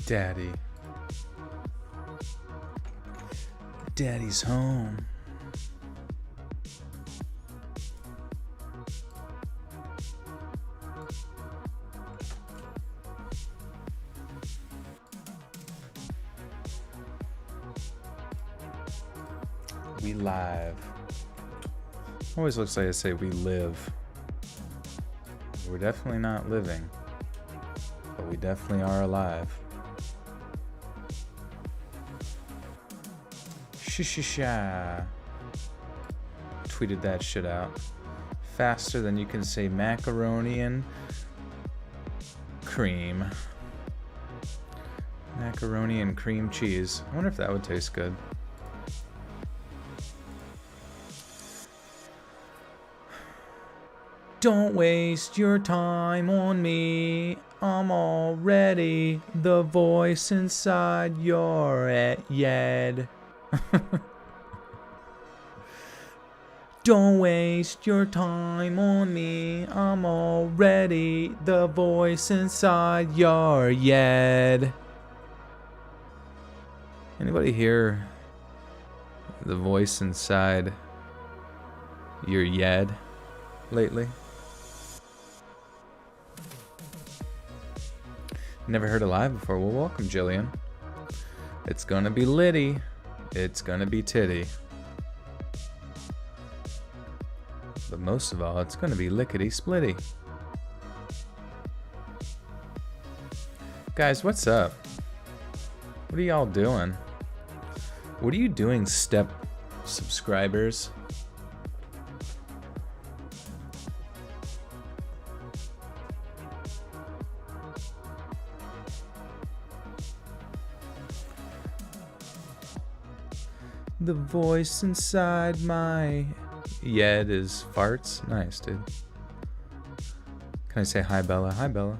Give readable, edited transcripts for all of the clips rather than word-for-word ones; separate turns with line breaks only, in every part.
Daddy. Daddy's home. We live. Always looks like I say we live. We're definitely not living, but we definitely are alive. Sha. Tweeted that shit out faster than you can say macaroni and cream. Macaroni and cream cheese. I wonder if that would taste good. Don't waste your time on me. I'm already the voice inside your head. Don't waste your time on me. I'm already the voice inside your head. Anybody hear the voice inside your head lately? Never heard it live before. Well, welcome, Jillian. It's gonna be litty. It's gonna be titty. But most of all, it's gonna be lickety-splitty. Guys, what's up? What are y'all doing? What are you doing, step subscribers? The voice inside my head is farts. Nice, dude. Can I say hi, Bella? Hi, Bella.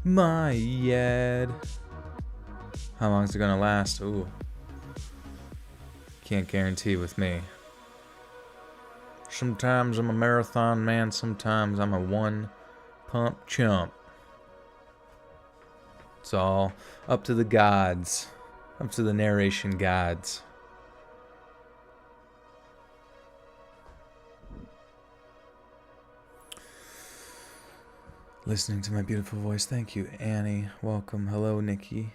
My head. How long is it gonna last? Ooh. Can't guarantee with me. Sometimes I'm a marathon man. Sometimes I'm a one-pump chump. It's all up to the gods. Up to the narration gods. Listening to my beautiful voice. Thank you, Annie. Welcome. Hello, Nikki.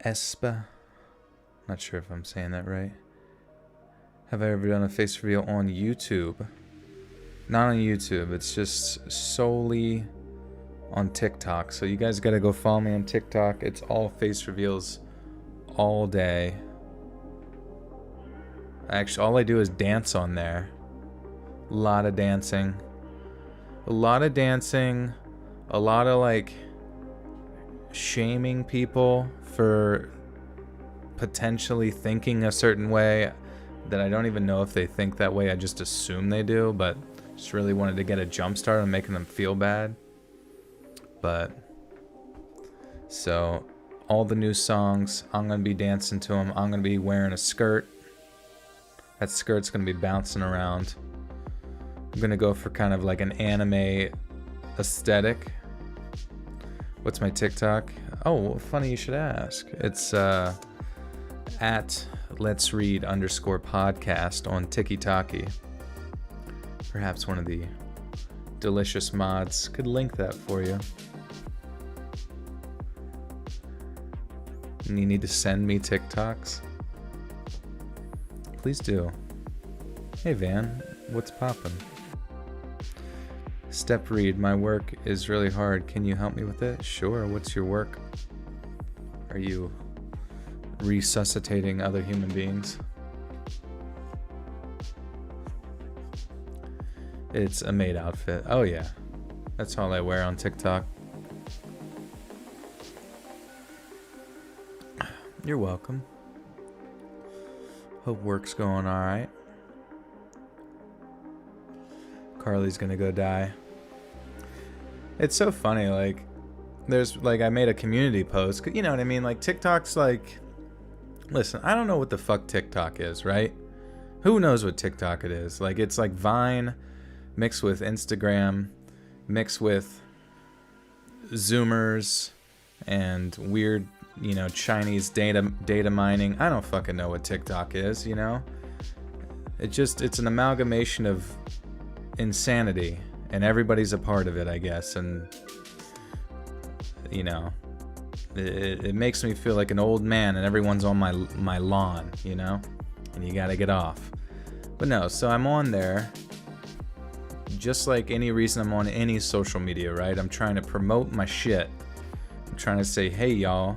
Espa. Not sure if I'm saying that right. Have I ever done a face reveal on YouTube? Not on YouTube. It's just solely on TikTok. So you guys gotta go follow me on TikTok. It's all face reveals all day. Actually, all I do is dance on there. A lot of dancing. A lot of dancing. A lot of like shaming people for potentially thinking a certain way that I don't even know if they think that way. I just assume they do, but just really wanted to get a jump start on making them feel bad. But so all the new songs, I'm going to be dancing to them. I'm going to be wearing a skirt. That skirt's going to be bouncing around. I'm going to go for kind of like an anime aesthetic. What's my TikTok? Oh, funny you should ask. It's at Let's Read _podcast on TikTok. Perhaps one of the delicious mods could link that for you. And you need to send me TikToks? Please do. Hey Van, what's poppin'? Step Read, my work is really hard. Can you help me with it? Sure, what's your work? Are you resuscitating other human beings? It's a maid outfit. Oh yeah, that's all I wear on TikTok. You're welcome. Hope work's going alright. Carly's gonna go die. It's so funny, like, there's, like, I made a community post, you know what I mean? Like, TikTok's like, listen, I don't know what the fuck TikTok is, right? Who knows what TikTok it is? Like, it's like Vine mixed with Instagram, mixed with Zoomers, and weird, you know, Chinese data mining. I don't fucking know what TikTok is, you know? It's an amalgamation of insanity, and everybody's a part of it, I guess. And, you know, it makes me feel like an old man and everyone's on my lawn, you know? And you gotta get off. But no, so I'm on there just like any reason I'm on any social media, right? I'm trying to promote my shit. I'm trying to say, hey y'all,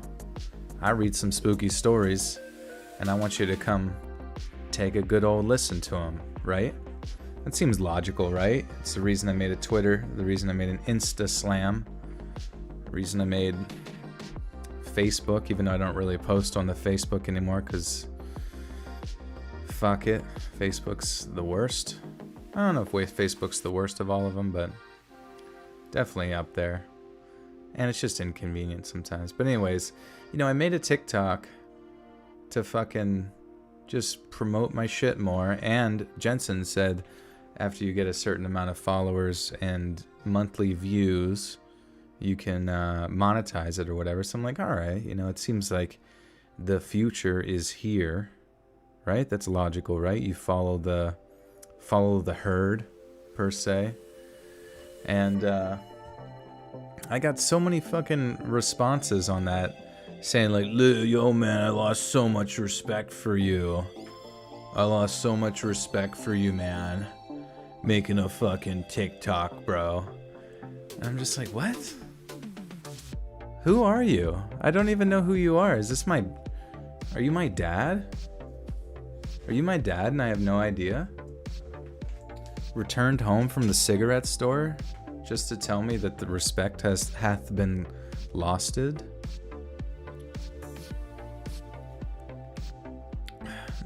I read some spooky stories and I want you to come take a good old listen to them, right? That seems logical, right? It's the reason I made a Twitter, the reason I made an Insta Slam, the reason I made Facebook, even though I don't really post on the Facebook anymore because fuck it, Facebook's the worst. I don't know if Facebook's the worst of all of them, but definitely up there. And it's just inconvenient sometimes. But anyways, you know, I made a TikTok to fucking just promote my shit more. And Jensen said after you get a certain amount of followers and monthly views, you can monetize it or whatever. So I'm like, all right, you know, it seems like the future is here, right? That's logical, right? You follow the herd, per se. And I got so many fucking responses on that saying like, yo man, I lost so much respect for you. I lost so much respect for you, man. Making a fucking TikTok, bro. And I'm just like, what? Who are you? I don't even know who you are. Are you my dad? Are you my dad and I have no idea? Returned home from the cigarette store just to tell me that the respect hath been losted?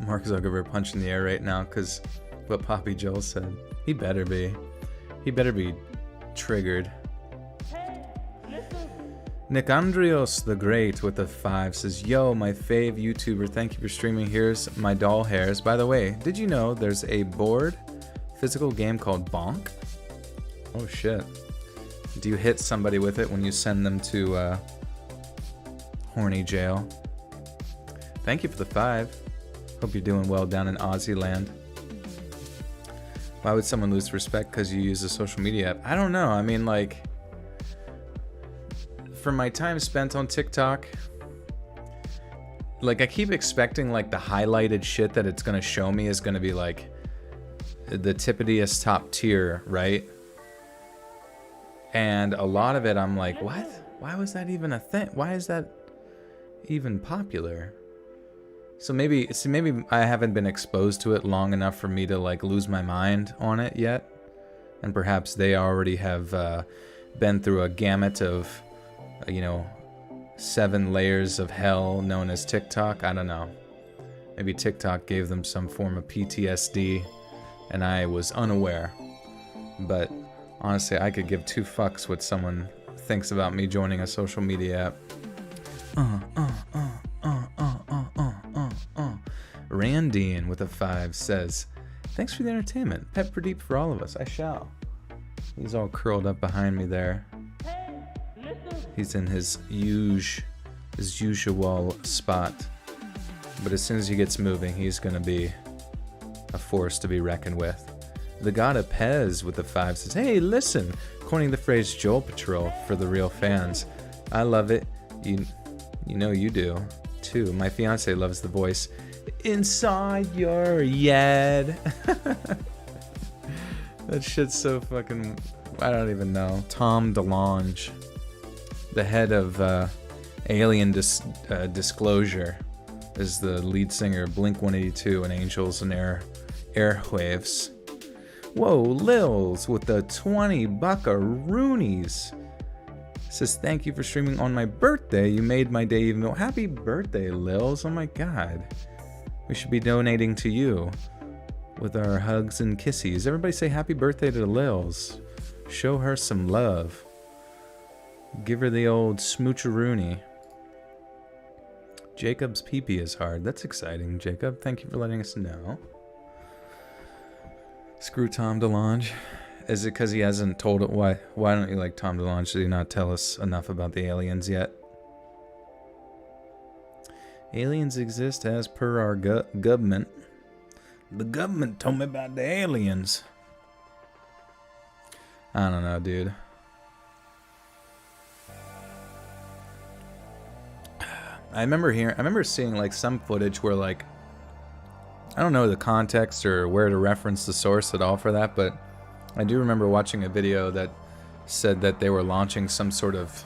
Mark Zuckerberg punching the air right now because what Poppy Joel said. He better be. He better be triggered. Nick Andrios the Great with a 5 says, yo, my fave YouTuber, thank you for streaming. Here's my doll hairs. By the way, did you know there's a board physical game called Bonk? Oh shit. Do you hit somebody with it when you send them to horny jail? Thank you for the 5. Hope you're doing well down in Aussie land. Why would someone lose respect because you use a social media app? I don't know. I mean, like, for my time spent on TikTok, like, I keep expecting, like, the highlighted shit that it's gonna show me is gonna be, like, the tippitiest top tier, right? And a lot of it, I'm like, what? Why was that even a thing? Why is that even popular? So maybe I haven't been exposed to it long enough for me to, like, lose my mind on it yet. And perhaps they already have been through a gamut of, 7 layers of hell known as TikTok. I don't know. Maybe TikTok gave them some form of PTSD and I was unaware. But honestly, I could give 2 fucks what someone thinks about me joining a social media app. Randine with a 5 says, thanks for the entertainment. Pet Pradeep for all of us. I shall. He's all curled up behind me there. He's in his usual spot. But as soon as he gets moving, he's going to be a force to be reckoned with. The God of Pez with the 5 says, hey, listen, coining the phrase Joel Patrol for the real fans. I love it. You know you do, too. My fiance loves the voice. Inside your head. That shit's so fucking... I don't even know. Tom DeLonge, the head of Alien Disclosure, is the lead singer of Blink-182 and Angels and Airwaves. Whoa, Lils with the 20 buckaroonies. Says, thank you for streaming on my birthday. You made my day even more. Happy birthday, Lils. Oh my god. We should be donating to you with our hugs and kisses. Everybody say happy birthday to Lils. Show her some love. Give her the old smoocheroonie. Jacob's pee-pee is hard. That's exciting, Jacob. Thank you for letting us know. Screw Tom DeLonge. Is it because he hasn't told it? Why don't you like Tom DeLonge? Did he not tell us enough about the aliens yet? Aliens exist as per our government. The government told me about the aliens. I don't know, dude. I remember seeing like some footage where like, I don't know the context or where to reference the source at all for that, but I do remember watching a video that said that they were launching some sort of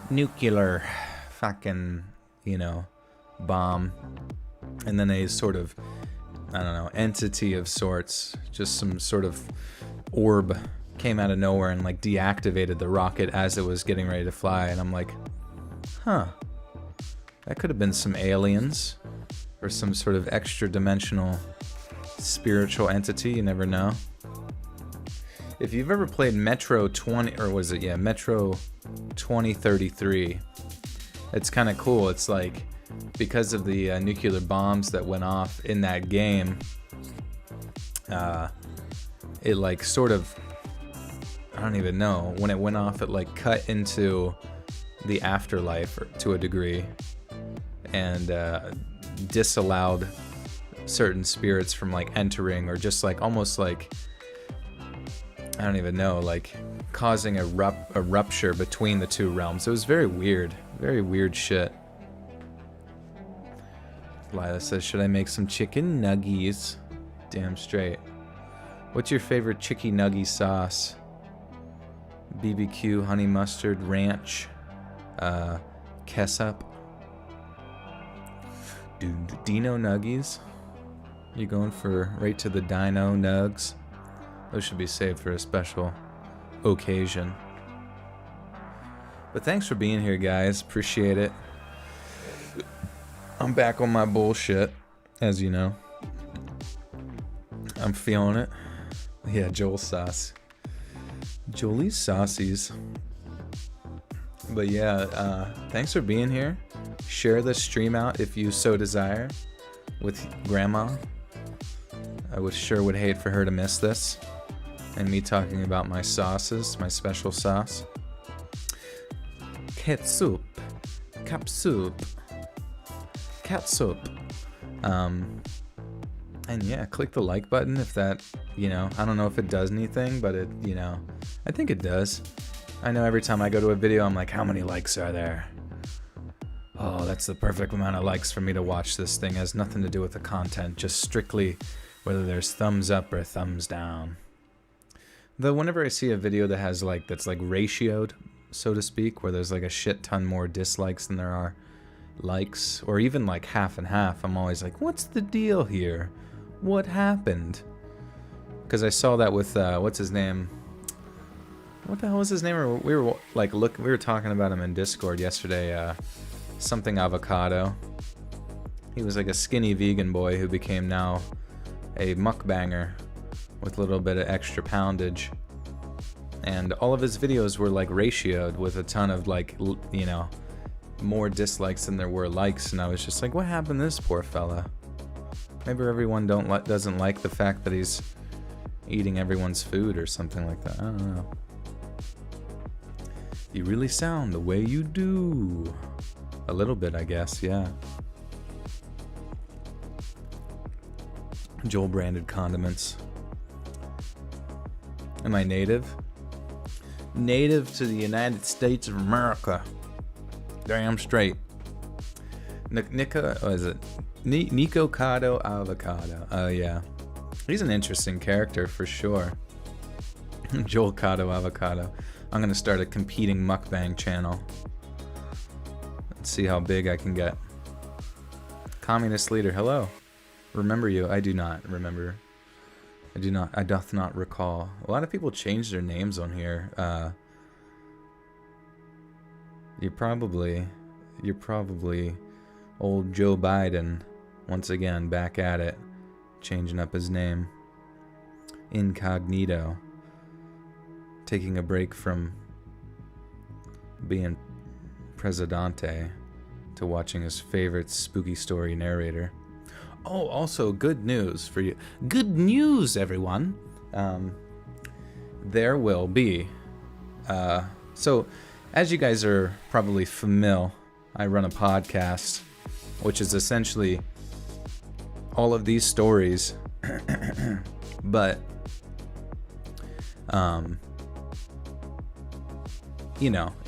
nuclear fucking, bomb, and then a sort of, I don't know, entity of sorts, just some sort of orb came out of nowhere and like deactivated the rocket as it was getting ready to fly. And I'm like, huh, that could have been some aliens or some sort of extra dimensional spiritual entity. You never know. If you've ever played Metro 2033, it's kind of cool. It's like, because of the nuclear bombs that went off in that game, it like sort of, I don't even know, when it went off, it like cut into the afterlife to a degree, and disallowed certain spirits from like entering, or just like almost like, I don't even know, like causing a rupture between the two realms. It was very weird shit. Lila says, should I make some chicken nuggies? Damn straight. What's your favorite chicken nuggie sauce? BBQ, honey mustard, ranch, ketchup. Dude, Dino nuggies? You going for right to the Dino nugs? Those should be saved for a special occasion. But thanks for being here, guys. Appreciate it. I'm back on my bullshit, as you know. I'm feeling it. Yeah, Joel sauce. Jolie's saucies. But yeah, thanks for being here. Share the stream out if you so desire with Grandma. I would hate for her to miss this. And me talking about my sauces, my special sauce. Ketchup. Capsup. Catsup. And yeah, click the like button if that, I don't know if it does anything, but it, I think it does. I know every time I go to a video, I'm like, how many likes are there? Oh, that's the perfect amount of likes for me to watch this thing. It has nothing to do with the content, just strictly whether there's thumbs up or thumbs down. Though whenever I see a video that has like, that's like ratioed, so to speak, where there's like a shit ton more dislikes than there are likes, or even like half and half, I'm always like, what's the deal here? What happened? Because I saw that with what's his name? What the hell was his name? We were talking about him in Discord yesterday. Something avocado. He was like a skinny vegan boy who became now a mukbanger with a little bit of extra poundage. And all of his videos were like ratioed with a ton of like, more dislikes than there were likes, and I was just like, what happened to this poor fella? Maybe everyone doesn't like the fact that he's eating everyone's food or something like that. I don't know. You really sound the way you do. A little bit, I guess, yeah. Joel branded condiments. Am I native? Native to the United States of America. Damn straight. Nico Cado Avocado. Oh, yeah. He's an interesting character for sure. Joel Cado Avocado. I'm going to start a competing mukbang channel. Let's see how big I can get. Communist leader, hello. Remember you? I do not remember. I doth not recall. A lot of people change their names on here. You're probably old Joe Biden once again back at it, changing up his name. Incognito, taking a break from being Presidente to watching his favorite spooky story narrator. Oh, also good news for you. Good news, everyone. There will be. So, as you guys are probably familiar, I run a podcast which is essentially all of these stories, but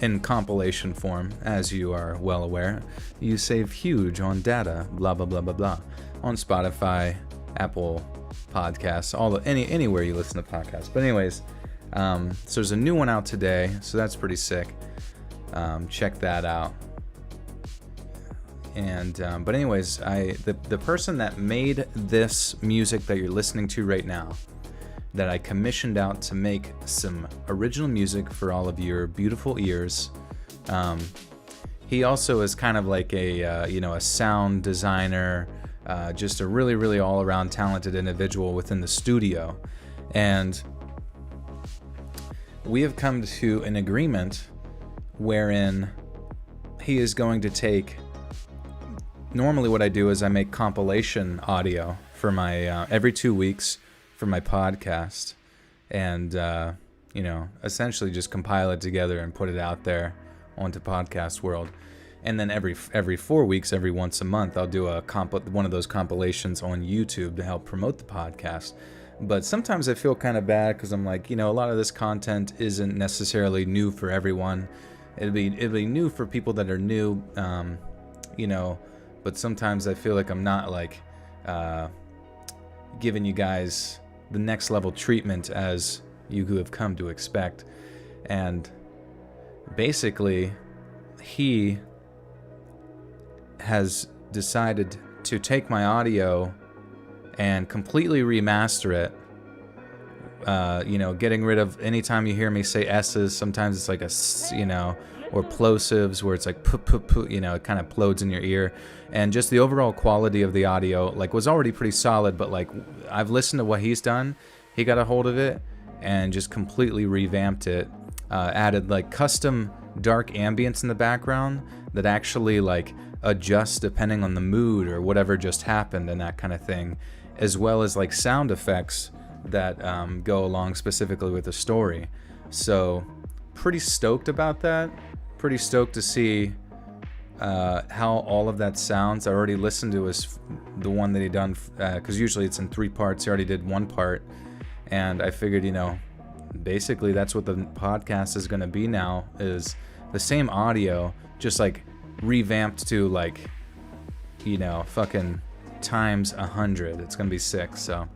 in compilation form, as you are well aware. You save huge on data, blah blah blah blah blah, on Spotify, Apple Podcasts, anywhere you listen to podcasts. But anyways, so there's a new one out today, so that's pretty sick. Check that out. And but anyways, the person that made this music that you're listening to right now, that I commissioned out to make some original music for all of your beautiful ears. He also is kind of like a sound designer, just a really, really all-around talented individual within the studio. And we have come to an agreement wherein he is going to take... Normally what I do is I make compilation audio for my every 2 weeks for my podcast, and essentially just compile it together and put it out there onto podcast world. And then every 4 weeks, every once a month, I'll do one of those compilations on YouTube to help promote the podcast. But sometimes I feel kind of bad because I'm like, a lot of this content isn't necessarily new for everyone. It'll be new for people that are new, but sometimes I feel like I'm not like giving you guys the next level treatment as you have come to expect. And basically, he has decided to take my audio and completely remaster it. Getting rid of anytime you hear me say S's, sometimes it's like or plosives where it's like it kind of plodes in your ear. And just the overall quality of the audio was already pretty solid, but I've listened to what he's done. He got a hold of it and just completely revamped it, added custom dark ambience in the background that actually adjusts depending on the mood or whatever just happened and that kind of thing, as well as sound effects that go along specifically with the story. So pretty stoked about that. Pretty stoked to see how all of that sounds. I already listened to the one that he done, because usually it's in 3 parts. He already did 1 part, and I figured, basically that's what the podcast is going to be now, is the same audio, just revamped to fucking times 100. It's going to be sick, so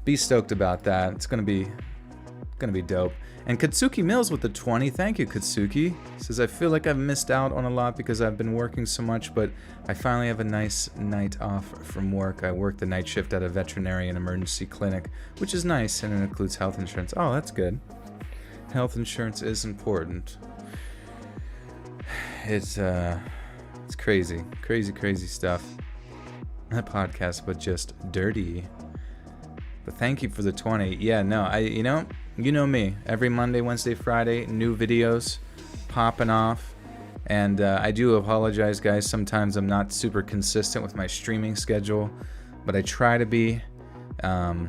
be stoked about that. It's going to be dope. And Katsuki Mills with the 20. Thank you, Katsuki. Says, I feel like I've missed out on a lot because I've been working so much, but I finally have a nice night off from work. I work the night shift at a veterinary and emergency clinic, which is nice, and it includes health insurance. Oh, that's good. Health insurance is important. It's crazy. Crazy stuff. That podcast, but just dirty. But thank you for the 20. Yeah, no, you know me. Every Monday, Wednesday, Friday, new videos popping off. And I do apologize, guys. Sometimes I'm not super consistent with my streaming schedule, but I try to be. I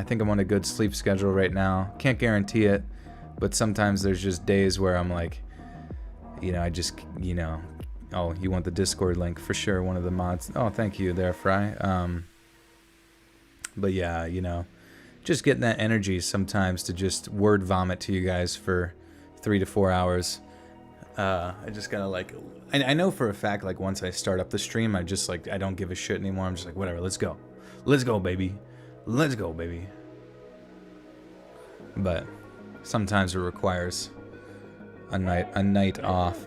think I'm on a good sleep schedule right now. Can't guarantee it, but sometimes there's just days where I'm I just, oh, you want the Discord link? For sure, one of the mods. Oh, thank you there, Fry. But yeah, just getting that energy sometimes to just word vomit to you guys for 3 to 4 hours. I just gotta I know for a fact, once I start up the stream, I just I don't give a shit anymore. I'm just whatever, let's go, baby, let's go, baby. But sometimes it requires a night off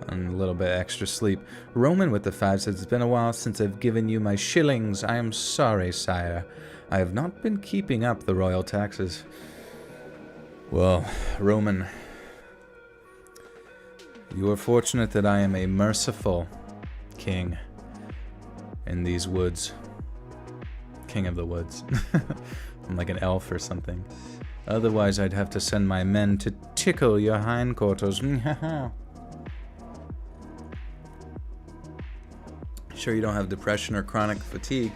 and a little bit extra sleep. Roman with the 5 says, it's been a while since I've given you my shillings. I am sorry, sire. I have not been keeping up the royal taxes. Well, Roman, you are fortunate that I am a merciful king in these woods. King of the woods. I'm like an elf or something. Otherwise, I'd have to send my men to tickle your hindquarters. Sure you don't have depression or chronic fatigue?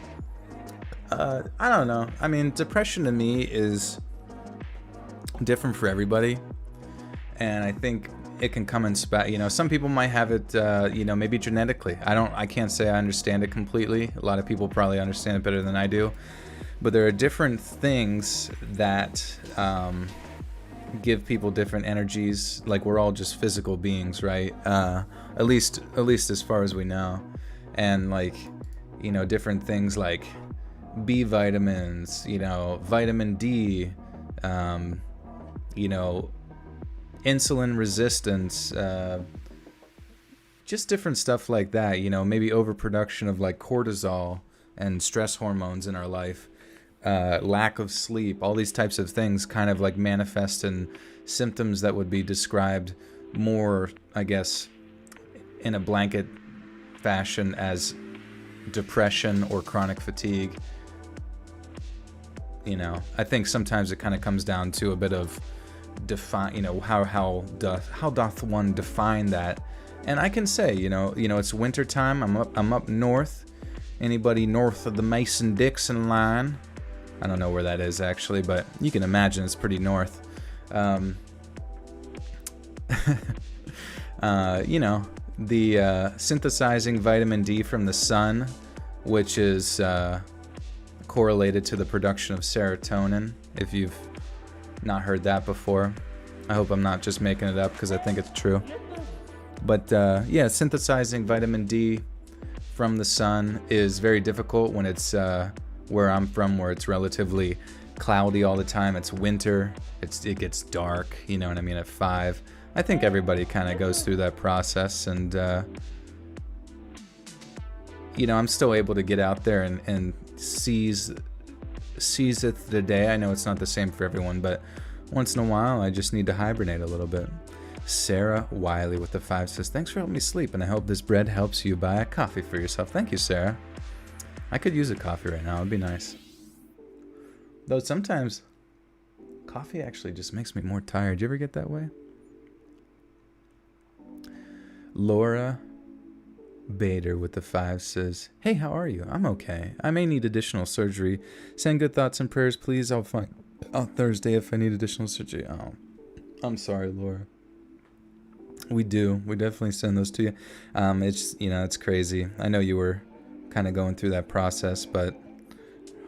I don't know. I mean, depression to me is different for everybody. And I think it can come in you know, some people might have it, you know, maybe genetically. I can't say I understand it completely. A lot of people probably understand it better than I do. But there are different things that give people different energies. Like, we're all just physical beings, right? At least as far as we know. And, like, you know, different things like B vitamins, you know, vitamin D, you know, insulin resistance, just different stuff like that, you know, maybe overproduction of like cortisol and stress hormones in our life, lack of sleep, all these types of things kind of like manifest in symptoms that would be described more, I guess, in a blanket fashion as depression or chronic fatigue. You know, I think sometimes it kind of comes down to a bit of define, you know, how doth one define that. And I can say, you know, it's winter time. I'm up north. Anybody north of the Mason-Dixon line? I don't know where that is actually, but you can imagine it's pretty north. You know, the synthesizing vitamin D from the sun, which is correlated to the production of serotonin. If you've not heard that before, I hope I'm not just making it up because I think it's true. But yeah, synthesizing vitamin D from the sun is very difficult when it's where I'm from, where it's relatively cloudy all the time. It's winter. It gets dark. You know what I mean? At 5, I think everybody kind of goes through that process, and you know, I'm still able to get out there and seize it the day. I know it's not the same for everyone, but once in a while, I just need to hibernate a little bit. Sarah Wiley with the 5 says, thanks for helping me sleep, and I hope this bread helps you buy a coffee for yourself. Thank you, Sarah. I could use a coffee right now. It'd be nice. Though sometimes coffee actually just makes me more tired. Do you ever get that way? Laura Bader with the 5 says, hey, how are you? I'm okay. I may need additional surgery. Send good thoughts and prayers, please. I'll find on Thursday if I need additional surgery. Oh, I'm sorry, Laura. We definitely send those to you. It's, you know, it's crazy. I know you were kind of going through that process, but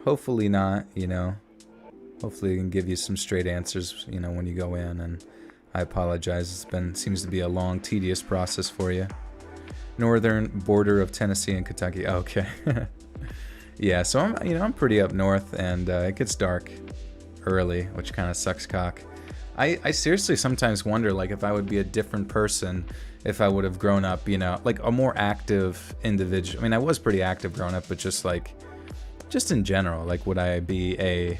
hopefully not, you know. Hopefully we can give you some straight answers, you know, when you go in. And I apologize. Seems to be a long, tedious process for you. Northern border of Tennessee and Kentucky. Okay. Yeah, so I'm pretty up north, and it gets dark early, which kind of sucks cock. I seriously sometimes wonder, like, if I would be a different person if I would have grown up, you know, like a more active individual. I mean, I was pretty active growing up, but just in general, like, would I be a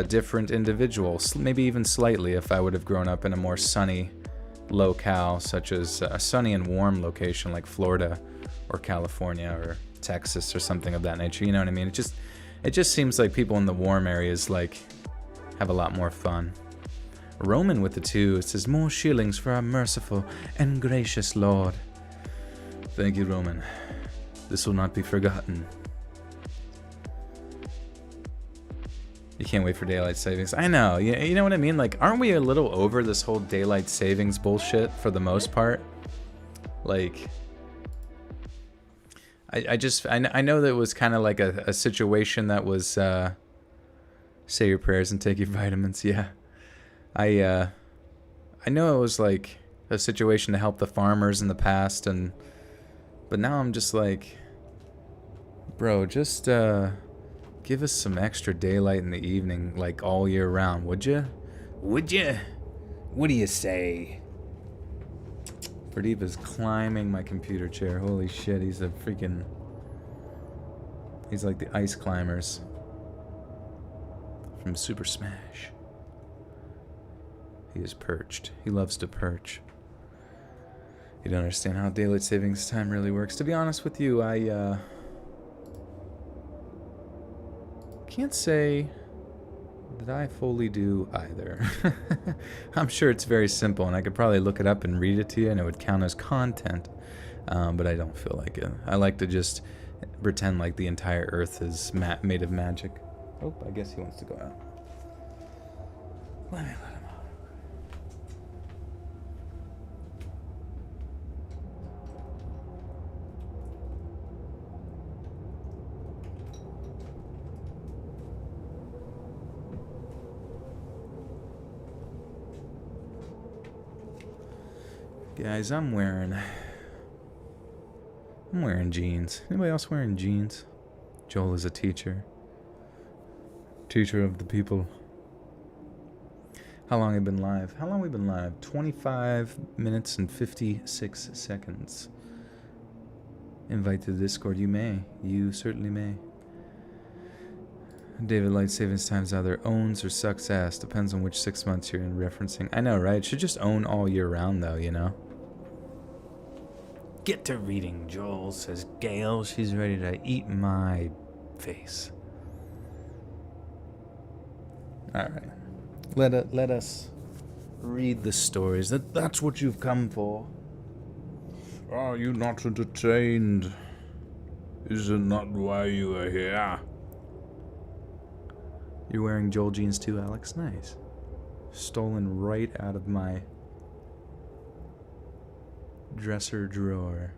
different individual, maybe even slightly, if I would have grown up in a more sunny locale, such as a sunny and warm location like Florida or California or Texas or something of that nature. You know what I mean? It just seems like people in the warm areas like have a lot more fun. Roman with the 2 says, more shillings for our merciful and gracious Lord. Thank you, Roman. This will not be forgotten. You can't wait for daylight savings. I know. You know what I mean? Like, aren't we a little over this whole daylight savings bullshit for the most part? Like, I know that it was kind of like a situation that was, say your prayers and take your vitamins. Yeah. I know it was like a situation to help the farmers in the past, but now I'm just like, bro, just give us some extra daylight in the evening, like all year round, would you? Would you? What do you say? Pradeep is climbing my computer chair. Holy shit, he's like the ice climbers from Super Smash. He is perched. He loves to perch. You don't understand how daylight savings time really works. To be honest with you, I can't say that I fully do either. I'm sure it's very simple, and I could probably look it up and read it to you, and it would count as content. But I don't feel like it. I like to just pretend like the entire Earth is made of magic. Oh, I guess he wants to go out. Let me let him out. Guys, I'm wearing jeans. Anybody else wearing jeans? Joel is a teacher. Teacher of the people. How long have we been live? 25 minutes and 56 seconds. Invite to the Discord. You may. You certainly may. David Light Savings Times either owns or sucks ass. Depends on which 6 months you're in referencing. I know, right? It should just own all year round, though, you know? Get to reading, Joel, says Gail. She's ready to eat my face. Alright. Let us read the stories. That's what you've come for. Are you not entertained? Is it not why you are here? You're wearing Joel jeans too, Alex? Nice. Stolen right out of my dresser drawer.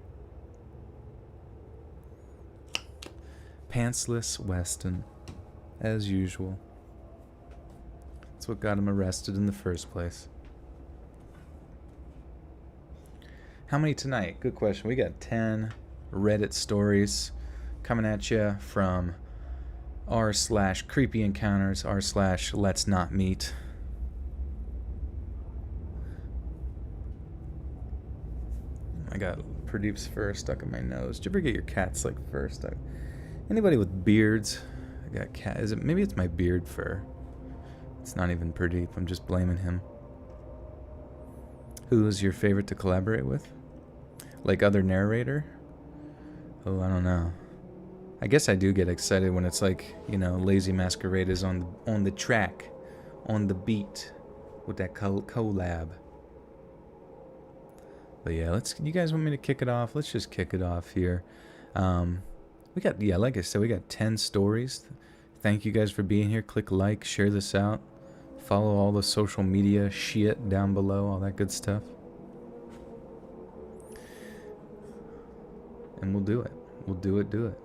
Pantsless Weston, as usual. That's what got him arrested in the first place. How many tonight? Good question. We got 10 Reddit stories coming at you from r/creepy encounters, r/let's not meet. I got Pradeep's fur stuck in my nose. Did you ever get your cat's like fur stuck? Anybody with beards? I got cat. Maybe it's my beard fur. It's not even Pradeep. I'm just blaming him. Who is your favorite to collaborate with? Like other narrator? Oh, I don't know. I guess I do get excited when it's like, you know, Lazy Masquerade is on the track, on the beat, with that collab. But yeah, you guys want me to kick it off? Let's just kick it off here. We got, yeah, like I said, we got 10 stories. Thank you guys for being here. Click like, share this out. Follow all the social media shit down below, all that good stuff. And we'll do it. We'll do it.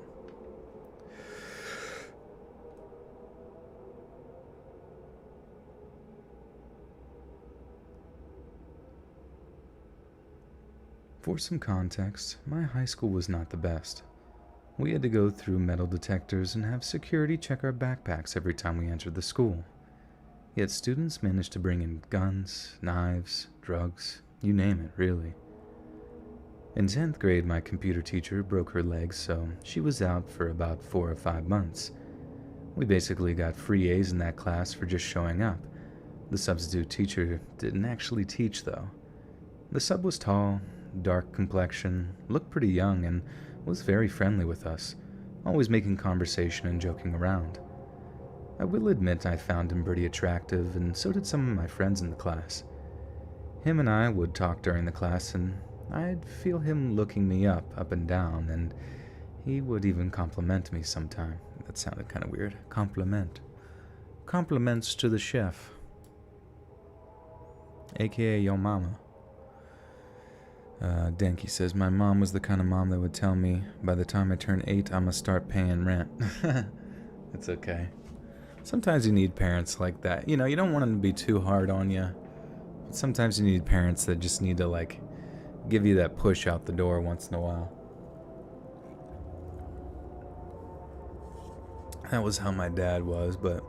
For some context, my high school was not the best. We had to go through metal detectors and have security check our backpacks every time we entered the school. Yet students managed to bring in guns, knives, drugs, you name it, really. In 10th grade, my computer teacher broke her leg, so she was out for about 4 or 5 months. We basically got free A's in that class for just showing up. The substitute teacher didn't actually teach, though. The sub was tall, dark complexion, looked pretty young, and was very friendly with us, always making conversation and joking around. I will admit I found him pretty attractive, and so did some of my friends in the class. Him and I would talk during the class, and I'd feel him looking me up and down, and he would even compliment me sometime. That sounded kind of weird. Compliment. Compliments to the chef. AKA your mama. Denki says, my mom was the kind of mom that would tell me, by the time I turn 8, I'm gonna start paying rent. It's okay. Sometimes you need parents like that. You know, you don't want them to be too hard on you. But sometimes you need parents that just need to, like, give you that push out the door once in a while. That was how my dad was, but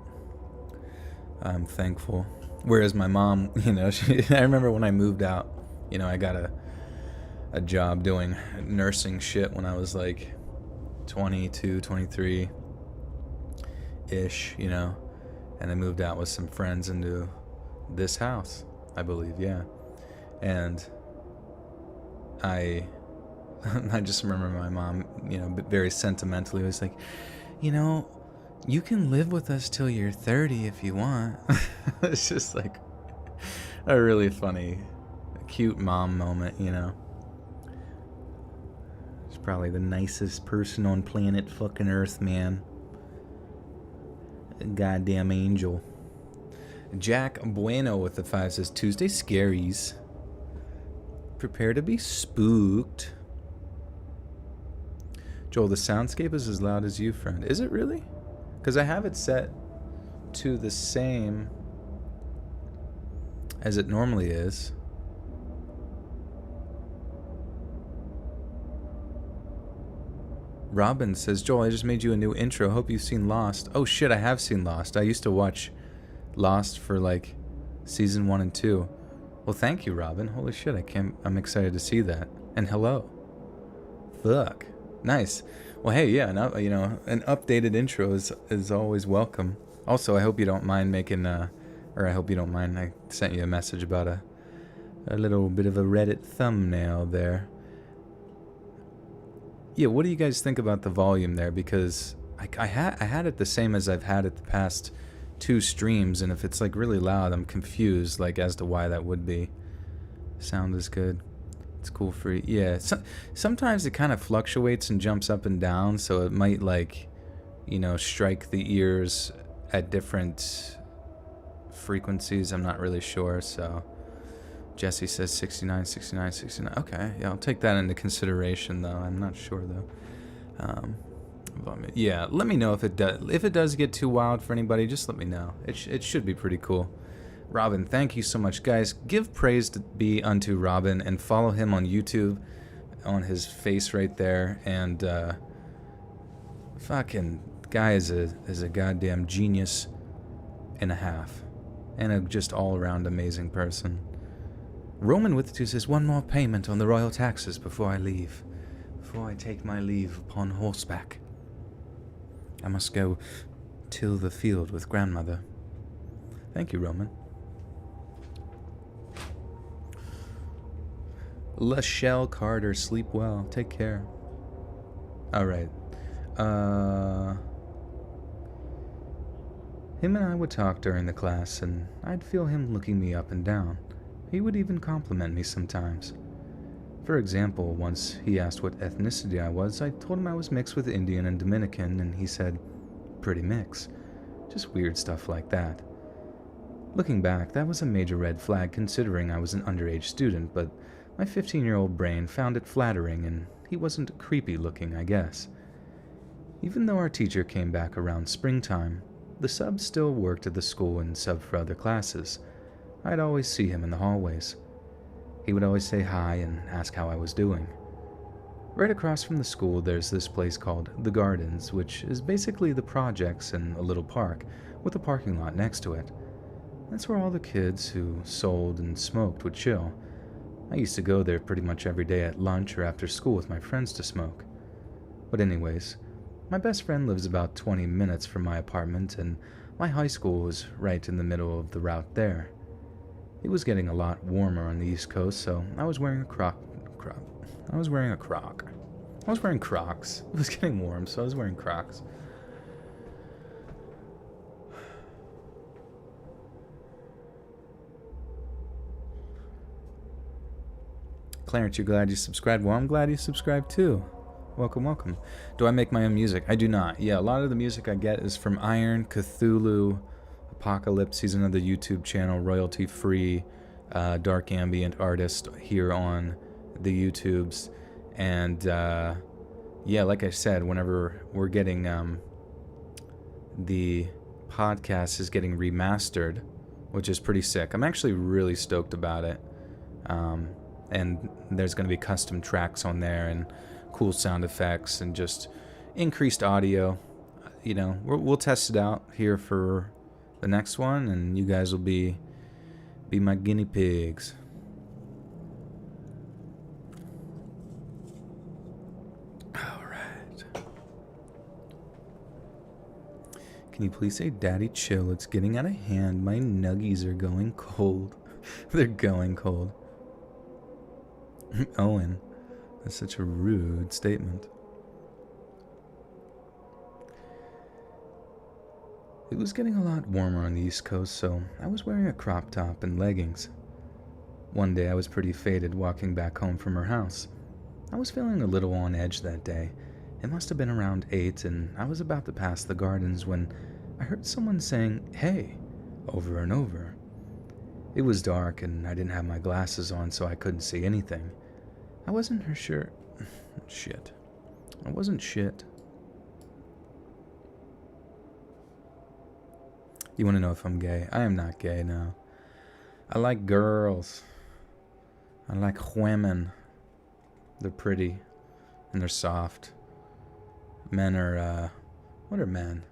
I'm thankful. Whereas my mom, you know, I remember when I moved out, you know, I got a job doing nursing shit when I was like 22, 23-ish, you know, and I moved out with some friends into this house, I believe, yeah. And I just remember my mom, you know, very sentimentally was like, you know, you can live with us till you're 30 if you want. It's just like a really funny, cute mom moment, you know. She's probably the nicest person on planet fucking Earth, man. A goddamn angel. Jack Bueno with the 5 says, Tuesday scaries. Prepare to be spooked. Joel, the soundscape is as loud as you, friend. Is it really? Because I have it set to the same as it normally is. Robin says, Joel, I just made you a new intro. Hope you've seen Lost. Oh shit, I have seen Lost. I used to watch Lost for like season 1 and 2. Well, thank you, Robin. Holy shit, I'm excited to see that. And hello. Fuck. Nice. Well, hey, yeah, an updated intro is always welcome. Also, I hope you don't mind making, or I hope you don't mind, I sent you a message about a little bit of a Reddit thumbnail there. Yeah, what do you guys think about the volume there? Because I had it the same as I've had it the past 2 streams, and if it's like really loud, I'm confused like as to why that would be. Sound is good. It's cool for you. Yeah. Sometimes it kind of fluctuates and jumps up and down, so it might like, strike the ears at different frequencies. I'm not really sure. So Jesse says 69, 69, 69. Okay, yeah, I'll take that into consideration though. I'm not sure though. Yeah, let me know if it does get too wild for anybody. Just let me know. It should be pretty cool. Robin, thank you so much. Guys, give praise to be unto Robin and follow him on YouTube, on his face right there. And fucking guy is a goddamn genius and a half. And a just all-around amazing person. Roman with 2 says, one more payment on the royal taxes before I leave. Before I take my leave upon horseback. I must go till the field with grandmother. Thank you, Roman. Lachelle Carter, sleep well. Take care. Alright. Him and I would talk during the class, and I'd feel him looking me up and down. He would even compliment me sometimes. For example, once he asked what ethnicity I was, I told him I was mixed with Indian and Dominican, and he said, pretty mix. Just weird stuff like that. Looking back, that was a major red flag considering I was an underage student, but my 15-year-old brain found it flattering, and he wasn't creepy looking, I guess. Even though our teacher came back around springtime, the sub still worked at the school and subbed for other classes. I'd always see him in the hallways. He would always say hi and ask how I was doing. Right across from the school, there's this place called The Gardens, which is basically the projects and a little park, with a parking lot next to it. That's where all the kids who sold and smoked would chill. I used to go there pretty much every day at lunch or after school with my friends to smoke. But anyways, my best friend lives about 20 minutes from my apartment, and my high school was right in the middle of the route there. It was getting a lot warmer on the East Coast, so I was wearing Crocs. It was getting warm, so I was wearing Crocs. Clarence, you're glad you subscribed? Well, I'm glad you subscribed too. Welcome, welcome. Do I make my own music? I do not. Yeah, a lot of the music I get is from Iron, Cthulhu, Apocalypse. He's another YouTube channel, royalty-free, dark ambient artist here on the YouTubes. And yeah, like I said, whenever we're getting the podcast is getting remastered, which is pretty sick. I'm actually really stoked about it. And there's going to be custom tracks on there and cool sound effects and just increased audio. We'll test it out here for the next one, and you guys will be my guinea pigs. All right. Can you please say, Daddy, chill? It's getting out of hand. My nuggies are going cold. They're going cold. Owen, that's such a rude statement. It was getting a lot warmer on the East Coast, so I was wearing a crop top and leggings. One day I was pretty faded walking back home from her house. I was feeling a little on edge that day. It must have been around 8, and I was about to pass the gardens when I heard someone saying, "Hey," over and over. It was dark, and I didn't have my glasses on, so I couldn't see anything. I wasn't sure. Shit. I wasn't shit. You want to know if I'm gay? I am not gay, no. I like girls. I like women. They're pretty. And they're soft. Men are, what are men?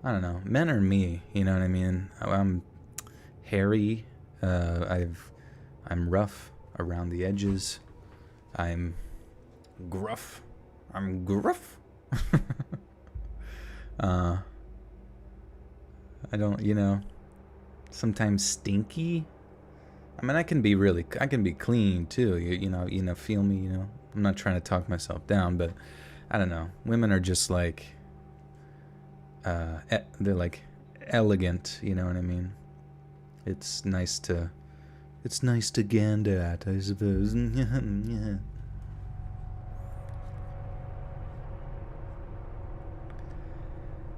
I don't know. Men are me, you know what I mean? I'm hairy. I'm rough around the edges. I'm gruff. I'm gruff. I don't, sometimes stinky. I mean, I can be clean too. Feel me, I'm not trying to talk myself down, but I don't know. Women are just like, they're like elegant, you know what I mean? It's nice to gander at, I suppose. Yeah.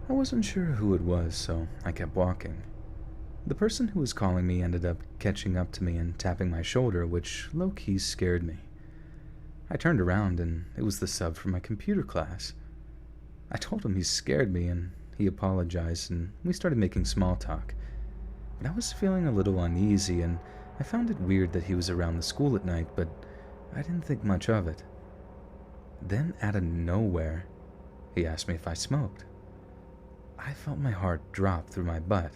I wasn't sure who it was, so I kept walking. The person who was calling me ended up catching up to me and tapping my shoulder, which low-key scared me. I turned around, and it was the sub from my computer class. I told him he scared me, and he apologized, and we started making small talk. But I was feeling a little uneasy, and I found it weird that he was around the school at night, but I didn't think much of it. Then, out of nowhere, he asked me if I smoked. I felt my heart drop through my butt.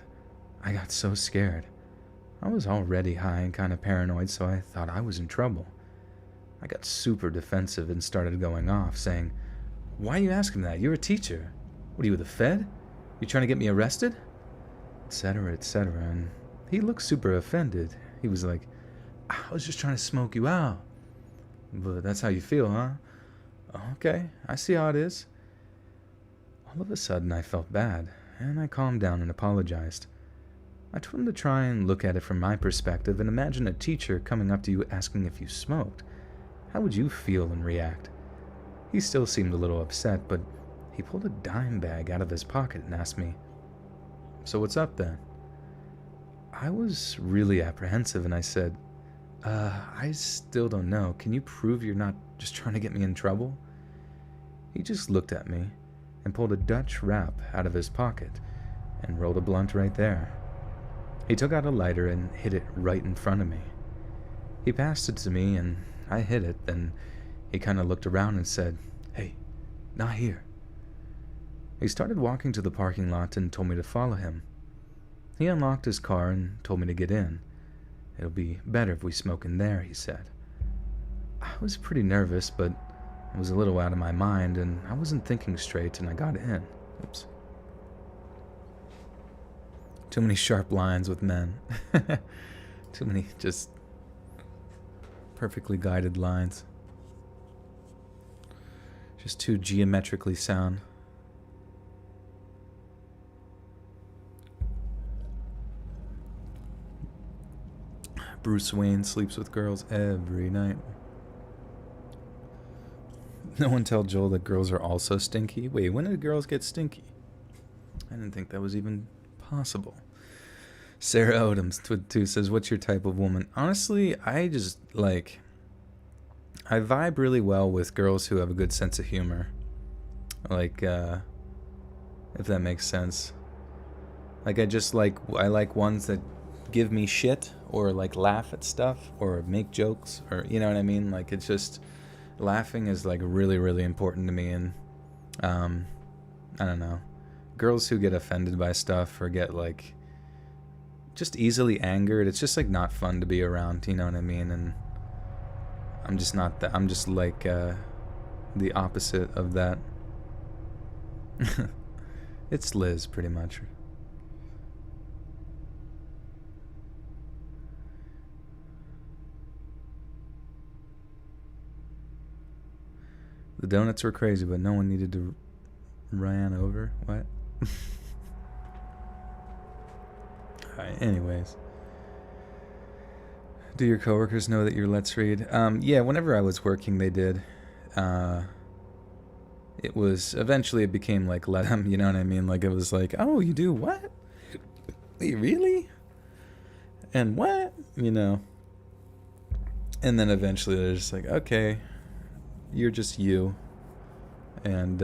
I got so scared. I was already high and kind of paranoid, so I thought I was in trouble. I got super defensive and started going off, saying, "Why are you asking that? You're a teacher. What are you, the Fed? You trying to get me arrested?" Etc., etc. And he looked super offended. He was like, "I was just trying to smoke you out." "But that's how you feel, huh?" "Okay, I see how it is." All of a sudden, I felt bad, and I calmed down and apologized. I told him to try and look at it from my perspective and imagine a teacher coming up to you asking if you smoked. How would you feel and react? He still seemed a little upset, but he pulled a dime bag out of his pocket and asked me, "So what's up then?" I was really apprehensive, and I said, I still don't know. Can you prove you're not just trying to get me in trouble?" He just looked at me and pulled a Dutch wrap out of his pocket and rolled a blunt right there. He took out a lighter and hit it right in front of me. He passed it to me and I hit it, then he kind of looked around and said, "Hey, not here." He started walking to the parking lot and told me to follow him. He unlocked his car and told me to get in. "It'll be better if we smoke in there," he said. I was pretty nervous, but I was a little out of my mind, and I wasn't thinking straight, and I got in. Oops. Too many sharp lines with men. Too many just perfectly guided lines. Just too geometrically sound. Bruce Wayne sleeps with girls every night. No one tell Joel that girls are also stinky. Wait, when did girls get stinky? I didn't think that was even possible. Sarah Odoms too says, "What's your type of woman?" Honestly, I vibe really well with girls who have a good sense of humor. Like, if that makes sense. Like, I like ones that give me shit, or like laugh at stuff, or make jokes, or you know what I mean? Like, it's just, laughing is like really, really important to me, and I don't know. Girls who get offended by stuff or get like just easily angered, it's just like not fun to be around, you know what I mean? And I'm just not that. I'm just like the opposite of that. It's Liz, pretty much. The donuts were crazy, but no one needed to ran over. What? Alright, anyways. Do your coworkers know that you're Let's Read? Yeah, whenever I was working, they did. Eventually it became like, let them, you know what I mean? Like, it was like, "Oh, you do what? Wait, really? And what?" You know? And then eventually they're just like, "Okay, you're just you. And,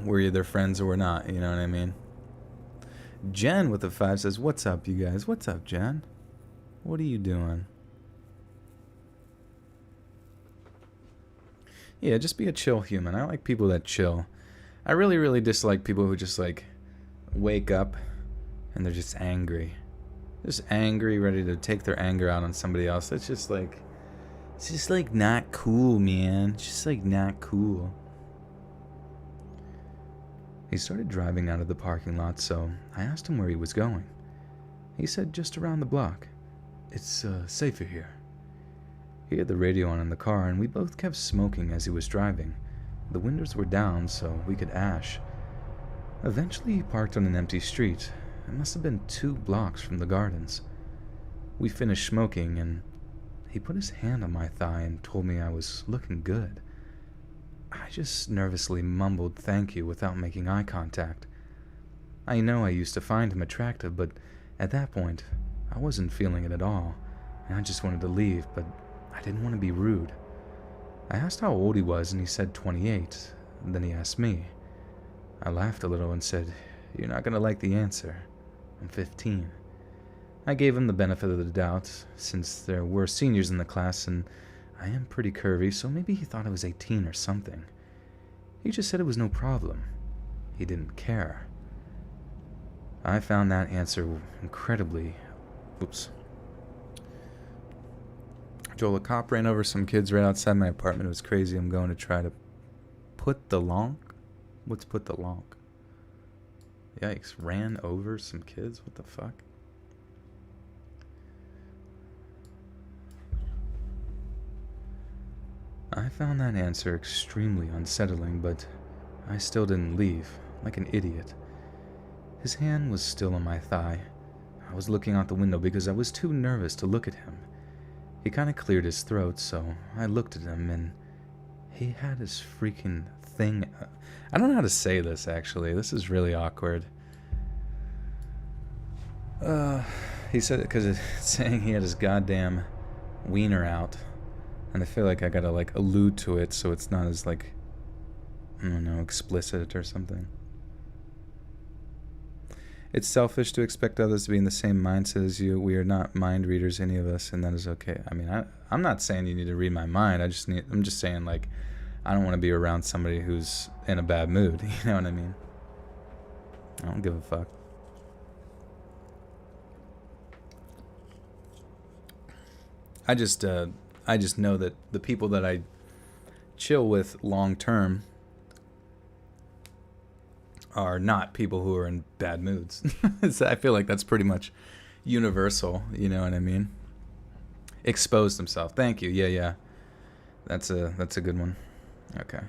we're either friends or we're not," you know what I mean? Jen with a 5 says, "What's up, you guys?" What's up, Jen? What are you doing? Yeah, just be a chill human. I like people that chill. I really, really dislike people who just like wake up and they're just angry. Just angry, ready to take their anger out on somebody else. That's just like, it's just like not cool, man. It's just like not cool. He started driving out of the parking lot, so I asked him where he was going. He said just around the block. It's safer here. He had the radio on in the car, and we both kept smoking as he was driving. The windows were down, so we could ash. Eventually, he parked on an empty street. It must have been 2 blocks from the gardens. We finished smoking, and he put his hand on my thigh and told me I was looking good. I just nervously mumbled thank you without making eye contact. I know I used to find him attractive, but at that point, I wasn't feeling it at all, and I just wanted to leave, but I didn't want to be rude. I asked how old he was, and he said 28. Then he asked me. I laughed a little and said, "You're not going to like the answer. I'm 15. I gave him the benefit of the doubt, since there were seniors in the class, and I am pretty curvy, so maybe he thought I was 18 or something. He just said it was no problem. He didn't care. I found that answer incredibly... Oops. Joel, a cop ran over some kids right outside my apartment. It was crazy. I'm going to try to put the lonk? What's put the lonk? Yikes. Ran over some kids? What the fuck? I found that answer extremely unsettling, but I still didn't leave, like an idiot. His hand was still on my thigh. I was looking out the window because I was too nervous to look at him. He kind of cleared his throat, so I looked at him, and he had his freaking thing... I don't know how to say this, actually. This is really awkward. He said it because it's saying he had his goddamn wiener out. And I feel like I gotta, like, allude to it so it's not as, like, I don't know, explicit or something. It's selfish to expect others to be in the same mindset as you. We are not mind readers, any of us, and that is okay. I mean, I'm not saying you need to read my mind. I'm just saying, like, I don't want to be around somebody who's in a bad mood. You know what I mean? I don't give a fuck. I just know that the people that I chill with long term are not people who are in bad moods. I feel like that's pretty much universal, you know what I mean? Exposed himself. Thank you. Yeah. That's a good one. Okay.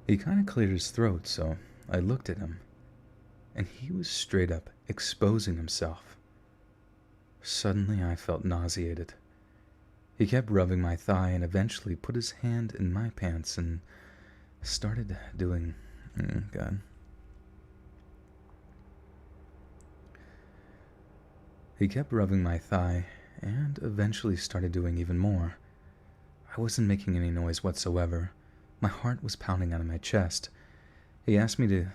He kind of cleared his throat, so I looked at him, and he was straight up exposing himself. Suddenly, I felt nauseated. He kept rubbing my thigh and eventually put his hand in my pants and started doing... God. He kept rubbing my thigh and eventually started doing even more. I wasn't making any noise whatsoever. My heart was pounding out of my chest. He asked me to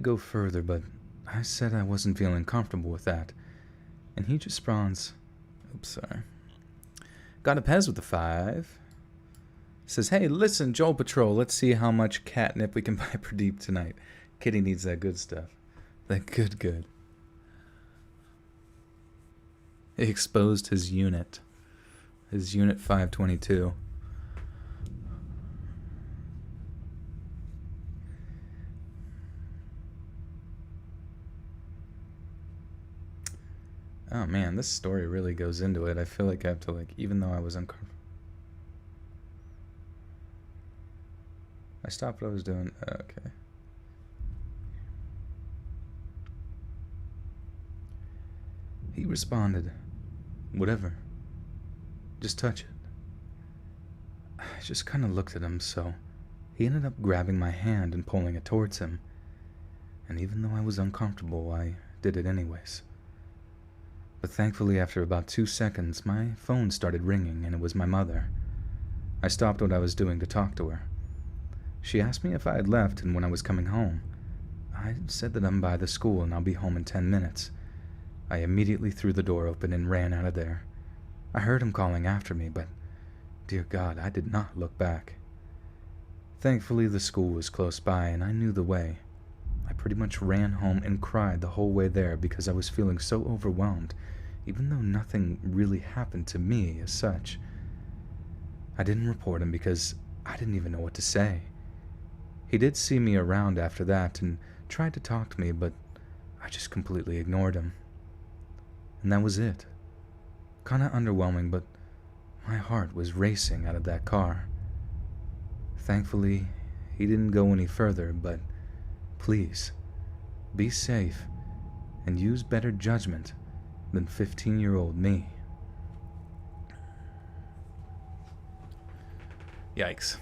go further, but I said I wasn't feeling comfortable with that. And he just responds, oops, sorry. Got a Pez with a 5. Says, hey, listen, Joel Patrol, let's see how much catnip we can buy per deep tonight. Kitty needs that good stuff. That good. He exposed his unit. His unit 522. Oh man, this story really goes into it. I feel like I have to, like, even though I was uncomfortable. I stopped what I was doing. Okay. He responded, whatever. Just touch it. I just kind of looked at him, so he ended up grabbing my hand and pulling it towards him. And even though I was uncomfortable, I did it anyways. But thankfully, after about 2 seconds, my phone started ringing, and it was my mother. I stopped what I was doing to talk to her. She asked me if I had left and when I was coming home. I said that I'm by the school and I'll be home in 10 minutes. I immediately threw the door open and ran out of there. I heard him calling after me, but Dear God, I did not look back. Thankfully, the school was close by and I knew the way. I pretty much ran home and cried the whole way there because I was feeling so overwhelmed, even though nothing really happened to me as such. I didn't report him because I didn't even know what to say. He did see me around after that and tried to talk to me, but I just completely ignored him. And that was it. Kinda underwhelming, but my heart was racing out of that car. Thankfully, he didn't go any further, but please, be safe and use better judgment than 15-year-old me. Yikes.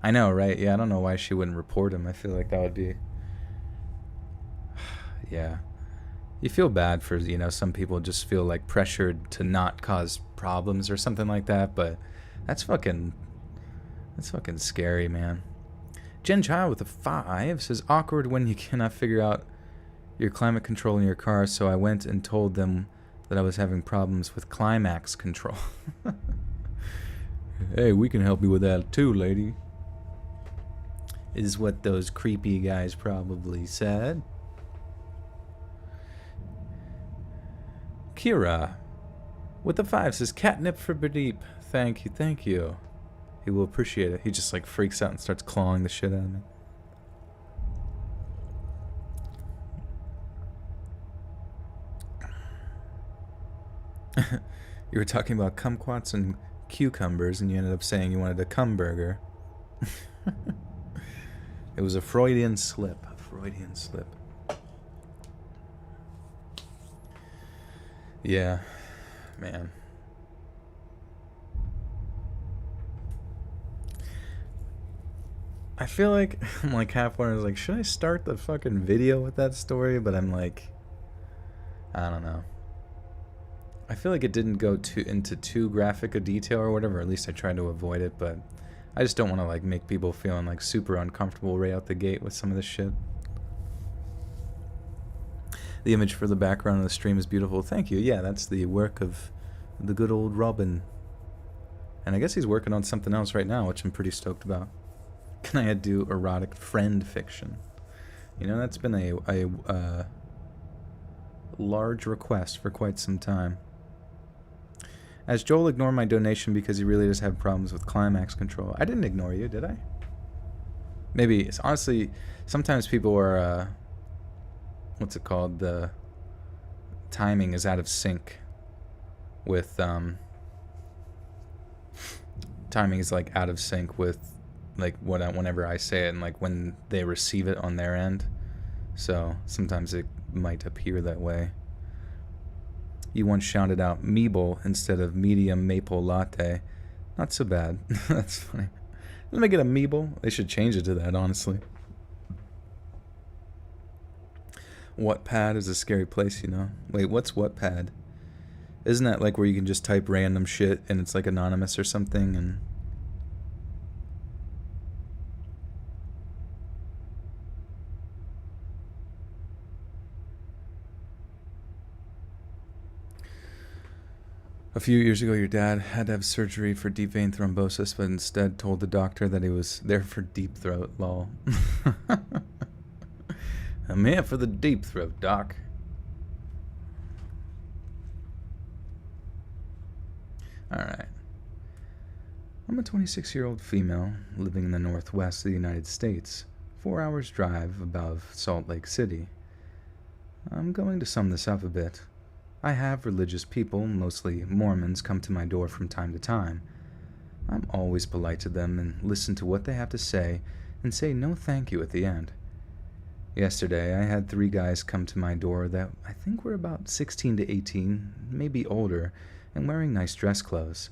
I know, right? Yeah, I don't know why she wouldn't report him. I feel like that would be... yeah. You feel bad for, some people just feel like pressured to not cause problems or something like that, but that's fucking scary, man. Jen Child with a 5 says, awkward when you cannot figure out your climate control in your car, so I went and told them that I was having problems with climax control. Hey, we can help you with that too, lady. Is what those creepy guys probably said. Kira with the 5 says, catnip for Pradeep. Thank you. He will appreciate it. He just like freaks out and starts clawing the shit out of me. You were talking about kumquats and cucumbers and you ended up saying you wanted a cum burger. It was a Freudian slip. Yeah, man. I feel like I'm like halfway. I was like, should I start the fucking video with that story? But I'm like, I don't know. I feel like it didn't go into too graphic a detail or whatever. At least I tried to avoid it. But I just don't want to like make people feeling like super uncomfortable right out the gate with some of this shit. The image for the background of the stream is beautiful. Thank you. Yeah, that's the work of the good old Robin. And I guess he's working on something else right now, which I'm pretty stoked about. Can I do erotic friend fiction? That's been a large request for quite some time. As Joel ignored my donation because he really does have problems with climax control. I didn't ignore you, did I? Maybe. It's honestly, sometimes people are... what's it called? The timing is out of sync with... timing is like out of sync with like whenever I say it and like when they receive it on their end. So sometimes it might appear that way. You once shouted out Meeble instead of medium maple latte. Not so bad. That's funny. Let's make it a Meeble. They should change it to that, honestly. Wattpad is a scary place, Wait, what's Wattpad? Isn't that like where you can just type random shit and it's like anonymous or something? And a few years ago, your dad had to have surgery for deep vein thrombosis, but instead told the doctor that he was there for deep throat, lol. I'm here for the deep throat, doc. Alright. I'm a 26-year-old female living in the northwest of the United States, 4 hours drive above Salt Lake City. I'm going to sum this up a bit. I have religious people, mostly Mormons, come to my door from time to time. I'm always polite to them and listen to what they have to say and say no thank you at the end. Yesterday, I had 3 guys come to my door that I think were about 16 to 18, maybe older, and wearing nice dress clothes.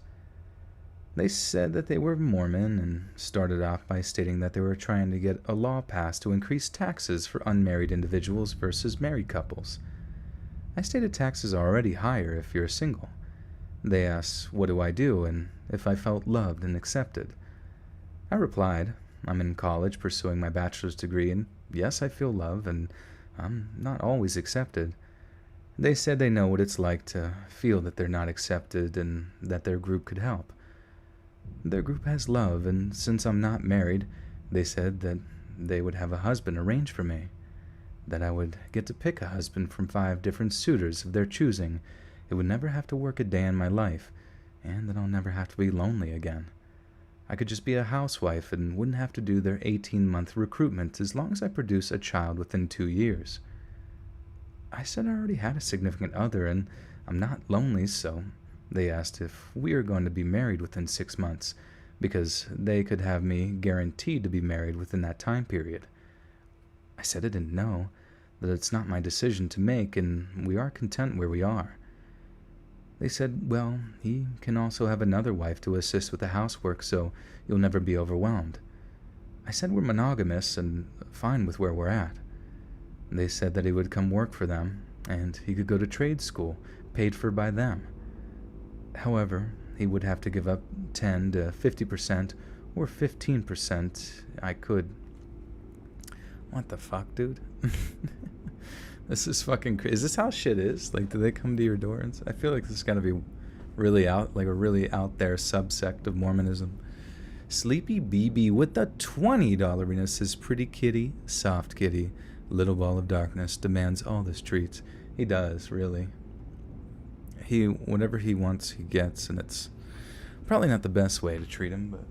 They said that they were Mormon and started off by stating that they were trying to get a law passed to increase taxes for unmarried individuals versus married couples. I stated taxes are already higher if you're single. They asked, what do I do, and if I felt loved and accepted. I replied, I'm in college pursuing my bachelor's degree, and yes, I feel love, and I'm not always accepted. They said they know what it's like to feel that they're not accepted and that their group could help. Their group has love, and since I'm not married, they said that they would have a husband arranged for me, that I would get to pick a husband from 5 different suitors of their choosing. It would never have to work a day in my life, and that I'll never have to be lonely again. I could just be a housewife and wouldn't have to do their 18-month recruitment as long as I produce a child within 2 years. I said I already had a significant other and I'm not lonely, so they asked if we are going to be married within 6 months, because they could have me guaranteed to be married within that time period. I said I didn't know, that it's not my decision to make, and we are content where we are. They said, well, he can also have another wife to assist with the housework, so you'll never be overwhelmed. I said we're monogamous and fine with where we're at. They said that he would come work for them, and he could go to trade school, paid for by them. However, he would have to give up 10 to 50% or 15%. I could... What the fuck, dude? This is fucking crazy. Is this how shit is? Like, do they come to your door? And I feel like this is gotta be really out, like a really out there subsect of Mormonism. Sleepy BB with the $20 arena says, pretty kitty, soft kitty, little ball of darkness, demands all the treats. He does, really. Whatever he wants, he gets, and it's probably not the best way to treat him, but...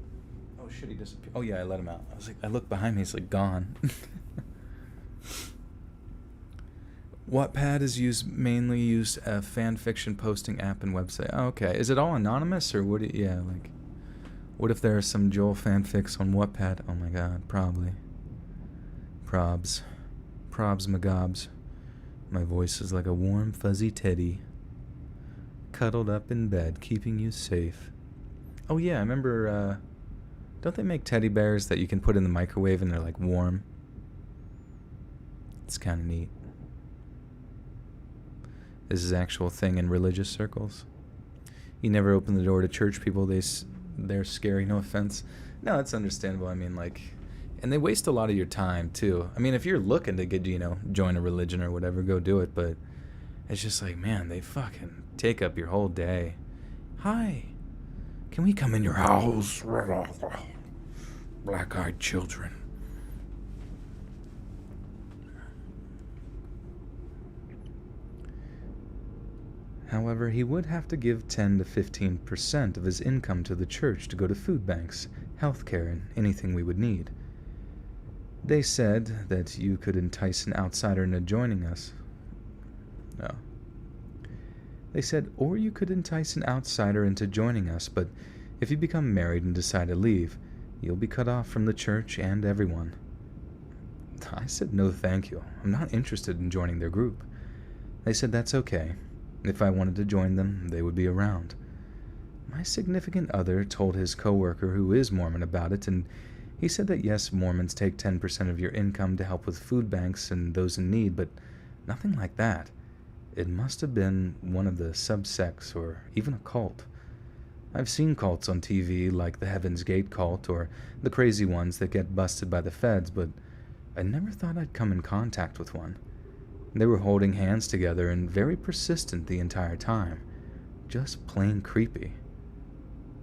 Oh shit, he disappeared. Oh yeah, I let him out. I looked behind me, he's like gone. Wattpad is mainly used a fan fiction posting app and website. Oh, okay. Is it all anonymous, or what? Yeah, like, what if there are some Joel fanfics on Wattpad? Oh my god, probably. Probs magobs. My voice is like a warm, fuzzy teddy, cuddled up in bed, keeping you safe. Oh yeah, I remember, don't they make teddy bears that you can put in the microwave and they're like warm? It's kind of neat. This is an actual thing in religious circles. You never open the door to church people. They're scary, no offense. No, it's understandable. I mean, like, and they waste a lot of your time too. I mean, if you're looking to get, join a religion or whatever, go do it. But it's just like, man, they fucking take up your whole day. Hi, can we come in your house? Black-eyed children. However, he would have to give 10 to 15% of his income to the church to go to food banks, healthcare, and anything we would need. They said that you could entice an outsider into joining us. No. They said, or you could entice an outsider into joining us, but if you become married and decide to leave, you'll be cut off from the church and everyone. I said no thank you. I'm not interested in joining their group. They said that's okay. If I wanted to join them, they would be around. My significant other told his coworker who is Mormon about it, and he said that yes, Mormons take 10% of your income to help with food banks and those in need, but nothing like that. It must have been one of the subsects or even a cult. I've seen cults on TV like the Heaven's Gate cult or the crazy ones that get busted by the feds, but I never thought I'd come in contact with one. They were holding hands together and very persistent the entire time. Just plain creepy.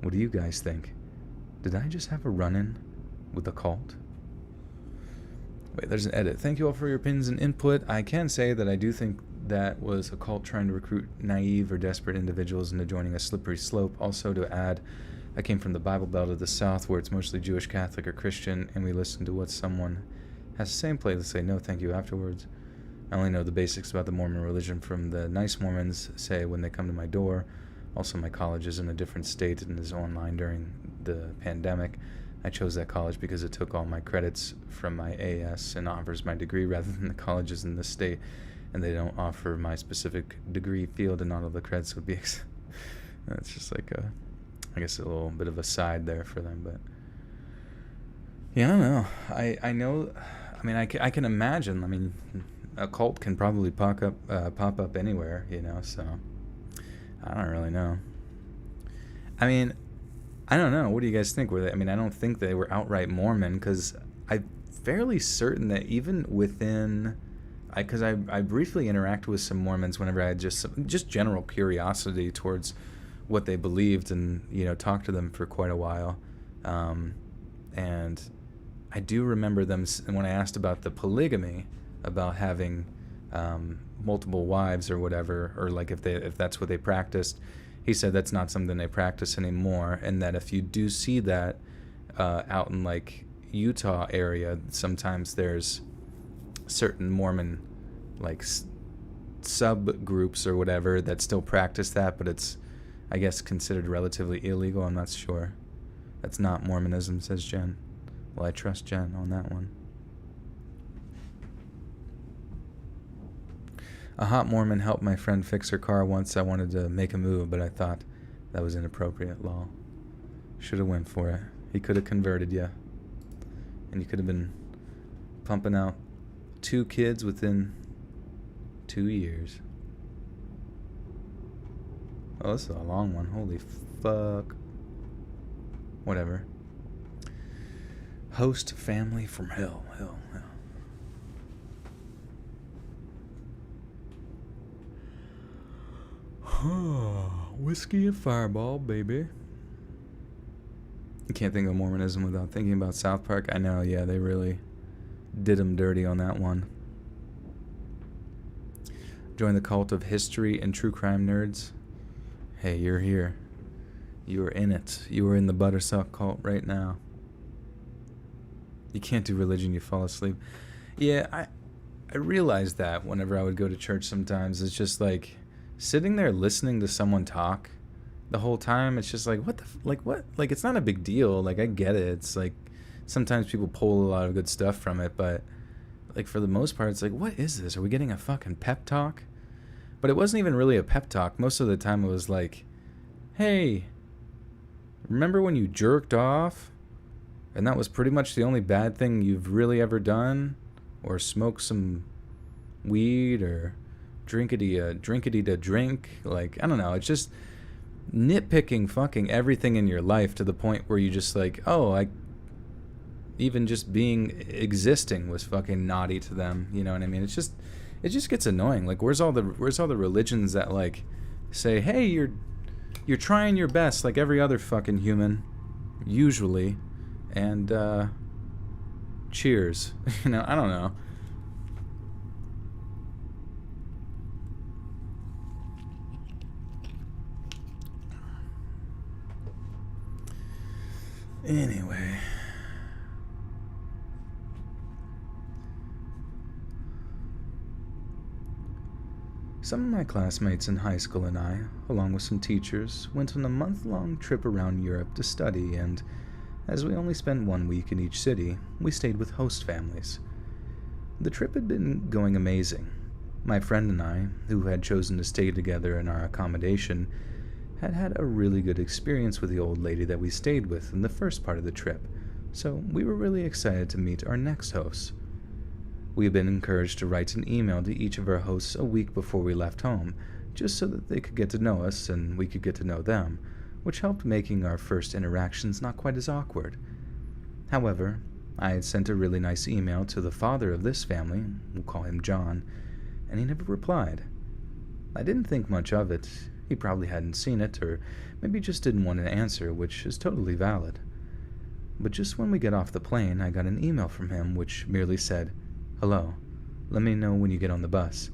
What do you guys think? Did I just have a run-in with a cult? Wait, there's an edit. Thank you all for your opinions and input. I can say that I do think that was a cult trying to recruit naive or desperate individuals into joining a slippery slope. Also to add, I came from the Bible Belt of the South where it's mostly Jewish, Catholic, or Christian, and we listen to what someone has to say and play to say no thank you afterwards. I only know the basics about the Mormon religion from the nice Mormons say when they come to my door. Also, my college is in a different state and is online during the pandemic. I chose that college because it took all my credits from my AS and offers my degree rather than the colleges in this state, and they don't offer my specific degree field, and not all the credits would be it's just like I guess a little bit of a side there for them. But yeah, I don't know. I know, I mean, I can imagine, I mean, a cult can probably pop up anywhere, so I don't really know. I mean, I don't know. What do you guys think? I mean, I don't think they were outright Mormon, because I'm fairly certain that even within I briefly interacted with some Mormons whenever I had just general curiosity towards what they believed, and talked to them for quite a while, and I do remember them when I asked about the polygamy, about having multiple wives or whatever, or like if that's what they practiced. He said that's not something they practice anymore, and that if you do see that out in like Utah area, sometimes there's certain Mormon like subgroups or whatever that still practice that, but it's, I guess, considered relatively illegal. I'm not sure. That's not Mormonism, says Jen. Well, I trust Jen on that one. A hot Mormon helped my friend fix her car once. I wanted to make a move, but I thought that was inappropriate. Lol. Should have went for it. He could have converted you, and you could have been pumping out 2 kids within 2 years. Oh, this is a long one. Holy fuck. Whatever. Host family from hell. Whiskey and Fireball, baby. You can't think of Mormonism without thinking about South Park. I know, yeah, they really did them dirty on that one. Join the cult of history and true crime nerds. Hey, you're here. You are in it. You are in the Buttersuck cult right now. You can't do religion, you fall asleep. Yeah, I realized that whenever I would go to church sometimes. It's just like sitting there listening to someone talk the whole time. It's just like, what? Like, it's not a big deal. Like, I get it. It's like sometimes people pull a lot of good stuff from it, but like for the most part, it's like, what is this? Are we getting a fucking pep talk? But it wasn't even really a pep talk. Most of the time it was like, hey, remember when you jerked off? And that was pretty much the only bad thing you've really ever done? Or smoked some weed, or drinkity to drink? Like, I don't know. It's just nitpicking fucking everything in your life to the point where you just like, oh, even just existing was fucking naughty to them. You know what I mean? It just gets annoying. Like, where's all the religions that like say, hey, you're trying your best like every other fucking human, usually, and cheers. I don't know. Anyway. Some of my classmates in high school and I, along with some teachers, went on a month-long trip around Europe to study, and as we only spent 1 week in each city, we stayed with host families. The trip had been going amazing. My friend and I, who had chosen to stay together in our accommodation, had had a really good experience with the old lady that we stayed with in the first part of the trip, so we were really excited to meet our next hosts. We had been encouraged to write an email to each of our hosts a week before we left home, just so that they could get to know us and we could get to know them, which helped making our first interactions not quite as awkward. However, I had sent a really nice email to the father of this family, we'll call him John, and he never replied. I didn't think much of it. He probably hadn't seen it, or maybe just didn't want an answer, which is totally valid. But just when we got off the plane, I got an email from him which merely said, "Hello, let me know when you get on the bus."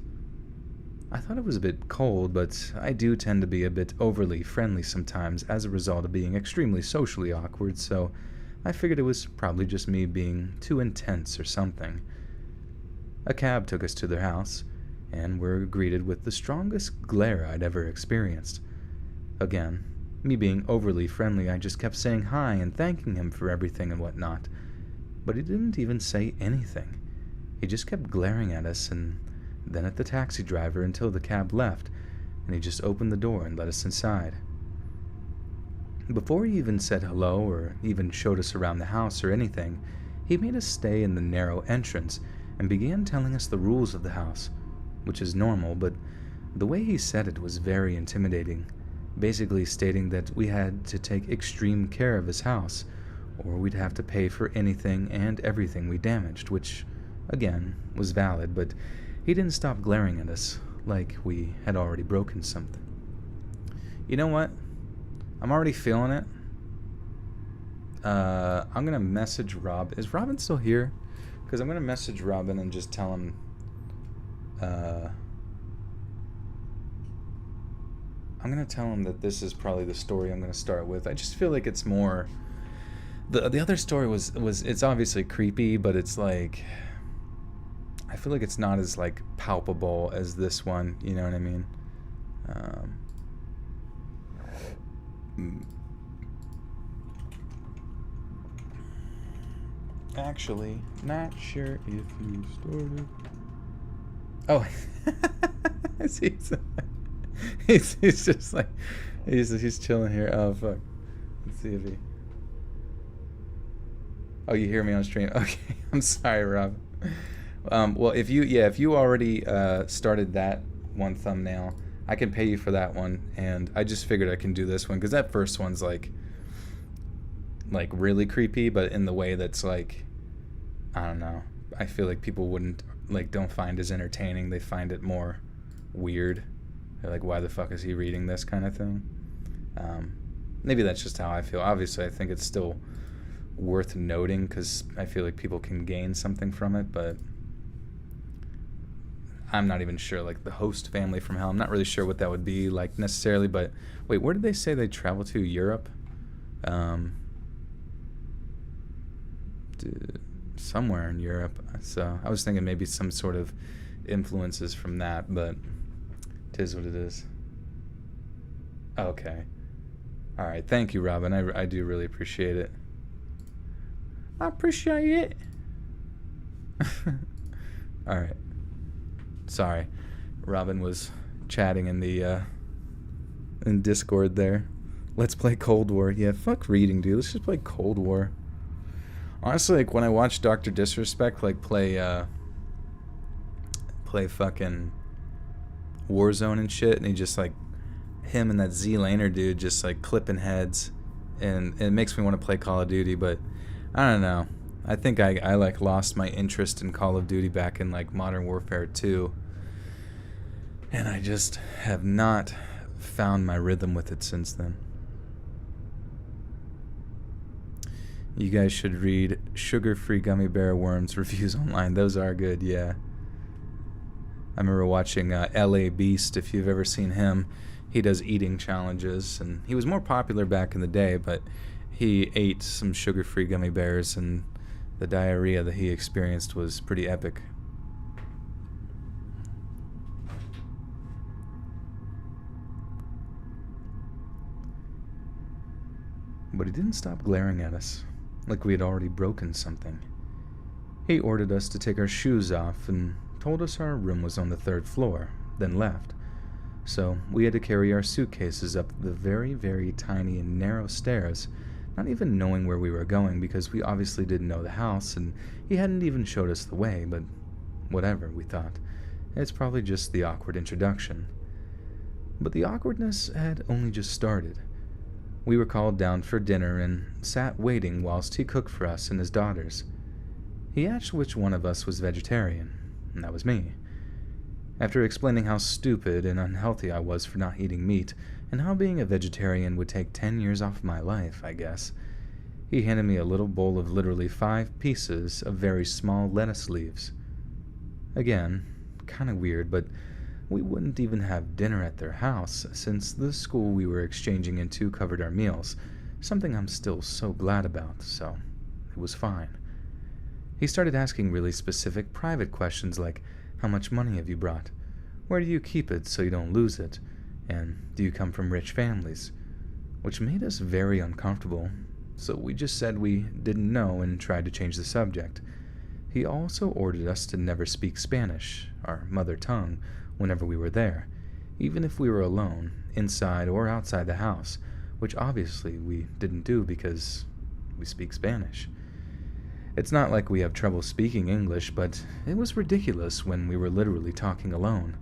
I thought it was a bit cold, but I do tend to be a bit overly friendly sometimes as a result of being extremely socially awkward, so I figured it was probably just me being too intense or something. A cab took us to their house, and were greeted with the strongest glare I'd ever experienced. Again, me being overly friendly, I just kept saying hi and thanking him for everything and whatnot, but he didn't even say anything. He just kept glaring at us and then at the taxi driver until the cab left, and he just opened the door and let us inside. Before he even said hello or even showed us around the house or anything, he made us stay in the narrow entrance and began telling us the rules of the house, which is normal, but the way he said it was very intimidating, basically stating that we had to take extreme care of his house, or we'd have to pay for anything and everything we damaged, which, again, was valid, but He didn't stop glaring at us, like we had already broken something. You know what? I'm already feeling it. I'm gonna message Rob. Is Robin still here? Because I'm gonna message Robin and just tell him. I'm gonna tell him that this is probably the story I'm gonna start with. I just feel like it's more. The other story was it's obviously creepy, but it's like. I feel like it's not as like palpable as this one. You know what I mean? Actually, not sure if you started. Oh, he's just like he's chilling here. Oh fuck. Let's see if he. Oh, you hear me on stream? Okay, I'm sorry, Rob. Well, if you already started that one thumbnail, I can pay you for that one, and I just figured I can do this one because that first one's like really creepy, but in the way that's like, I don't know. I feel like people don't find as entertaining. They find it more weird. They're like, why the fuck is he reading this kind of thing? Maybe that's just how I feel. Obviously, I think it's still worth noting because I feel like people can gain something from it, but I'm not even sure, like the host family from hell, I'm not really sure what that would be like necessarily, but wait, where did they say they travel to? Europe? Somewhere in Europe. So I was thinking maybe some sort of influences from that, but it is what it is. Okay. All right. Thank you, Robin. I do really appreciate it. I appreciate it. All right. Sorry. Robin was chatting in the in Discord there. Let's play Cold War. Yeah, fuck reading, dude. Let's just play Cold War. Honestly, like when I watch Dr. Disrespect like play fucking Warzone and shit, and he just like him and that Z-Laner dude just like clipping heads, and it makes me want to play Call of Duty, but I don't know. I think I like lost my interest in Call of Duty back in like Modern Warfare 2, and I just have not found my rhythm with it since then. You guys should read Sugar-Free Gummy Bear Worms reviews online. Those are good, yeah. I remember watching LA Beast, if you've ever seen him. He does eating challenges, and he was more popular back in the day, but he ate some sugar-free gummy bears, and the diarrhea that he experienced was pretty epic. But he didn't stop glaring at us, like we had already broken something. He ordered us to take our shoes off and told us our room was on the 3rd floor, then left. So we had to carry our suitcases up the very, very tiny and narrow stairs, not even knowing where we were going because we obviously didn't know the house and he hadn't even showed us the way, but whatever, we thought. It's probably just the awkward introduction. But the awkwardness had only just started. We were called down for dinner and sat waiting whilst he cooked for us and his daughters. He asked which one of us was vegetarian, and that was me. After explaining how stupid and unhealthy I was for not eating meat, and how being a vegetarian would take 10 years off my life, I guess, he handed me a little bowl of literally 5 pieces of very small lettuce leaves. Again, kinda weird, but we wouldn't even have dinner at their house, since the school we were exchanging into covered our meals, something I'm still so glad about, so it was fine. He started asking really specific private questions like, how much money have you brought? Where do you keep it so you don't lose it? And do you come from rich families? Which made us very uncomfortable, so we just said we didn't know and tried to change the subject. He also ordered us to never speak Spanish, our mother tongue, whenever we were there, even if we were alone, inside or outside the house, which obviously we didn't do because we speak Spanish. It's not like we have trouble speaking English, but it was ridiculous when we were literally talking alone.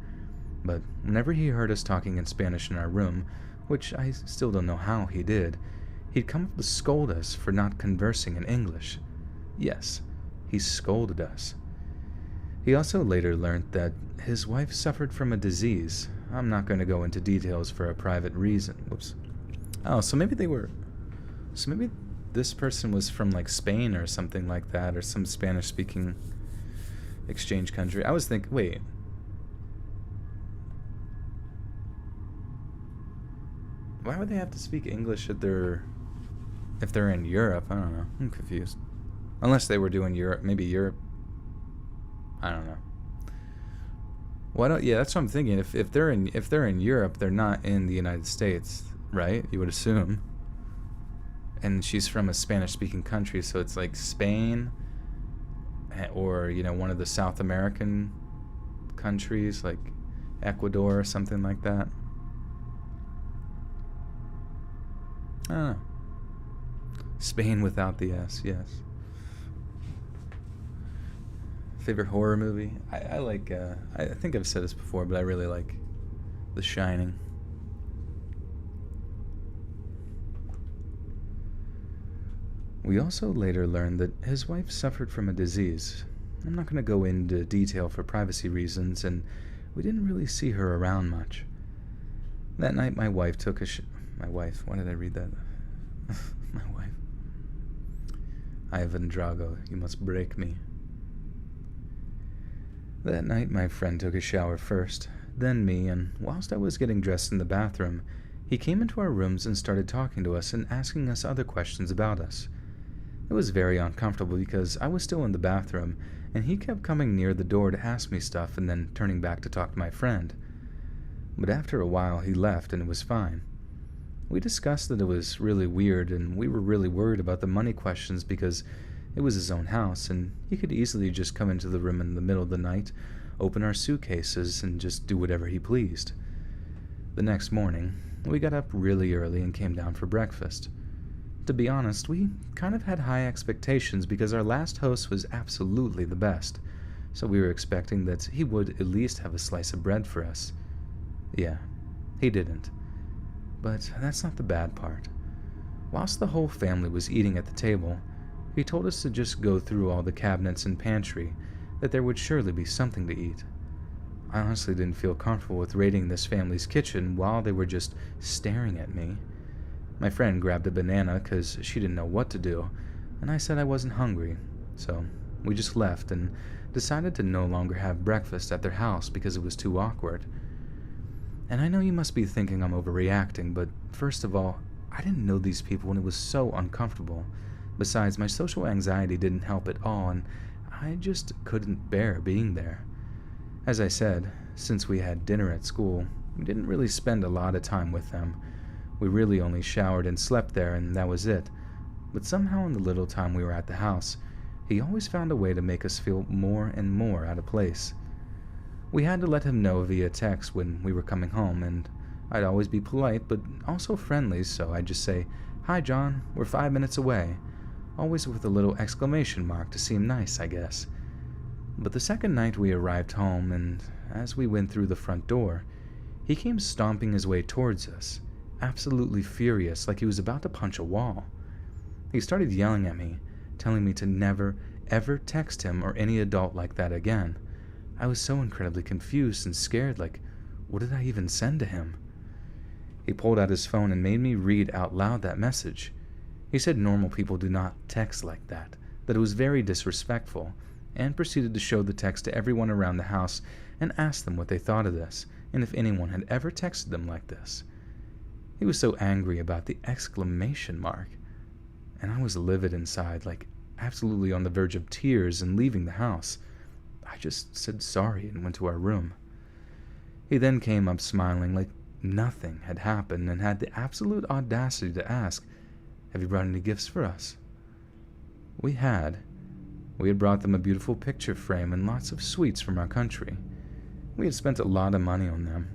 But whenever he heard us talking in Spanish in our room, which I still don't know how he did, he'd come up to scold us for not conversing in English. Yes, he scolded us. He also later learned that his wife suffered from a disease. I'm not going to go into details for a private reason. Whoops. Oh, so maybe they were. So maybe this person was from like Spain or something like that, or some Spanish speaking exchange country. I was thinking, wait. Why would they have to speak English if they're in Europe? I don't know. I'm confused. Unless they were doing Europe, maybe Europe. I don't know. Why don't? Yeah, that's what I'm thinking. If they're in Europe, they're not in the United States, right? You would assume. And she's from a Spanish-speaking country, so it's like Spain, or one of the South American countries, like Ecuador or something like that. I don't know. Spain without the S, yes. Favorite horror movie? I like, I think I've said this before, but I really like The Shining. We also later learned that his wife suffered from a disease. I'm not going to go into detail for privacy reasons, and we didn't really see her around much. That night, my wife took a my wife, why did I read that? My wife. Ivan Drago, you must break me. That night, my friend took a shower first, then me, and whilst I was getting dressed in the bathroom, he came into our rooms and started talking to us and asking us other questions about us. It was very uncomfortable because I was still in the bathroom, and he kept coming near the door to ask me stuff and then turning back to talk to my friend. But after a while, he left and it was fine. We discussed that it was really weird, and we were really worried about the money questions because it was his own house, and he could easily just come into the room in the middle of the night, open our suitcases, and just do whatever he pleased. The next morning, we got up really early and came down for breakfast. To be honest, we kind of had high expectations because our last host was absolutely the best, so we were expecting that he would at least have a slice of bread for us. Yeah, he didn't. But that's not the bad part. Whilst the whole family was eating at the table, he told us to just go through all the cabinets and pantry, that there would surely be something to eat. I honestly didn't feel comfortable with raiding this family's kitchen while they were just staring at me. My friend grabbed a banana because she didn't know what to do, and I said I wasn't hungry, so we just left and decided to no longer have breakfast at their house because it was too awkward. And I know you must be thinking I'm overreacting, but first of all, I didn't know these people and it was so uncomfortable. Besides, my social anxiety didn't help at all, and I just couldn't bear being there. As I said, since we had dinner at school, we didn't really spend a lot of time with them. We really only showered and slept there, and that was it. But somehow in the little time we were at the house, he always found a way to make us feel more and more out of place. We had to let him know via text when we were coming home, and I'd always be polite but also friendly, so I'd just say, "Hi John, we're 5 minutes away," always with a little exclamation mark to seem nice, I guess. But the second night we arrived home, and as we went through the front door, he came stomping his way towards us, absolutely furious, like he was about to punch a wall. He started yelling at me, telling me to never, ever text him or any adult like that again. I was so incredibly confused and scared, like, what did I even send to him? He pulled out his phone and made me read out loud that message. He said normal people do not text like that it was very disrespectful, and proceeded to show the text to everyone around the house and ask them what they thought of this, and if anyone had ever texted them like this. He was so angry about the exclamation mark, and I was livid inside, like absolutely on the verge of tears and leaving the house. I just said sorry and went to our room. He then came up smiling like nothing had happened and had the absolute audacity to ask, "Have you brought any gifts for us?" We had. We had brought them a beautiful picture frame and lots of sweets from our country. We had spent a lot of money on them.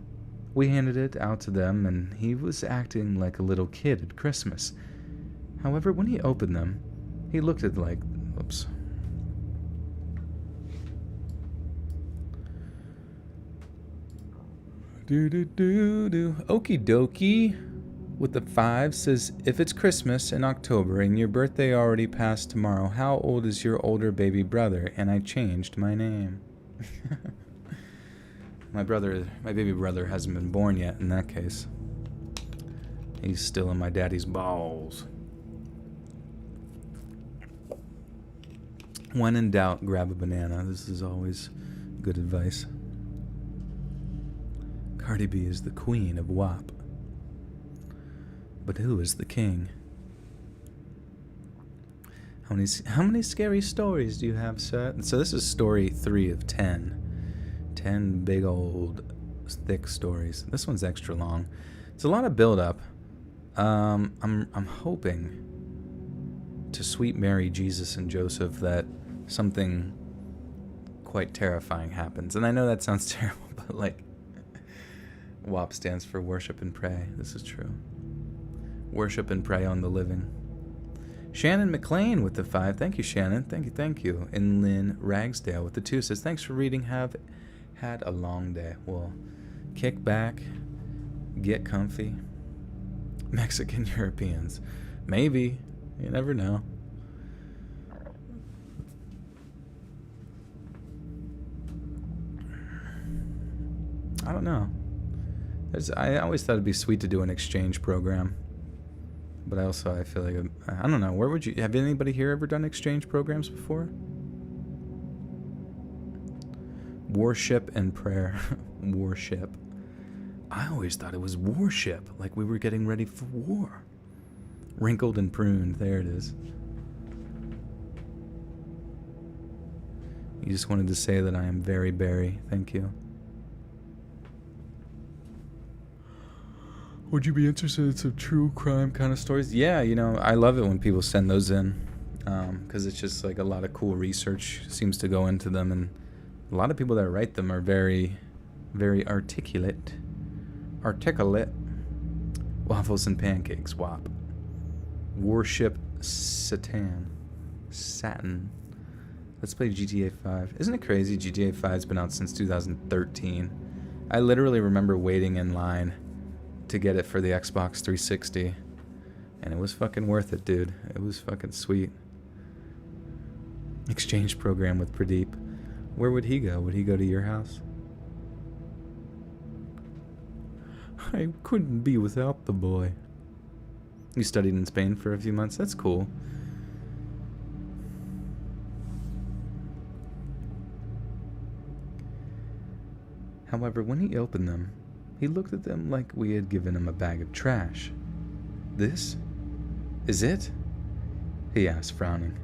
We handed it out to them, and he was acting like a little kid at Christmas. However, when he opened them, he looked at like, oops. Okie dokie. With the 5 says, if it's Christmas in October and your birthday already passed tomorrow, how old is your older baby brother? And I changed my name. My baby brother hasn't been born yet in that case. He's still in my daddy's balls. When in doubt, grab a banana. This is always good advice. Cardi B is the queen of WAP. But who is the king? How many scary stories do you have, Seth? So this is story 3 of 10. 10 big old thick stories. This one's extra long. It's a lot of build up. I'm hoping to sweet Mary, Jesus, and Joseph that something quite terrifying happens. And I know that sounds terrible, but like WAP stands for worship and pray. This is true. Worship and pray on the living. Shannon McLean with the 5. Thank you, Shannon. Thank you. And Lynn Ragsdale with the 2 says, thanks for reading. Have had a long day. Well, kick back, get comfy. Mexican Europeans. Maybe. You never know. I don't know. I always thought it'd be sweet to do an exchange program. But I feel like, I don't know, where would you, have anybody here ever done exchange programs before? Worship and prayer. Worship. I always thought it was worship, like we were getting ready for war. Wrinkled and pruned, there it is. You just wanted to say that I am very Barry, thank you. Would you be interested in some true crime kind of stories? Yeah, I love it when people send those in, because it's just like a lot of cool research seems to go into them, and a lot of people that write them are very, very articulate. Waffles and pancakes, WAP. Worship Satan. Let's play GTA 5. Isn't it crazy? GTA 5's been out since 2013. I literally remember waiting in line to get it for the Xbox 360, and it was fucking worth it, dude. It was fucking sweet. Exchange program with Pradeep. Where would he go? Would he go to your house? I couldn't be without the boy. You studied in Spain for a few months? That's cool. However, when he opened them, he looked at them like we had given him a bag of trash. This? Is it? He asked, frowning.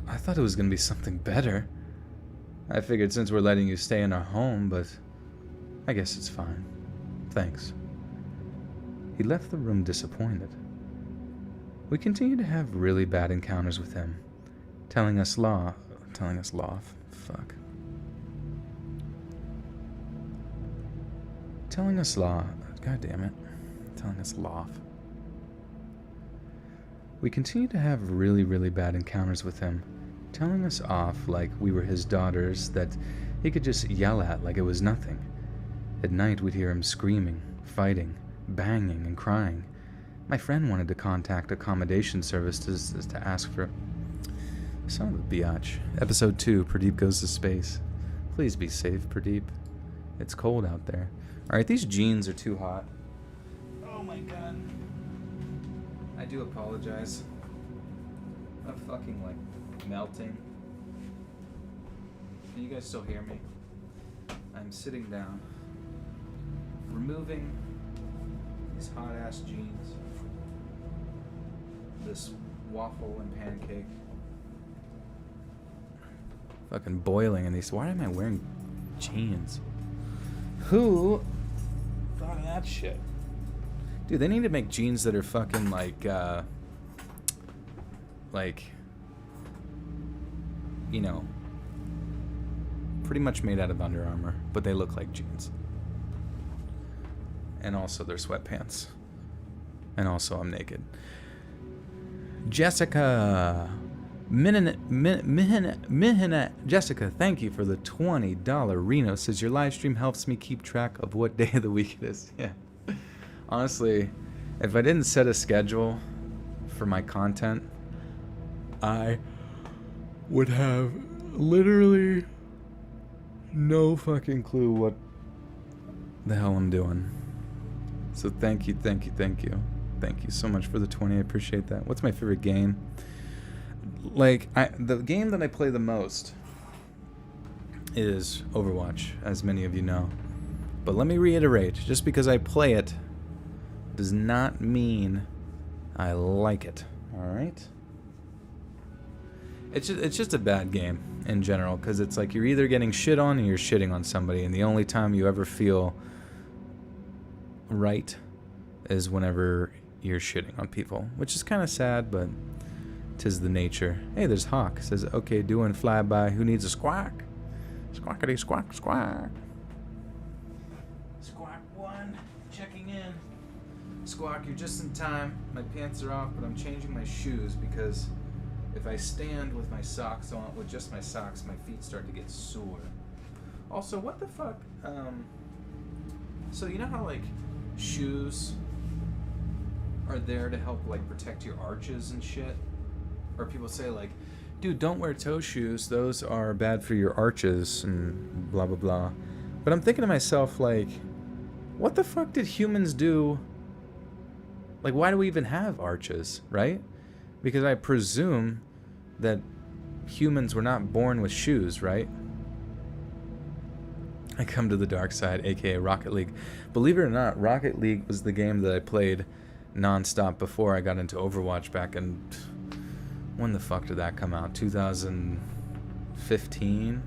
I thought it was going to be something better. I figured since we're letting you stay in our home, but I guess it's fine. Thanks. He left the room disappointed. We continued to have really bad encounters with him, telling us law. Fuck. Telling us law. God damn it. Telling us loft. We continued to have really, really bad encounters with him, telling us off like we were his daughters that he could just yell at like it was nothing. At night we'd hear him screaming, fighting, banging, and crying. My friend wanted to contact accommodation services to ask for... Son of a biatch. Episode 2, Pradeep Goes to Space. Please be safe, Pradeep. It's cold out there. Alright, these jeans are too hot. Oh my god. I do apologize. I'm fucking, melting. Can you guys still hear me? I'm sitting down. Removing these hot-ass jeans. This waffle and pancake. Fucking boiling in these. Why am I wearing jeans? Who thought of that shit? Dude, they need to make jeans that are fucking pretty much made out of Under Armour, but they look like jeans. And also they're sweatpants. And also I'm naked. Jessica Jessica, thank you for the $20 Reno. Says your live stream helps me keep track of what day of the week it is. Yeah. Honestly, if I didn't set a schedule for my content, I would have literally no fucking clue what the hell I'm doing. So thank you. Thank you so much for the 20. I appreciate that. What's my favorite game? Like, the game that I play the most is Overwatch, as many of you know. But let me reiterate, just because I play it does not mean I like it. Alright? It's just a bad game in general, because it's like you're either getting shit on or you're shitting on somebody, and the only time you ever feel right is whenever you're shitting on people, which is kind of sad, but 'tis the nature. Hey, there's Hawk. Says, okay, doing flyby. Who needs a squawk? Squawkity squawk squawk. Squawk 1, checking in. Squawk, you're just in time. My pants are off, but I'm changing my shoes because if I stand with my socks on, with just my socks, my feet start to get sore. Also, what the fuck? So you know how like shoes are there to help like protect your arches and shit? Or people say like, dude, don't wear toe shoes, those are bad for your arches and blah blah blah. But I'm thinking to myself like, what the fuck did humans do? Like, why do we even have arches, right? Because I presume that humans were not born with shoes, right? I come to the dark side, aka Rocket League. Believe it or not, Rocket League was the game that I played non-stop before I got into Overwatch back in... When the fuck did that come out? 2015?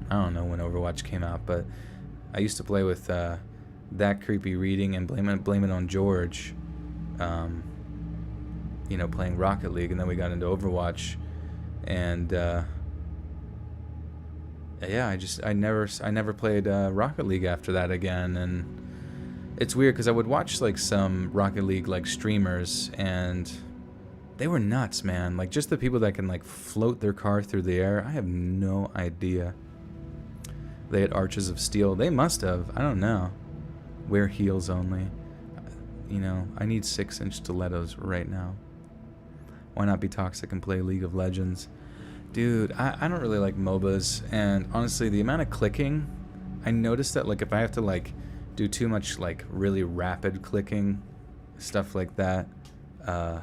I don't know when Overwatch came out, but I used to play with That Creepy Reading and Blame It on George, you know, playing Rocket League, and then we got into Overwatch, and yeah, I never played Rocket League after that again. And it's weird because I would watch like some Rocket League like streamers, and they were nuts, man. Like, just the people that can like float their car through the air. I have no idea. They had arches of steel. They must have. I don't know. Wear heels only. You know, I need 6-inch stilettos right now. Why not be toxic and play League of Legends? Dude, I don't really like MOBAs, and honestly, the amount of clicking, I noticed that like if I have to like do too much like really rapid clicking, stuff like that, I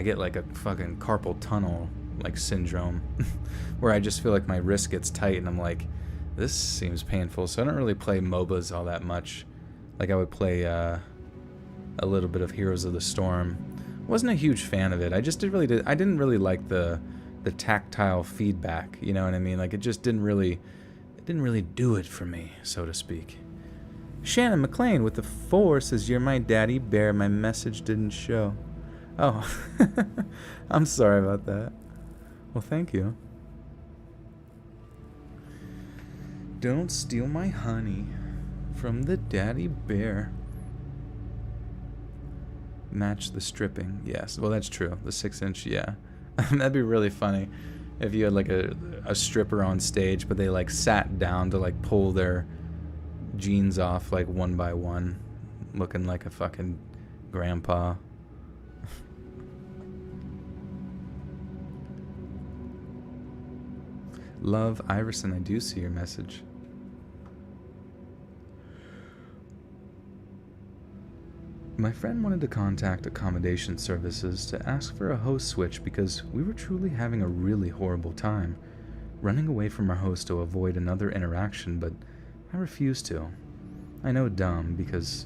get like a fucking carpal tunnel like syndrome, where I just feel like my wrist gets tight, and I'm like, this seems painful. So I don't really play MOBAs all that much. Like I would play a little bit of Heroes of the Storm. Wasn't a huge fan of it. I didn't really like the tactile feedback. You know what I mean? Like it didn't really do it for me, so to speak. Shannon McLean with the 4 says, "You're my daddy bear. My message didn't show." Oh, I'm sorry about that. Well, thank you. Don't steal my honey from the daddy bear. Match the stripping. Yes, well, that's true. The 6-inch, yeah. That'd be really funny if you had like a stripper on stage, but they like sat down to like pull their jeans off like one by one, looking like a fucking grandpa. Love Iverson, I do see your message. My friend wanted to contact accommodation services to ask for a host switch because we were truly having a really horrible time, running away from our host to avoid another interaction, but I refused to. I know, dumb, because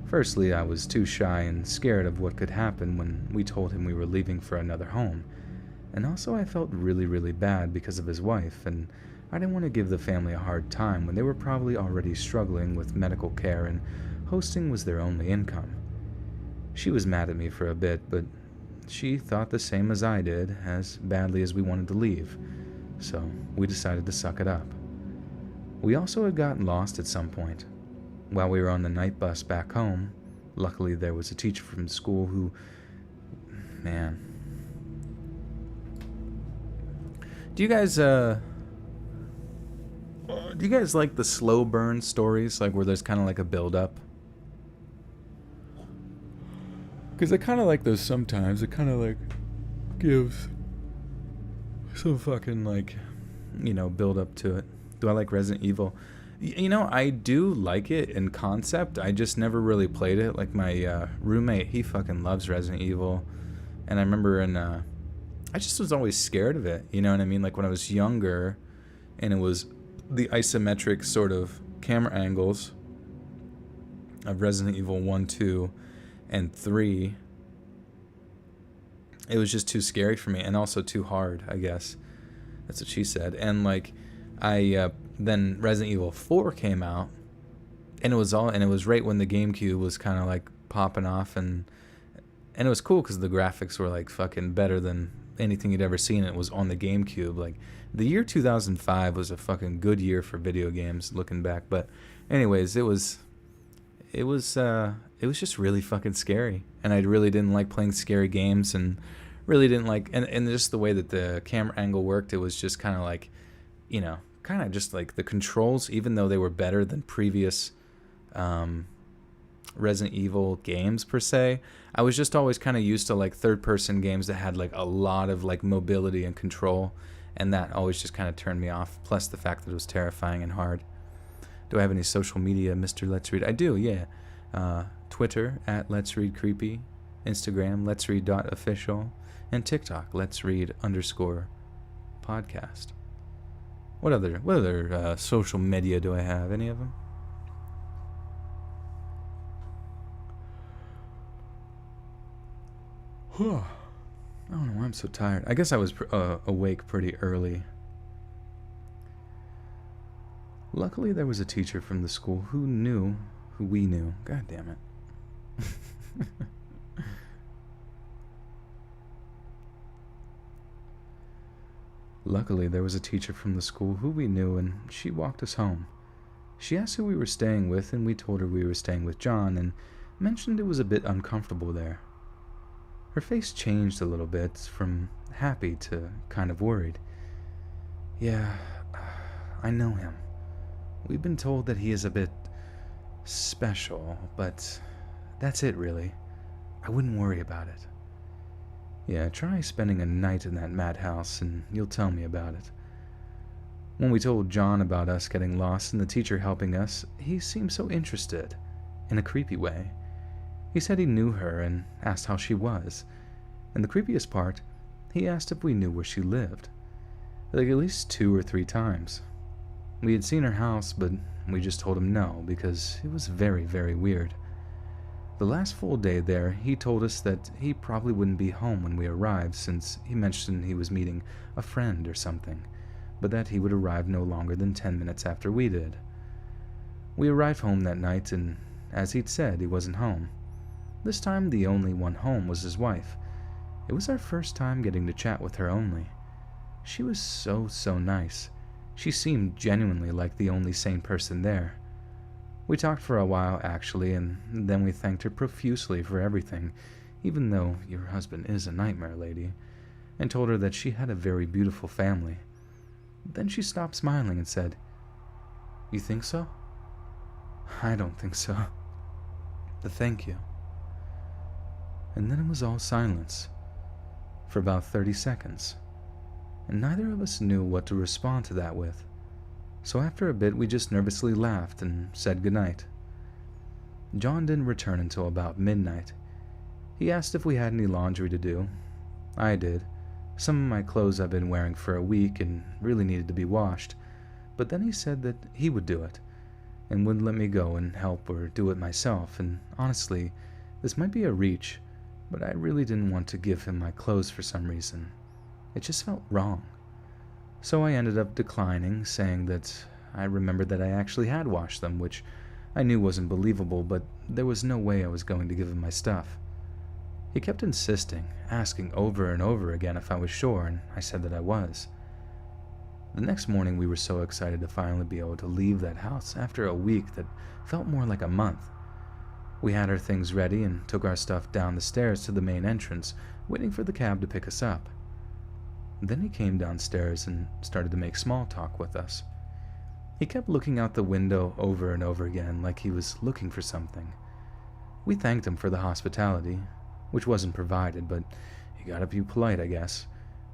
firstly I was too shy and scared of what could happen when we told him we were leaving for another home, and also I felt really, really bad because of his wife, and I didn't want to give the family a hard time when they were probably already struggling with medical care and hosting was their only income. She was mad at me for a bit, but she thought the same as I did, as badly as we wanted to leave, so we decided to suck it up. We also had gotten lost at some point. While we were on the night bus back home, luckily there was a teacher from school who... Man. Do you guys like the slow burn stories, like where there's kind of like a build-up? Because I kind of like those sometimes. It kind of like gives some fucking like, you know, build up to it. Do I like Resident Evil? You know, I do like it in concept. I just never really played it. Like my roommate, he fucking loves Resident Evil. And I remember I just was always scared of it. You know what I mean? Like when I was younger and it was the isometric sort of camera angles of Resident Evil 1, 2, and 3. It was just too scary for me, and also too hard, I guess. That's what she said. And like, then Resident Evil 4 came out, and it was right when the GameCube was kind of like popping off, and it was cool because the graphics were like fucking better than anything you'd ever seen. It was on the GameCube. Like, the year 2005 was a fucking good year for video games, looking back. But anyways, it was just really fucking scary, and I really didn't like playing scary games, and really didn't like, and just the way that the camera angle worked, it was just kind of like, you know, kind of just like the controls, even though they were better than previous Resident Evil games per se, I was just always kind of used to like third person games that had like a lot of like mobility and control, and that always just kind of turned me off, plus the fact that it was terrifying and hard. Do I have any social media, Mr. Let's Read? I do, yeah. Twitter at Let's Read Creepy, Instagram Let's Read.official, and TikTok Let's Read _podcast. What other social media do I have? Any of them? I don't know why I'm so tired. I guess I was awake pretty early. Luckily, there was a teacher from the school who we knew. God damn it. Luckily, there was a teacher from the school who we knew, and she walked us home. She asked who we were staying with, and we told her we were staying with John, and mentioned it was a bit uncomfortable there. Her face changed a little bit, from happy to kind of worried. Yeah, I know him. We've been told that he is a bit special, but that's it, really. I wouldn't worry about it. Yeah, try spending a night in that madhouse, and you'll tell me about it. When we told John about us getting lost and the teacher helping us, he seemed so interested, in a creepy way. He said he knew her and asked how she was. And the creepiest part, he asked if we knew where she lived. Like at least 2 or 3 times. We had seen her house, but we just told him no, because it was very, very weird. The last full day there, he told us that he probably wouldn't be home when we arrived, since he mentioned he was meeting a friend or something, but that he would arrive no longer than 10 minutes after we did. We arrived home that night, and as he'd said, he wasn't home. This time, the only one home was his wife. It was our first time getting to chat with her only. She was so nice. She seemed genuinely like the only sane person there. We talked for a while, actually, and then we thanked her profusely for everything, even though your husband is a nightmare, lady, and told her that she had a very beautiful family. Then she stopped smiling and said, "You think so?" "I don't think so. But thank you." And then it was all silence, for about 30 seconds, and neither of us knew what to respond to that with. So after a bit, we just nervously laughed and said goodnight. John didn't return until about midnight. He asked if we had any laundry to do. I did. Some of my clothes I've been wearing for a week and really needed to be washed, but then he said that he would do it, and wouldn't let me go and help or do it myself, and honestly, this might be a reach, but I really didn't want to give him my clothes for some reason. It just felt wrong. So I ended up declining, saying that I remembered that I actually had washed them, which I knew wasn't believable, but there was no way I was going to give him my stuff. He kept insisting, asking over and over again if I was sure, and I said that I was. The next morning we were so excited to finally be able to leave that house after a week that felt more like a month. We had our things ready and took our stuff down the stairs to the main entrance, waiting for the cab to pick us up. Then he came downstairs and started to make small talk with us. He kept looking out the window over and over again like he was looking for something. We thanked him for the hospitality, which wasn't provided, but he got to be polite, I guess,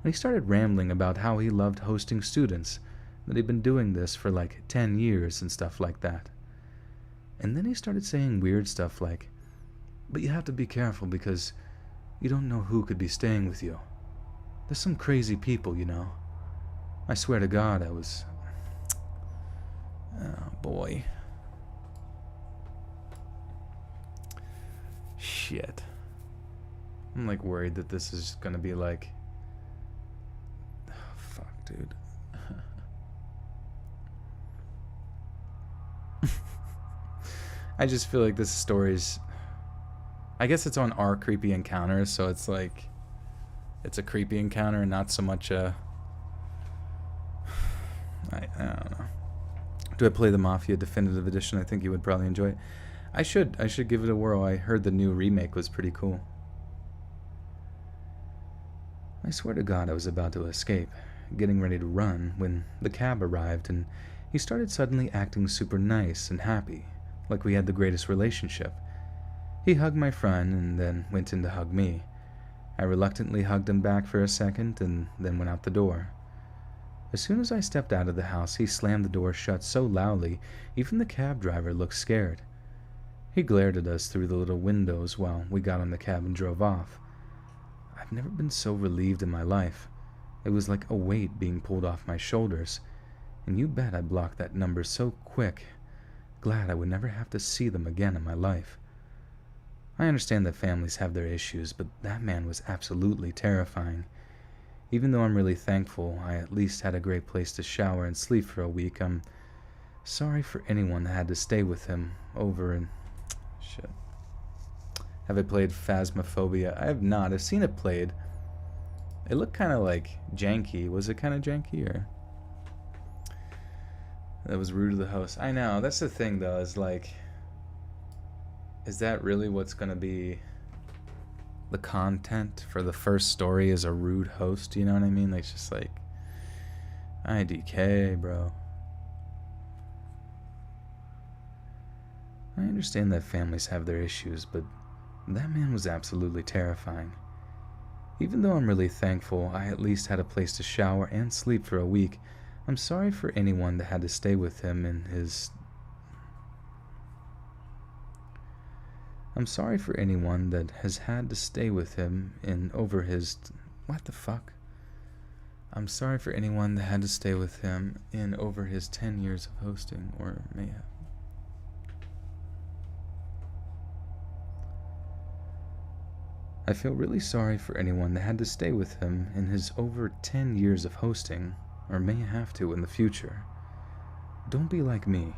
and he started rambling about how he loved hosting students, that he'd been doing this for like 10 years and stuff like that. And then he started saying weird stuff like, but you have to be careful because you don't know who could be staying with you. There's some crazy people, you know. I swear to God, I was... Oh, boy. Shit. I'm like worried that this is gonna be like... Oh, fuck, dude. I just feel like this story's... I guess it's on our creepy encounters, so it's like... It's a creepy encounter and not so much a... I don't know. Do I play the Mafia Definitive Edition? I think you would probably enjoy it. I should give it a whirl. I heard the new remake was pretty cool. I swear to God I was about to escape, getting ready to run, when the cab arrived and he started suddenly acting super nice and happy, like we had the greatest relationship. He hugged my friend and then went in to hug me. I reluctantly hugged him back for a second and then went out the door. As soon as I stepped out of the house, he slammed the door shut so loudly, even the cab driver looked scared. He glared at us through the little windows while we got on the cab and drove off. I've never been so relieved in my life. It was like a weight being pulled off my shoulders, and you bet I blocked that number so quick. Glad I would never have to see them again in my life. I understand that families have their issues, but that man was absolutely terrifying. Even though I'm really thankful I at least had a great place to shower and sleep for a week, I'm sorry for anyone that had to stay with him over and... Shit. Have I played Phasmophobia? I have not. I've seen it played. It looked kind of like janky. Was it kind of janky or... That was rude to the host. I know. That's the thing though, is like... Is that really what's going to be... the content for the first story is a rude host, you know what I mean? Like, it's just like, IDK, bro. I understand that families have their issues, but that man was absolutely terrifying. Even though I'm really thankful I at least had a place to shower and sleep for a week, I'm sorry for anyone that had to stay with him in his... I'm sorry for anyone that has had to stay with him in over his... What the fuck? I'm sorry for anyone that had to stay with him in over his 10 years of hosting, or may have. I feel really sorry for anyone that had to stay with him in his over 10 years of hosting, or may have to in the future. Don't be like me.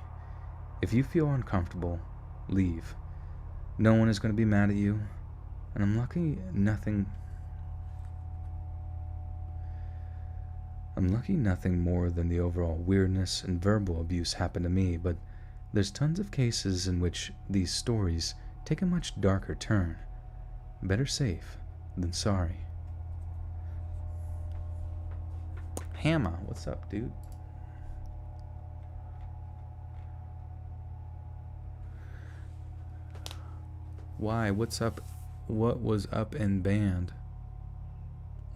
If you feel uncomfortable, leave. No one is going to be mad at you, and I'm lucky nothing more than the overall weirdness and verbal abuse happened to me, but there's tons of cases in which these stories take a much darker turn. Better safe than sorry. Hammer, what's up, dude? Why? What's up? What was up in Band?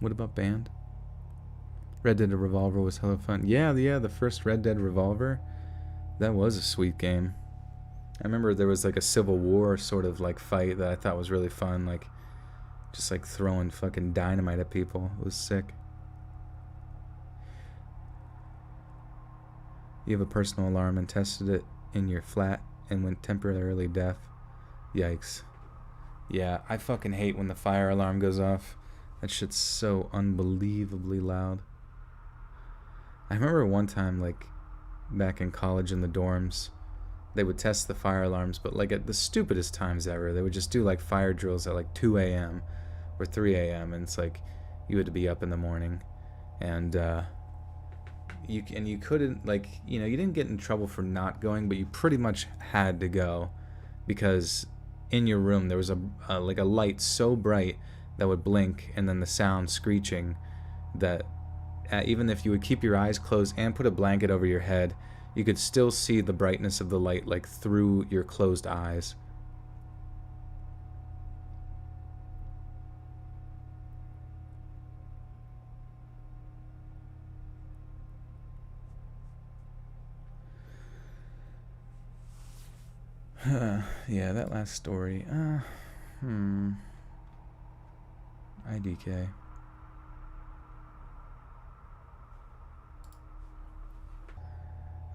What about Band? Red Dead Revolver was hella fun. Yeah, the first Red Dead Revolver. That was a sweet game. I remember there was like a Civil War sort of like fight that I thought was really fun. Like, just like throwing fucking dynamite at people. It was sick. You have a personal alarm and tested it in your flat and went temporarily deaf. Yikes. Yeah, I fucking hate when the fire alarm goes off. That shit's so unbelievably loud. I remember one time, like, back in college in the dorms, they would test the fire alarms, but like at the stupidest times ever. They would just do like fire drills at like 2 a.m. or 3 a.m. and it's like you had to be up in the morning, and you couldn't, like, you know, you didn't get in trouble for not going, but you pretty much had to go because in your room there was a like a light so bright that would blink, and then the sound screeching that even if you would keep your eyes closed and put a blanket over your head, you could still see the brightness of the light like through your closed eyes. Yeah, that last story. IDK.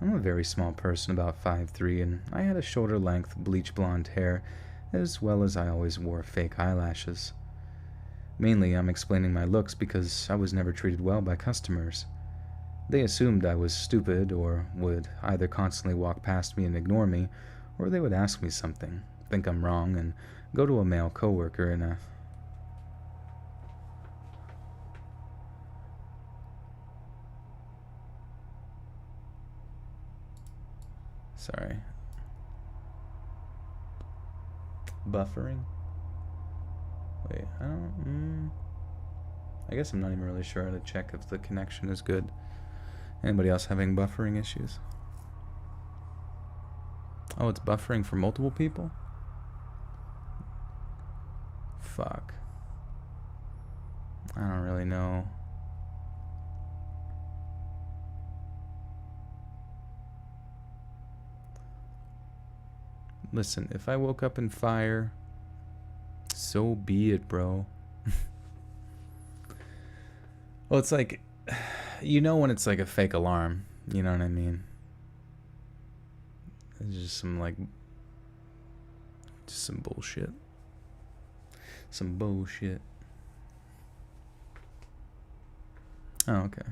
I'm a very small person, about 5'3", and I had a shoulder-length bleach blonde hair, as well as I always wore fake eyelashes. Mainly, I'm explaining my looks because I was never treated well by customers. They assumed I was stupid, or would either constantly walk past me and ignore me, or they would ask me something, think I'm wrong, and go to a male coworker and Sorry. Buffering? Wait, I guess I'm not even really sure how to check if the connection is good. Anybody else having buffering issues? Oh, it's buffering for multiple people? Fuck. I don't really know. Listen, if I woke up in fire, so be it, bro. Well, it's like, you know when it's like a fake alarm, you know what I mean? It's just some bullshit. Some bullshit. Oh, okay.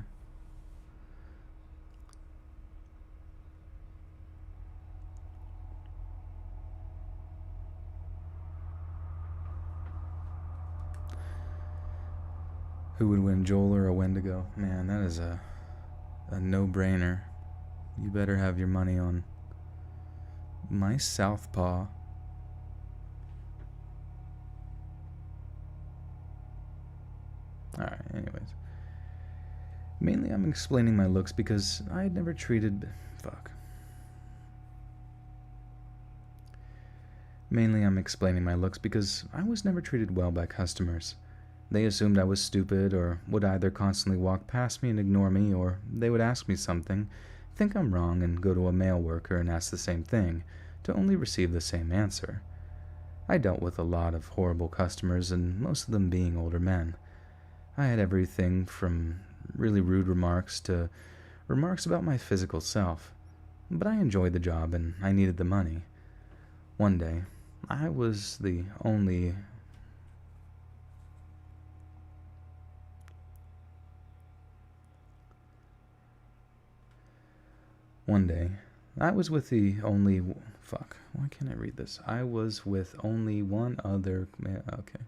Who would win, Joel or a Wendigo? Man, that is a no-brainer. You better have your money on my Southpaw. Alright, anyways. Mainly I'm explaining my looks because I had never treated... Fuck. Mainly I'm explaining my looks because I was never treated well by customers. They assumed I was stupid, or would either constantly walk past me and ignore me, or they would ask me something, think I'm wrong, and go to a mail worker and ask the same thing, to only receive the same answer. I dealt with a lot of horrible customers, and most of them being older men. I had everything from really rude remarks to remarks about my physical self. But I enjoyed the job, and I needed the money. One day, I was the only... One day, I was with the only... Fuck, why can't I read this? I was with only one other... Okay.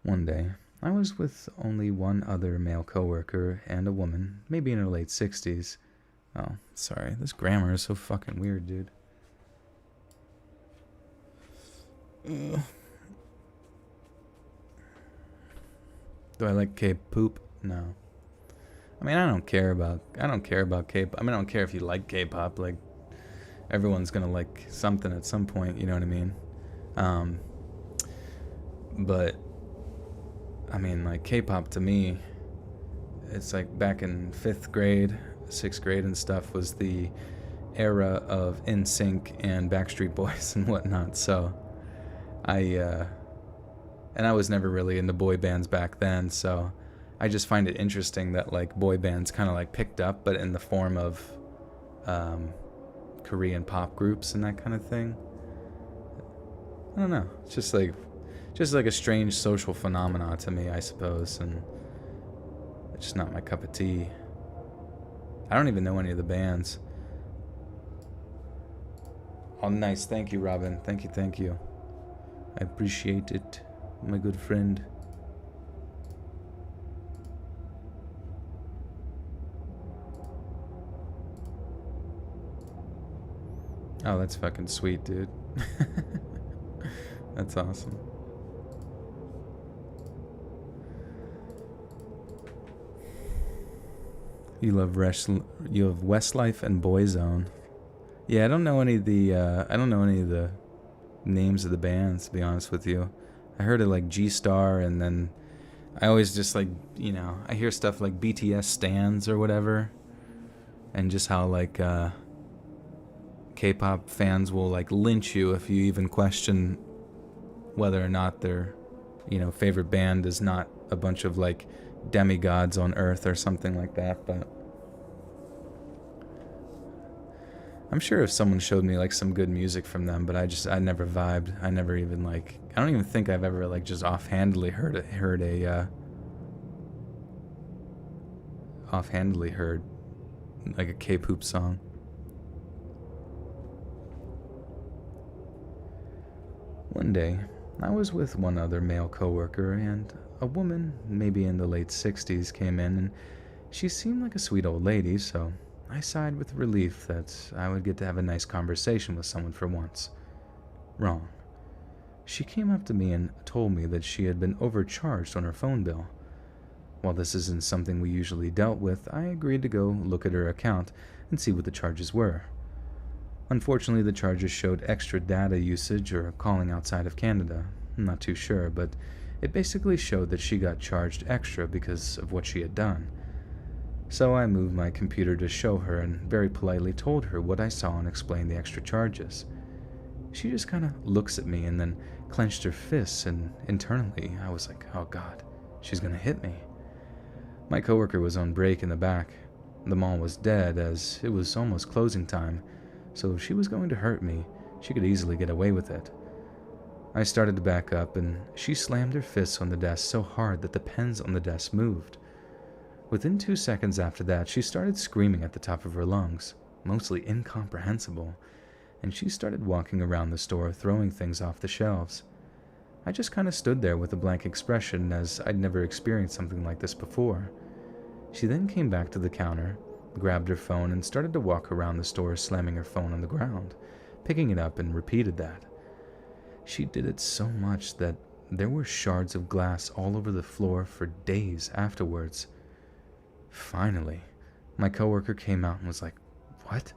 One day, I was with only one other male coworker and a woman, maybe in her late 60s. Oh, sorry, this grammar is so fucking weird, dude. Do I like K-poop? No. I mean, I don't care about K-pop. I mean, I don't care if you like K-pop. Like, everyone's gonna like something at some point. You know what I mean? But I mean, like K-pop to me, it's like back in 5th grade, 6th grade, and stuff was the era of NSYNC and Backstreet Boys and whatnot. So I was never really into boy bands back then. So I just find it interesting that like boy bands kind of like picked up, but in the form of Korean pop groups and that kind of thing. I don't know. It's just like a strange social phenomena to me, I suppose, and it's just not my cup of tea. I don't even know any of the bands. Oh, nice. Thank you, Robin. Thank you. I appreciate it, my good friend. Oh, that's fucking sweet, dude. That's awesome. You have Westlife and Boyzone. Yeah, I don't know any of the names of the bands, to be honest with you. I heard of like G-Star, and then I always just like, I hear stuff like BTS Stans or whatever, and just how like K-pop fans will like lynch you if you even question whether or not their, favorite band is not a bunch of like demigods on Earth or something like that. But I'm sure if someone showed me like some good music from them, but I never vibed. I never even like, I don't even think I've ever like just offhandedly heard like a K-pop song. One day, I was with one other male coworker, and a woman, maybe in the late 60s, came in, and she seemed like a sweet old lady, so I sighed with relief that I would get to have a nice conversation with someone for once. Wrong. She came up to me and told me that she had been overcharged on her phone bill. While this isn't something we usually dealt with, I agreed to go look at her account and see what the charges were. Unfortunately, the charges showed extra data usage or calling outside of Canada. I'm not too sure, but it basically showed that she got charged extra because of what she had done. So I moved my computer to show her and very politely told her what I saw and explained the extra charges. She just kind of looks at me and then clenched her fists, and internally I was like, oh God, she's gonna hit me. My coworker was on break in the back. The mall was dead as it was almost closing time, so if she was going to hurt me, she could easily get away with it. I started to back up, and she slammed her fists on the desk so hard that the pens on the desk moved. Within 2 seconds after that, she started screaming at the top of her lungs, mostly incomprehensible, and she started walking around the store throwing things off the shelves. I just kind of stood there with a blank expression, as I'd never experienced something like this before. She then came back to the counter, grabbed her phone, and started to walk around the store slamming her phone on the ground, picking it up, and repeated that. She did it so much that there were shards of glass all over the floor for days afterwards. Finally, my coworker came out and was like, "What?"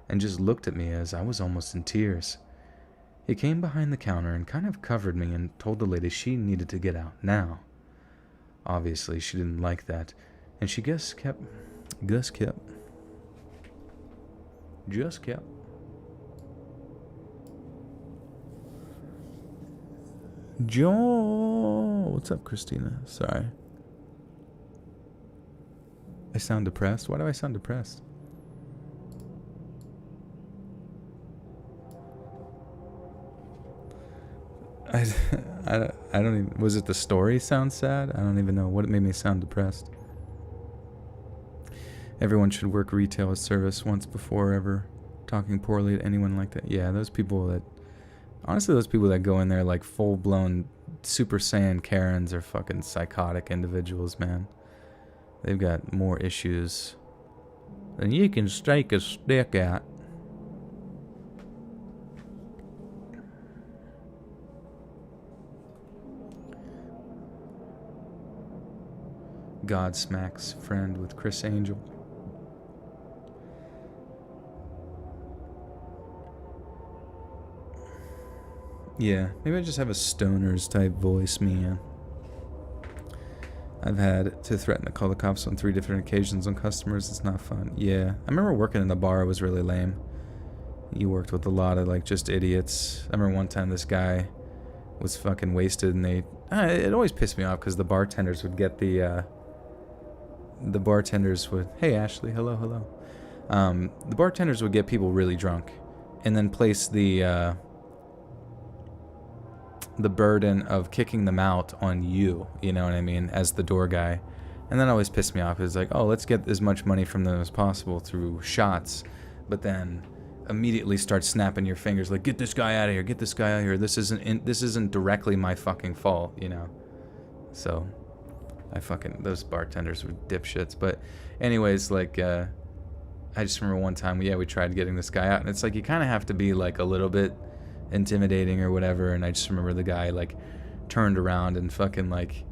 and just looked at me as I was almost in tears. He came behind the counter and kind of covered me and told the lady she needed to get out now. Obviously, she didn't like that, and she just kept. Joe, what's up, Christina? Sorry. I sound depressed? Why do I sound depressed? I don't even, was it the story sound sad? I don't even know what made me sound depressed. Everyone should work retail as service once before ever talking poorly to anyone like that. Yeah, those people that go in there like full-blown Super Saiyan Karens are fucking psychotic individuals, man. They've got more issues than you can stake a stick at. Godsmack's friend with Chris Angel. Yeah, maybe I just have a stoner's type voice, man. I've had to threaten to call the cops on 3 different occasions on customers. It's not fun. Yeah, I remember working in a bar. It was really lame. You worked with a lot of like just idiots. I remember one time this guy was fucking wasted, and it always pissed me off because the bartenders would get hey Ashley, hello. The bartenders would get people really drunk and then place the burden of kicking them out on you know what I mean, as the door guy. And that always pissed me off. It's like, oh, let's get as much money from them as possible through shots, but then immediately start snapping your fingers like, get this guy out of here, this isn't directly my fucking fault, you know. So those bartenders were dipshits. But anyways, like I just remember one time we tried getting this guy out, and it's like you kind of have to be like a little bit intimidating or whatever. And I just remember the guy like turned around and fucking like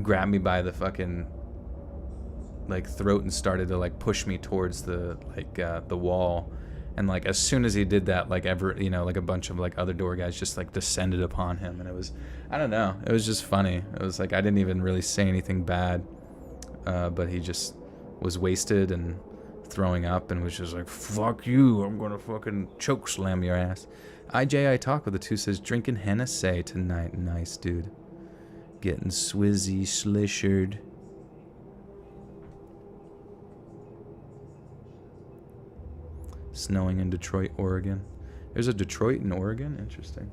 grabbed me by the fucking like throat and started to like push me towards the wall. And like as soon as he did that, like like a bunch of like other door guys just like descended upon him, and it was, I don't know, it was just funny. It was like I didn't even really say anything bad, but he just was wasted and throwing up and was just like, fuck you, I'm gonna fucking choke slam your ass. IJI Talk with the 2 says, drinking Hennessy tonight. Nice, dude. Getting swizzy, slishered. Snowing in Detroit, Oregon. There's a Detroit in Oregon? Interesting.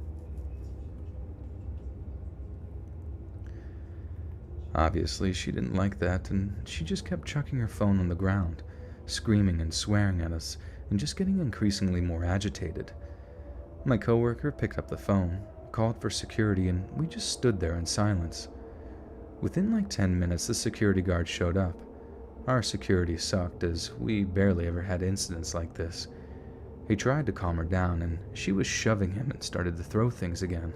Obviously, she didn't like that, and she just kept chucking her phone on the ground, screaming and swearing at us, and just getting increasingly more agitated. My coworker picked up the phone, called for security, and we just stood there in silence. Within like 10 minutes, the security guard showed up. Our security sucked, as we barely ever had incidents like this. He tried to calm her down, and she was shoving him and started to throw things again.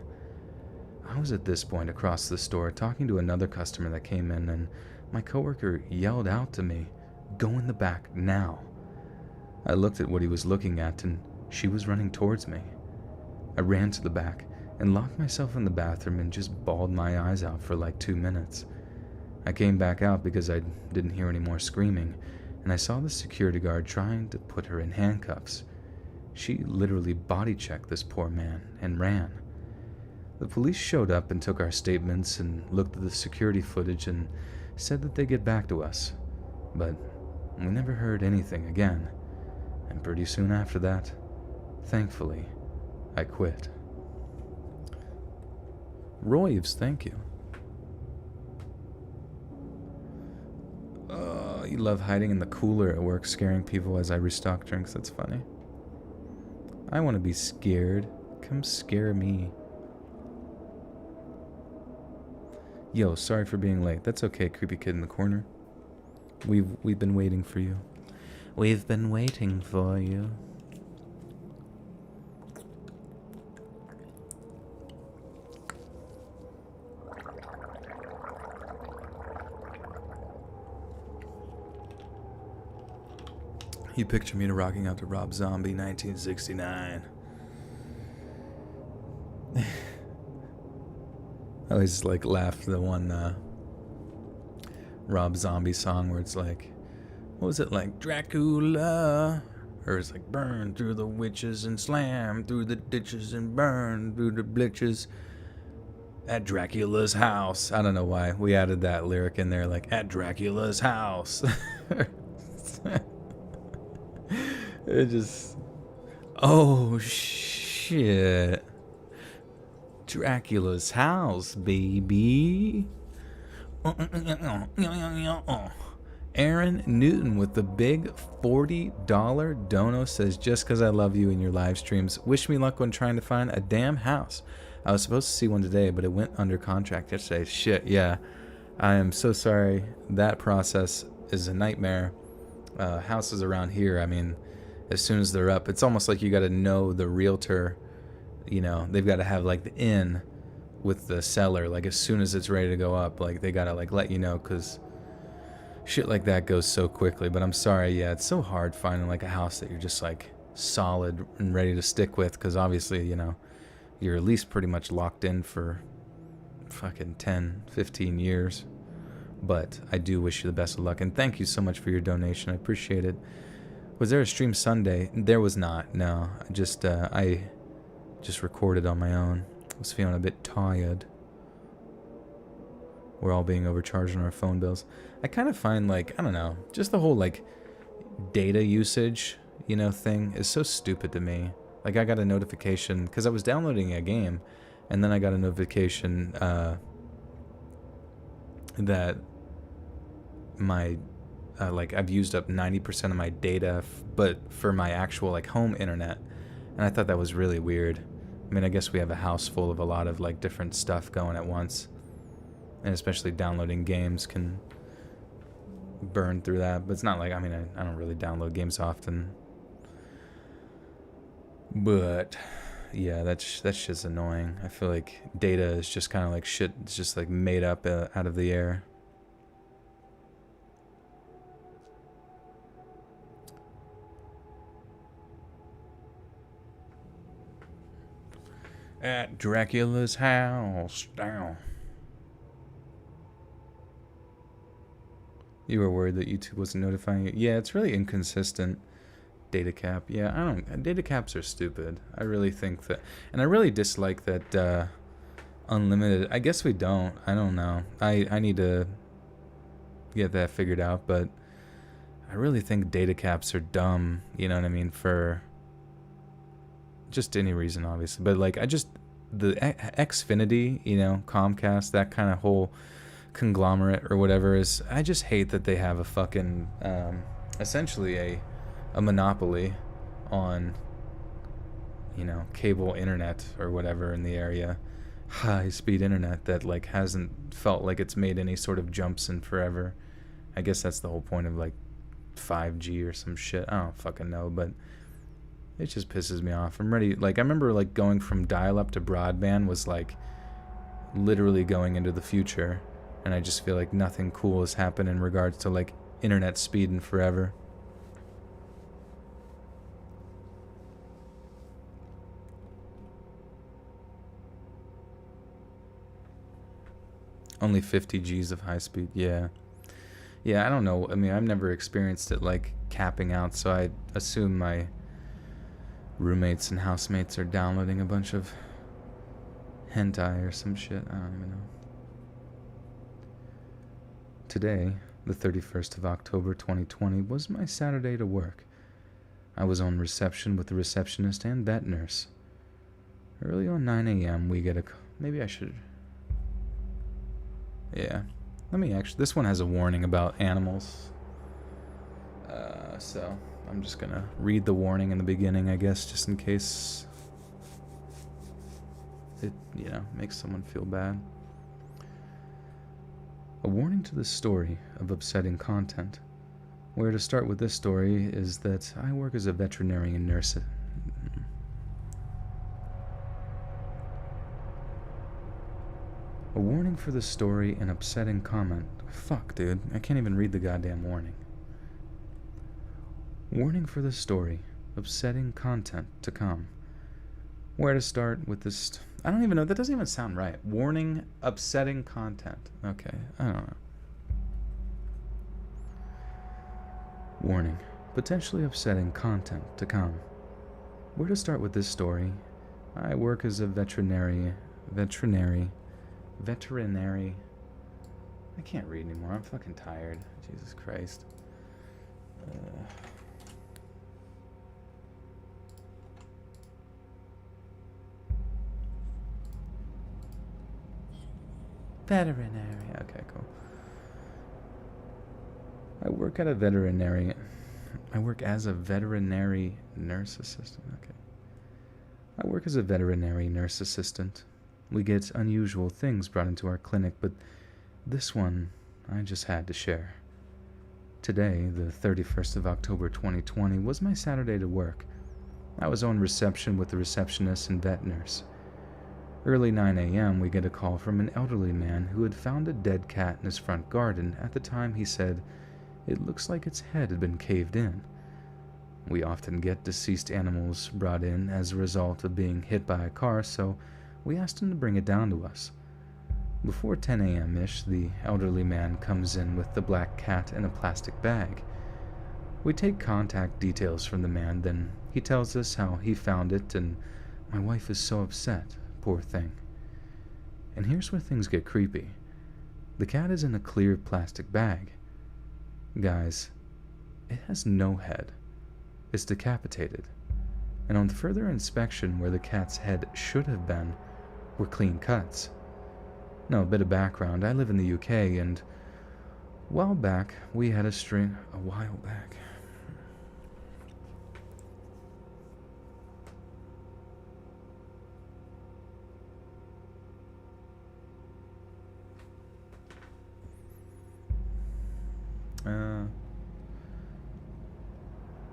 I was at this point across the store talking to another customer that came in, and my coworker yelled out to me, "Go in the back now." I looked at what he was looking at, and she was running towards me. I ran to the back and locked myself in the bathroom and just bawled my eyes out for like 2 minutes. I came back out because I didn't hear any more screaming, and I saw the security guard trying to put her in handcuffs. She literally body-checked this poor man and ran. The police showed up and took our statements and looked at the security footage and said that they'd get back to us. But we never heard anything again. And pretty soon after that, thankfully, I quit. Royves, thank you. You love hiding in the cooler at work, scaring people as I restock drinks. That's funny. I want to be scared. Come scare me. Yo, sorry for being late. That's okay, creepy kid in the corner. We've been waiting for you. We've been waiting for you. You picture me rocking out to Rob Zombie, 1969. I always like laugh the one Rob Zombie song where it's like, what was it like, Dracula? Or it's like, burn through the witches and slam through the ditches and burn through the blitches at Dracula's house. I don't know why we added that lyric in there, like, at Dracula's house. It just, oh shit. Dracula's house, baby. Aaron Newton with the big $40 dono says, just because I love you in your live streams, wish me luck when trying to find a damn house. I was supposed to see one today, but it went under contract yesterday. Shit, yeah. I am so sorry. That process is a nightmare. Houses around here, I mean, as soon as they're up, it's almost like you got to know the realtor. You know, they've got to have like the in with the seller, like as soon as it's ready to go up, like they got to like let you know, because shit like that goes so quickly. But I'm sorry, yeah, it's so hard finding like a house that you're just like solid and ready to stick with, because obviously, you know, you're at least pretty much locked in for fucking 10, 15 years. But I do wish you the best of luck, and thank you so much for your donation. I appreciate it. Was there a stream Sunday? There was not, no. I just recorded on my own. I was feeling a bit tired. We're all being overcharged on our phone bills. I kind of find, like, I don't know, just the whole, like, data usage, you know, thing is so stupid to me. Like, I got a notification, because I was downloading a game, and then I got a notification that my, like, I've used up 90% of my data, but for my actual, like, home internet. And I thought that was really weird. I mean, I guess we have a house full of a lot of, like, different stuff going at once. And especially downloading games can burn through that. But it's not like, I mean, I don't really download games often. But, yeah, that's just annoying. I feel like data is just kind of like shit. It's just, like, made up out of the air. At Dracula's house. Down. You were worried that YouTube wasn't notifying you. Yeah, it's really inconsistent. Data cap. Yeah, I don't. Data caps are stupid. I really think that, and I really dislike that unlimited. I guess we don't. I don't know. I need to get that figured out, but I really think data caps are dumb. You know what I mean? For just any reason, obviously. But like, the Xfinity, you know, Comcast, that kind of whole conglomerate or whatever is. I just hate that they have a fucking essentially a monopoly on, you know, cable internet or whatever in the area, high speed internet that like hasn't felt like it's made any sort of jumps in forever. I guess that's the whole point of like 5G or some shit. I don't fucking know, but it just pisses me off. I'm ready. Like, I remember like going from dial up to broadband was like literally going into the future, and I just feel like nothing cool has happened in regards to like internet speed in forever. Only 50 Gs of high speed. Yeah. Yeah, I don't know. I mean, I've never experienced it like capping out, so I assume my roommates and housemates are downloading a bunch of hentai or some shit. I don't even know. Today, the 31st of October 2020, was my Saturday to work. I was on reception with the receptionist and vet nurse. Early on 9 a.m., we get a... Maybe I should... Yeah. Let me actually... This one has a warning about animals. So I'm just gonna read the warning in the beginning, I guess, just in case it, you know, makes someone feel bad. A warning to the story of upsetting content. Where to start with this story is that I work as a veterinarian nurse. A warning for the story and upsetting comment. Fuck, dude. I can't even read the goddamn warning. Warning for the story. Upsetting content to come. Where to start with this... I don't even know. That doesn't even sound right. Warning, upsetting content. Okay, I don't know. Warning. Potentially upsetting content to come. Where to start with this story? I work as a veterinary... I can't read anymore. I'm fucking tired. Jesus Christ. Veterinary. Okay, cool. I work as a veterinary nurse assistant. Okay. I work as a veterinary nurse assistant. We get unusual things brought into our clinic, but this one I just had to share. Today, the 31st of October 2020, was my Saturday to work. I was on reception with the receptionist and vet nurse. Early 9 a.m., we get a call from an elderly man who had found a dead cat in his front garden. At the time, he said, it looks like its head had been caved in. We often get deceased animals brought in as a result of being hit by a car, so we asked him to bring it down to us. Before 10 a.m.-ish, the elderly man comes in with the black cat in a plastic bag. We take contact details from the man, then he tells us how he found it, and my wife is so upset. Poor thing. And here's where things get creepy. The cat is in a clear plastic bag. Guys, it has no head. It's decapitated. And on further inspection, where the cat's head should have been, were clean cuts. Now, a bit of background. I live in the UK, and a while back, we had a string... A while back...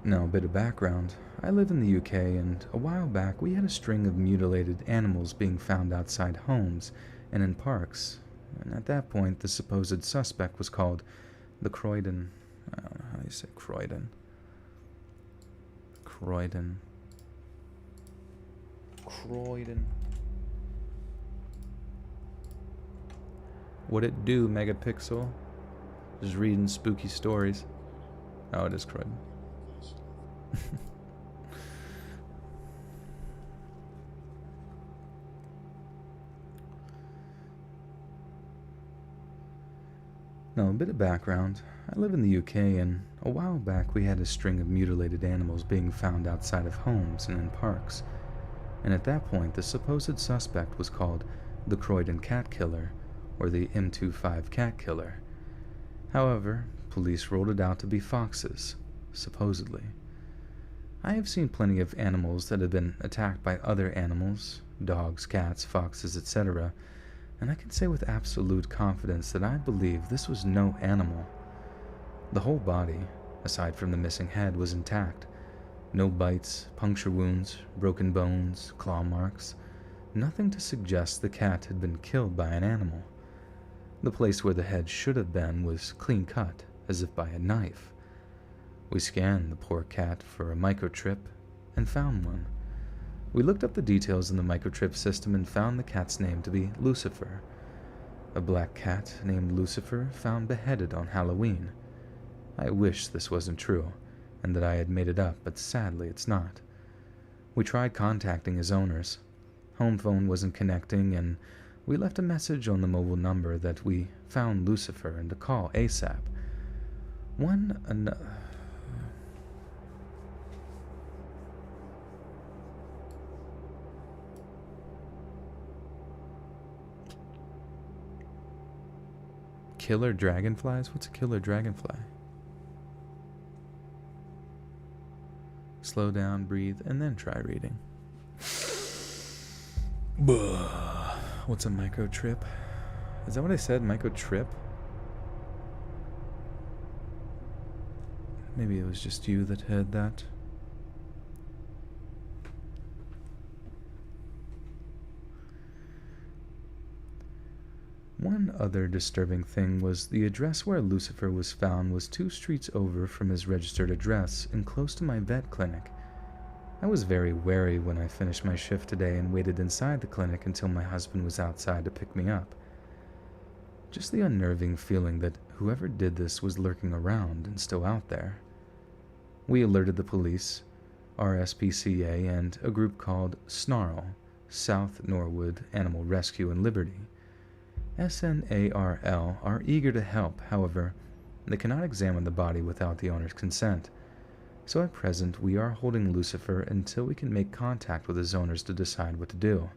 Now, a bit of background. I live in the UK, and a while back we had a string of mutilated animals being found outside homes and in parks. And at that point, the supposed suspect was called the Croydon... I don't know how you say Croydon. Croydon. What it do, Megapixel? Just reading spooky stories. Oh, it is Croydon. Now, a bit of background. I live in the UK, and a while back we had a string of mutilated animals being found outside of homes and in parks. And at that point, the supposed suspect was called the Croydon Cat Killer, or the M25 Cat Killer. However, police ruled it out to be foxes, supposedly. I have seen plenty of animals that have been attacked by other animals, dogs, cats, foxes, etc., and I can say with absolute confidence that I believe this was no animal. The whole body, aside from the missing head, was intact. No bites, puncture wounds, broken bones, claw marks, nothing to suggest the cat had been killed by an animal. The place where the head should have been was clean cut, as if by a knife. We scanned the poor cat for a microchip and found one. We looked up the details in the microchip system and found the cat's name to be Lucifer. A black cat named Lucifer found beheaded on Halloween. I wish this wasn't true, and that I had made it up, but sadly it's not. We tried contacting his owners. Home phone wasn't connecting, and we left a message on the mobile number that we found Lucifer and to call ASAP. Killer dragonflies? What's a killer dragonfly? Slow down, breathe, and then try reading. What's a microtrip? Is that what I said? Microtrip? Maybe it was just you that heard that. One other disturbing thing was the address where Lucifer was found was 2 streets over from his registered address and close to my vet clinic. I was very wary when I finished my shift today and waited inside the clinic until my husband was outside to pick me up. Just the unnerving feeling that whoever did this was lurking around and still out there. We alerted the police, RSPCA, and a group called SNARL, South Norwood Animal Rescue and Liberty. SNARL are eager to help, however, they cannot examine the body without the owner's consent. So at present, we are holding Lucifer until we can make contact with his owners to decide what to do.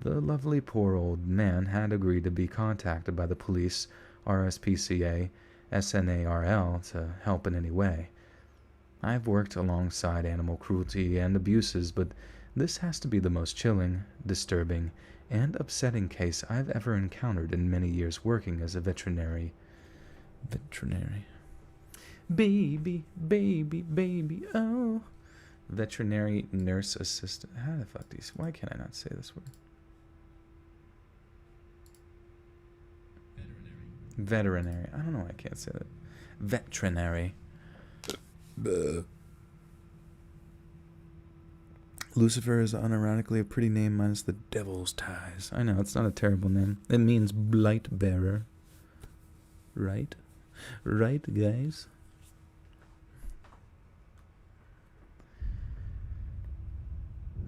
The lovely poor old man had agreed to be contacted by the police, RSPCA, SNARL to help in any way. I've worked alongside animal cruelty and abuses, but this has to be the most chilling, disturbing, and upsetting case I've ever encountered in many years working as a veterinary. Baby, oh. Veterinary nurse assistant. How the fuck these? Why can't I not say this word? Veterinary. I don't know why I can't say that. Veterinary. Lucifer is unironically a pretty name minus the devil's ties. I know, it's not a terrible name. It means blight bearer. Right? Right, guys?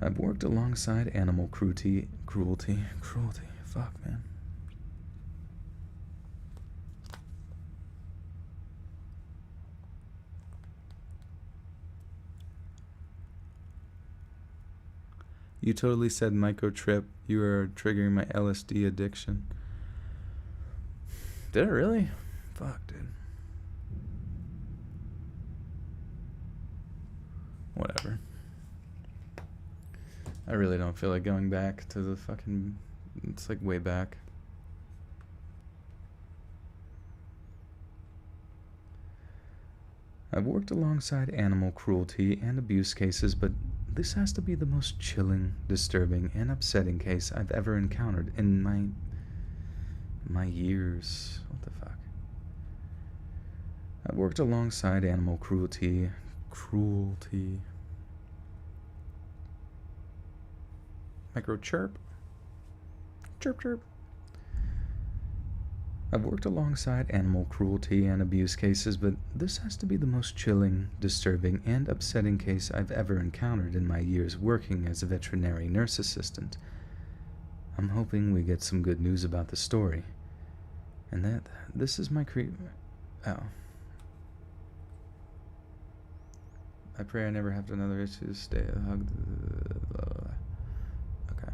I've worked alongside animal cruelty. Fuck, man. You totally said microtrip. You are triggering my LSD addiction. Did it really? Fuck, dude. Whatever. I really don't feel like going back to the fucking... It's like way back. I've worked alongside animal cruelty and abuse cases, but this has to be the most chilling, disturbing, and upsetting case I've ever encountered in my years. What the fuck? I've worked alongside animal cruelty. Micro chirp. Chirp chirp. I've worked alongside animal cruelty and abuse cases, but this has to be the most chilling, disturbing, and upsetting case I've ever encountered in my years working as a veterinary nurse assistant. I'm hoping we get some good news about the story. And that this is my Oh. I pray I never have another issue to stay hug. Okay.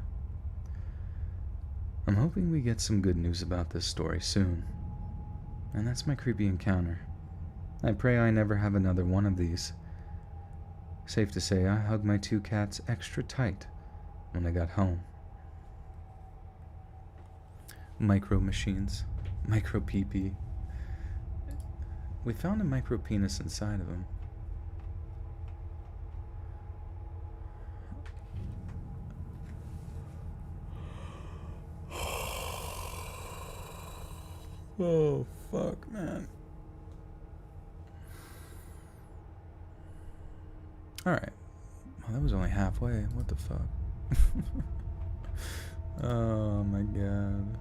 I'm hoping we get some good news about this story soon. And that's my creepy encounter. I pray I never have another one of these. Safe to say, I hugged my 2 cats extra tight when I got home. Micro machines. Micro pee-pee. We found a micro penis inside of him. Oh, fuck, man. Alright. Well, that was only halfway. What the fuck? Oh, my God.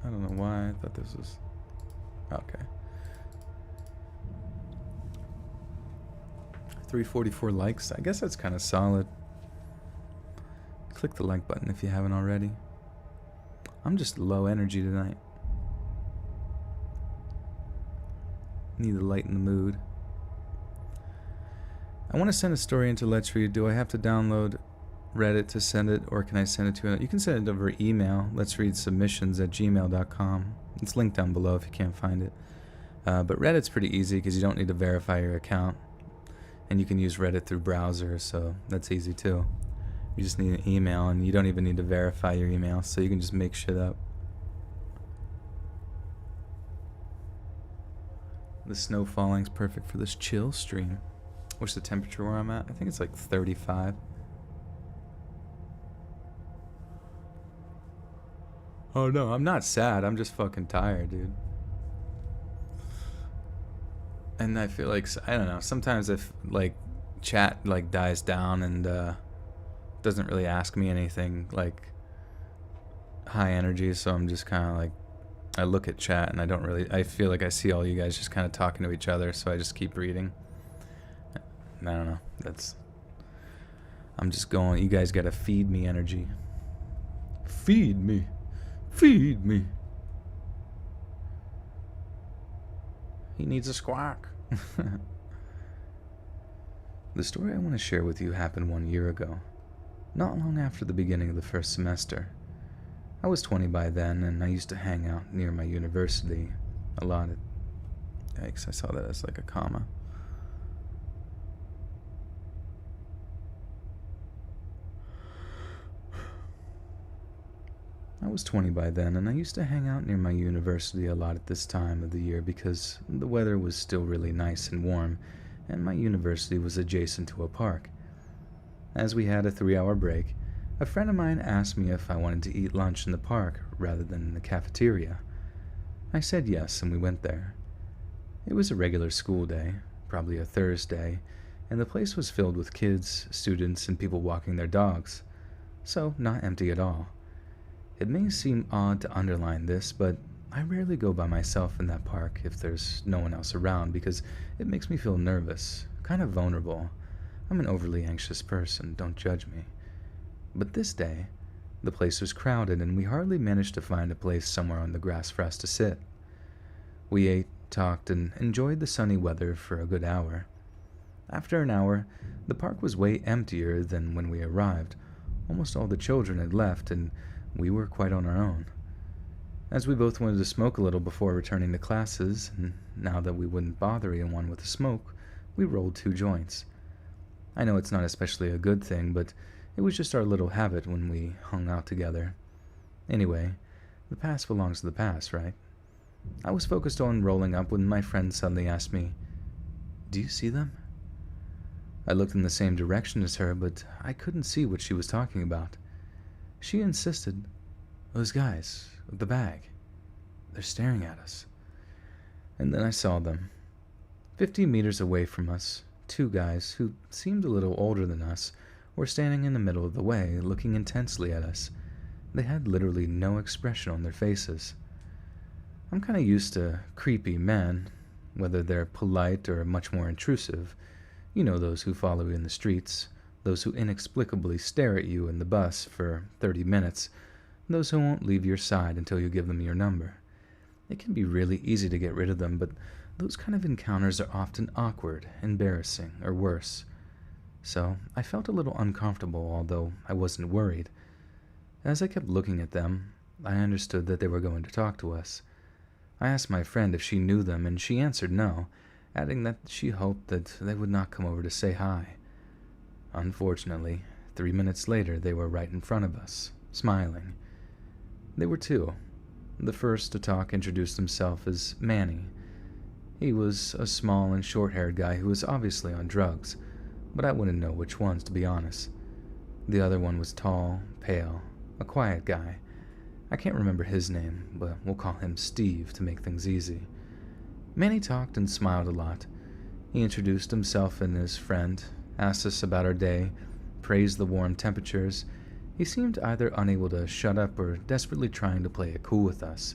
I don't know why I thought this was... Okay. 344 likes. I guess that's kind of solid. Click the like button if you haven't already. I'm just low energy tonight. Need to lighten the mood. I want to send a story into Let's Read. Do I have to download Reddit to send it, or can I send it to it? You can send it over email, letsreadsubmissions@gmail.com. It's linked down below if you can't find it. But Reddit's pretty easy because you don't need to verify your account. And you can use Reddit through browser, so that's easy too. You just need an email, and you don't even need to verify your email, so you can just make shit up. The snow falling's perfect for this chill stream. What's the temperature where I'm at? I think it's like 35. Oh no, I'm not sad. I'm just fucking tired, dude. And I feel like, I don't know, sometimes if like chat like dies down and doesn't really ask me anything like high energy, so I'm just kind of like, I look at chat and I feel like I see all you guys just kind of talking to each other, so I just keep reading. I don't know, I'm just going, you guys gotta feed me energy. Feed me. Feed me. He needs a squawk. The story I want to share with you happened 1 year ago, not long after the beginning of the first semester. I was 20 by then, and I used to hang out near my university a lot. Yikes, I saw that as like a comma. I was 20 by then, and I used to hang out near my university a lot at this time of the year because the weather was still really nice and warm, and my university was adjacent to a park. As we had a 3-hour break, a friend of mine asked me if I wanted to eat lunch in the park rather than in the cafeteria. I said yes, and we went there. It was a regular school day, probably a Thursday, and the place was filled with kids, students, and people walking their dogs, so not empty at all. It may seem odd to underline this, but I rarely go by myself in that park if there's no one else around because it makes me feel nervous, kind of vulnerable. I'm an overly anxious person, don't judge me. But this day, the place was crowded and we hardly managed to find a place somewhere on the grass for us to sit. We ate, talked, and enjoyed the sunny weather for a good hour. After an hour, the park was way emptier than when we arrived. Almost all the children had left and we were quite on our own. As we both wanted to smoke a little before returning to classes, and now that we wouldn't bother anyone with a smoke, we rolled 2 joints. I know it's not especially a good thing, but it was just our little habit when we hung out together. Anyway, the past belongs to the past, right? I was focused on rolling up when my friend suddenly asked me, "Do you see them?" I looked in the same direction as her, but I couldn't see what she was talking about. She insisted, "Those guys with the bag. They're staring at us." And then I saw them. 50 meters away from us, 2 guys, who seemed a little older than us, were standing in the middle of the way, looking intensely at us. They had literally no expression on their faces. I'm kind of used to creepy men, whether they're polite or much more intrusive. You know, those who follow you in the streets, those who inexplicably stare at you in the bus for 30 minutes, those who won't leave your side until you give them your number. It can be really easy to get rid of them, but those kind of encounters are often awkward, embarrassing, or worse. So I felt a little uncomfortable, although I wasn't worried. As I kept looking at them, I understood that they were going to talk to us. I asked my friend if she knew them, and she answered no, adding that she hoped that they would not come over to say hi. Unfortunately, 3 minutes later they were right in front of us, smiling. They were two. The first to talk introduced himself as Manny. He was a small and short-haired guy who was obviously on drugs, but I wouldn't know which ones, to be honest. The other one was tall, pale, a quiet guy. I can't remember his name, but we'll call him Steve to make things easy. Manny talked and smiled a lot. He introduced himself and his friend, asked us about our day, praised the warm temperatures. He seemed either unable to shut up or desperately trying to play it cool with us.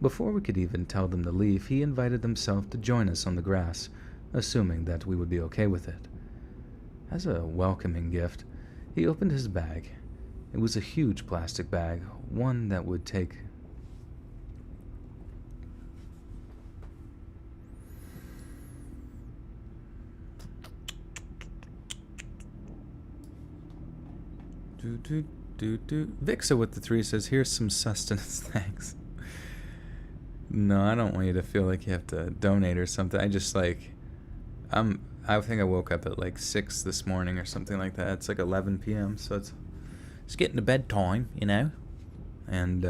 Before we could even tell them to leave, he invited himself to join us on the grass, assuming that we would be okay with it. As a welcoming gift, he opened his bag. It was a huge plastic bag, one that would take... Vixa with the 3 says, here's some sustenance, thanks. No, I don't want you to feel like you have to donate or something. I just I think I woke up at like 6 this morning or something like that. It's like 11 p.m., so it's getting to bedtime, you know? And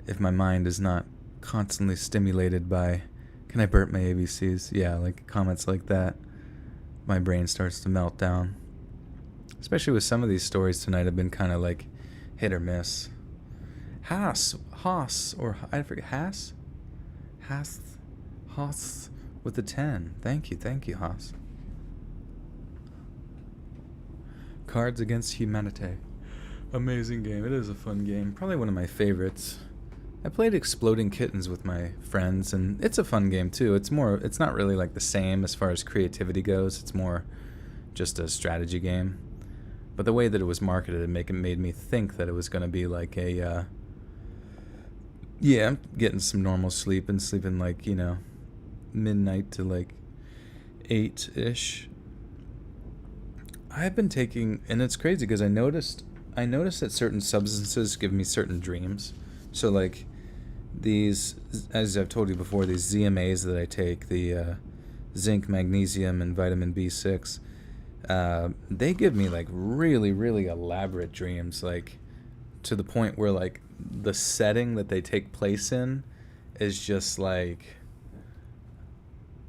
if my mind is not constantly stimulated by, can I burp my ABCs? Yeah, like comments like that, my brain starts to melt down. Especially with some of these stories tonight have been kind of like hit or miss. Haas, or I forget, Haas with the 10. Thank you, Haas. Cards Against Humanity. Amazing game. It is a fun game. Probably one of my favorites. I played Exploding Kittens with my friends, and it's a fun game too. It's not really like the same as far as creativity goes. It's more just a strategy game. But the way that it was marketed, it made me think that it was going to be like a, I'm getting some normal sleep and sleeping like, midnight to like 8-ish. I've been taking, and it's crazy because I noticed that certain substances give me certain dreams. So like these, as I've told you before, these ZMAs that I take, the zinc, magnesium, and vitamin B6, they give me like really, really elaborate dreams, like to the point where like the setting that they take place in is just like,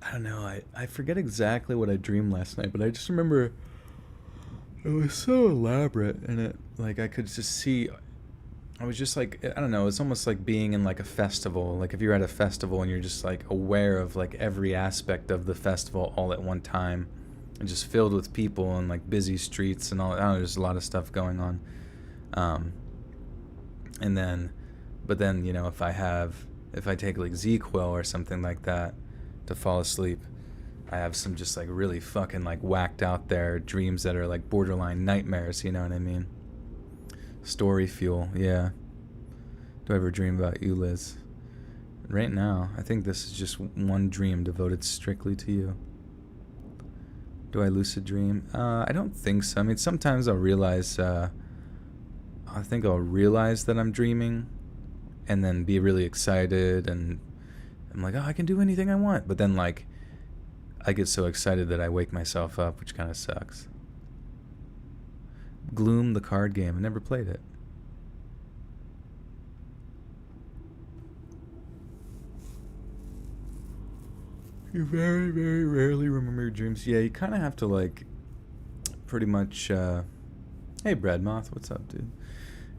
I don't know, I forget exactly what I dreamed last night, but I just remember it was so elaborate, and it, like, I could just see, I was just like, I don't know, it's almost like being in like a festival. Like if you're at a festival and you're just like aware of like every aspect of the festival all at one time, and just filled with people and like busy streets and all. I don't know, there's a lot of stuff going on. But then, if I take like Z-Quil or something like that to fall asleep, I have some just like really fucking like whacked out there dreams that are like borderline nightmares, you know what I mean? Story fuel, yeah. Do I ever dream about you, Liz? Right now, I think this is just one dream devoted strictly to you. Do I lucid dream? I don't think so. I mean, sometimes I'll realize, I think I'll realize that I'm dreaming and then be really excited and I'm like, oh, I can do anything I want. But then like, I get so excited that I wake myself up, which kind of sucks. Gloom, the card game. I never played it. You very, very rarely remember your dreams. Yeah, you kind of have to, like, pretty much, hey, Brad Moth, what's up, dude?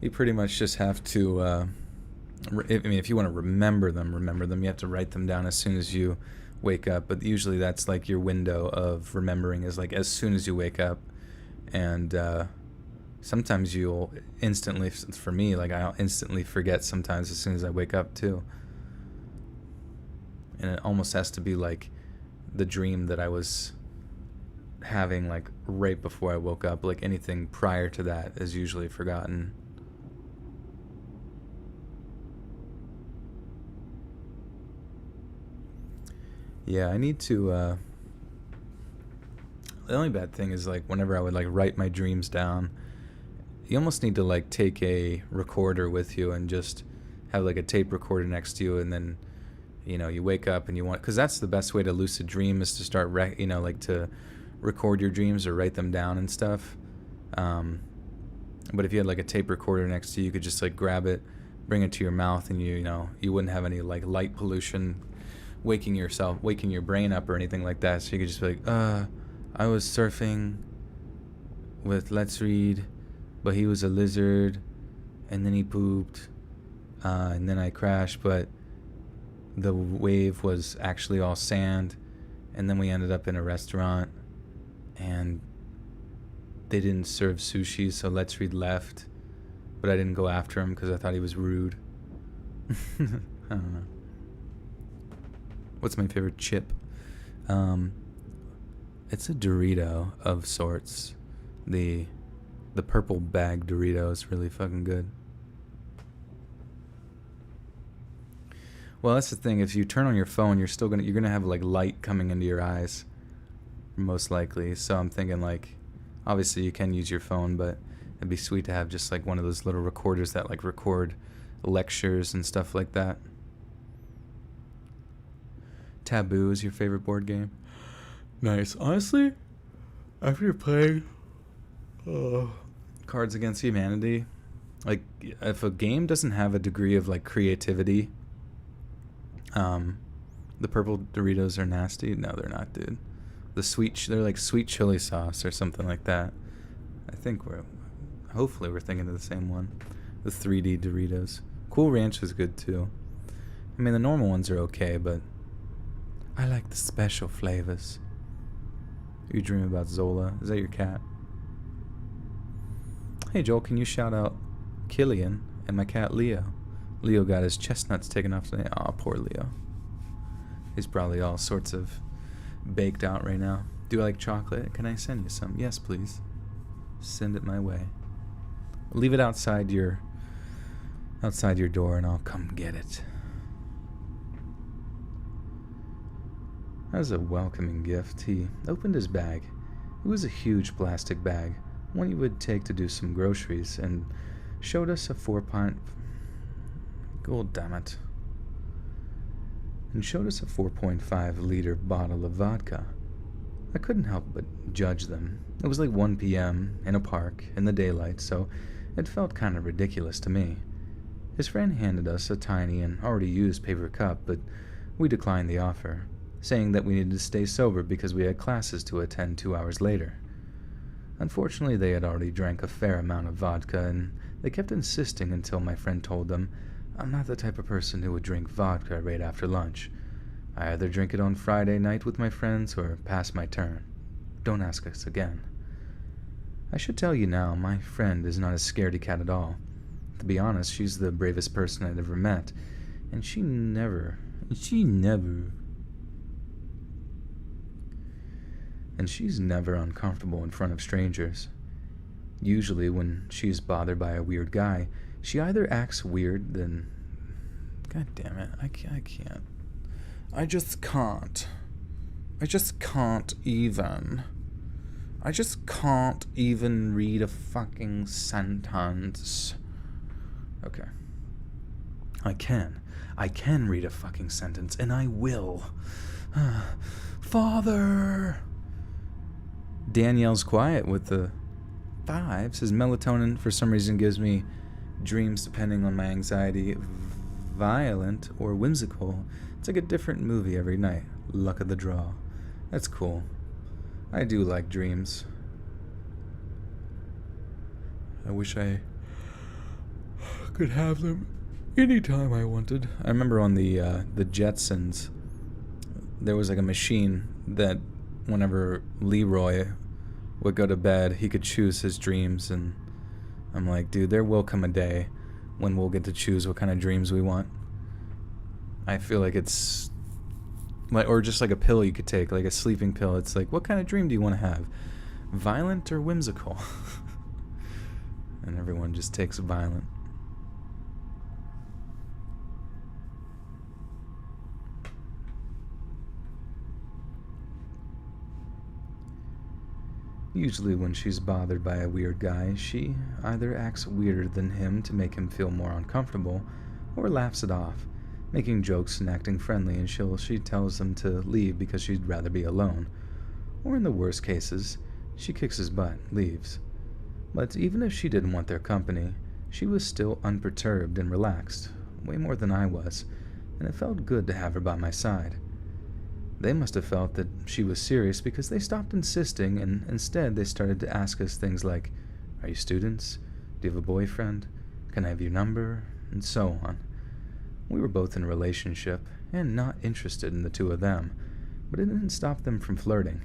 You pretty much just have to, if you want to remember them, you have to write them down as soon as you wake up. But usually that's, like, your window of remembering is, like, as soon as you wake up. And, Sometimes you'll instantly, for me, like I'll instantly forget sometimes as soon as I wake up too. And it almost has to be like the dream that I was having like right before I woke up. Like anything prior to that is usually forgotten. Yeah, I need to the only bad thing is like whenever I would like write my dreams down, you almost need to like take a recorder with you and just have like a tape recorder next to you, and then you wake up and you want, because that's the best way to lucid dream, is to start like to record your dreams or write them down and stuff. But if you had like a tape recorder next to you, you could just like grab it, bring it to your mouth, and you wouldn't have any like light pollution waking your brain up or anything like that. So you could just be like, I was surfing with Let's Read, but he was a lizard, and then he pooped, and then I crashed, but the wave was actually all sand, and then we ended up in a restaurant, and they didn't serve sushi, so Let's Read left, but I didn't go after him because I thought he was rude. I don't know. What's my favorite chip? It's a Dorito of sorts. The purple bag Dorito is really fucking good. Well, that's the thing. If you turn on your phone, you're gonna have like light coming into your eyes, most likely. So I'm thinking like, obviously you can use your phone, but it'd be sweet to have just like one of those little recorders that like record lectures and stuff like that. Taboo is your favorite board game? Nice. Honestly, after playing Cards Against Humanity, like if a game doesn't have a degree of like creativity, the purple Doritos are nasty. No, they're not, dude. They're like sweet chili sauce or something like that. I think hopefully we're thinking of the same one. The 3D Doritos. Cool Ranch is good too. I mean, the normal ones are okay, but I like the special flavors. You dream about Zola? Is that your cat? Hey Joel, can you shout out Killian and my cat Leo? Leo got his chestnuts taken off today. Aw, poor Leo. He's probably all sorts of baked out right now. Do you like chocolate? Can I send you some? Yes, please. Send it my way. Leave it outside your door and I'll come get it. That was a welcoming gift. He opened his bag. It was a huge plastic bag, one you would take to do some groceries, and showed us a 4-pint... God damn it. And showed us a 4.5-liter bottle of vodka. I couldn't help but judge them. It was like 1 p.m. in a park in the daylight, so it felt kind of ridiculous to me. His friend handed us a tiny and already used paper cup, but we declined the offer, saying that we needed to stay sober because we had classes to attend 2 hours later. Unfortunately, they had already drank a fair amount of vodka, and they kept insisting until my friend told them, I'm not the type of person who would drink vodka right after lunch. I either drink it on Friday night with my friends or pass my turn. Don't ask us again. I should tell you now, my friend is not a scaredy cat at all. To be honest, she's the bravest person I'd ever met, and she's never uncomfortable in front of strangers. Usually when she's bothered by a weird guy, she either acts weird, then... God damn it, I can't. I just can't even read a fucking sentence. Okay. I can read a fucking sentence, and I will. Father! Danielle's quiet with the 5s. His melatonin, for some reason, gives me dreams depending on my anxiety, violent or whimsical. It's like a different movie every night. Luck of the draw. That's cool. I do like dreams. I wish I could have them anytime I wanted. I remember on the Jetsons, there was like a machine that whenever Leroy would go to bed, he could choose his dreams, and I'm like, dude, there will come a day when we'll get to choose what kind of dreams we want. I feel like it's like, or just like a pill you could take, like a sleeping pill. It's like, what kind of dream do you want to have? Violent or whimsical? And everyone just takes violent. Usually when she's bothered by a weird guy, she either acts weirder than him to make him feel more uncomfortable, or laughs it off, making jokes and acting friendly until she tells him to leave because she'd rather be alone. Or in the worst cases, she kicks his butt, leaves. But even if she didn't want their company, she was still unperturbed and relaxed, way more than I was, and it felt good to have her by my side. They must have felt that she was serious because they stopped insisting, and instead they started to ask us things like, "Are you students? Do you have a boyfriend? Can I have your number?" and so on. We were both in a relationship, and not interested in the two of them, but it didn't stop them from flirting.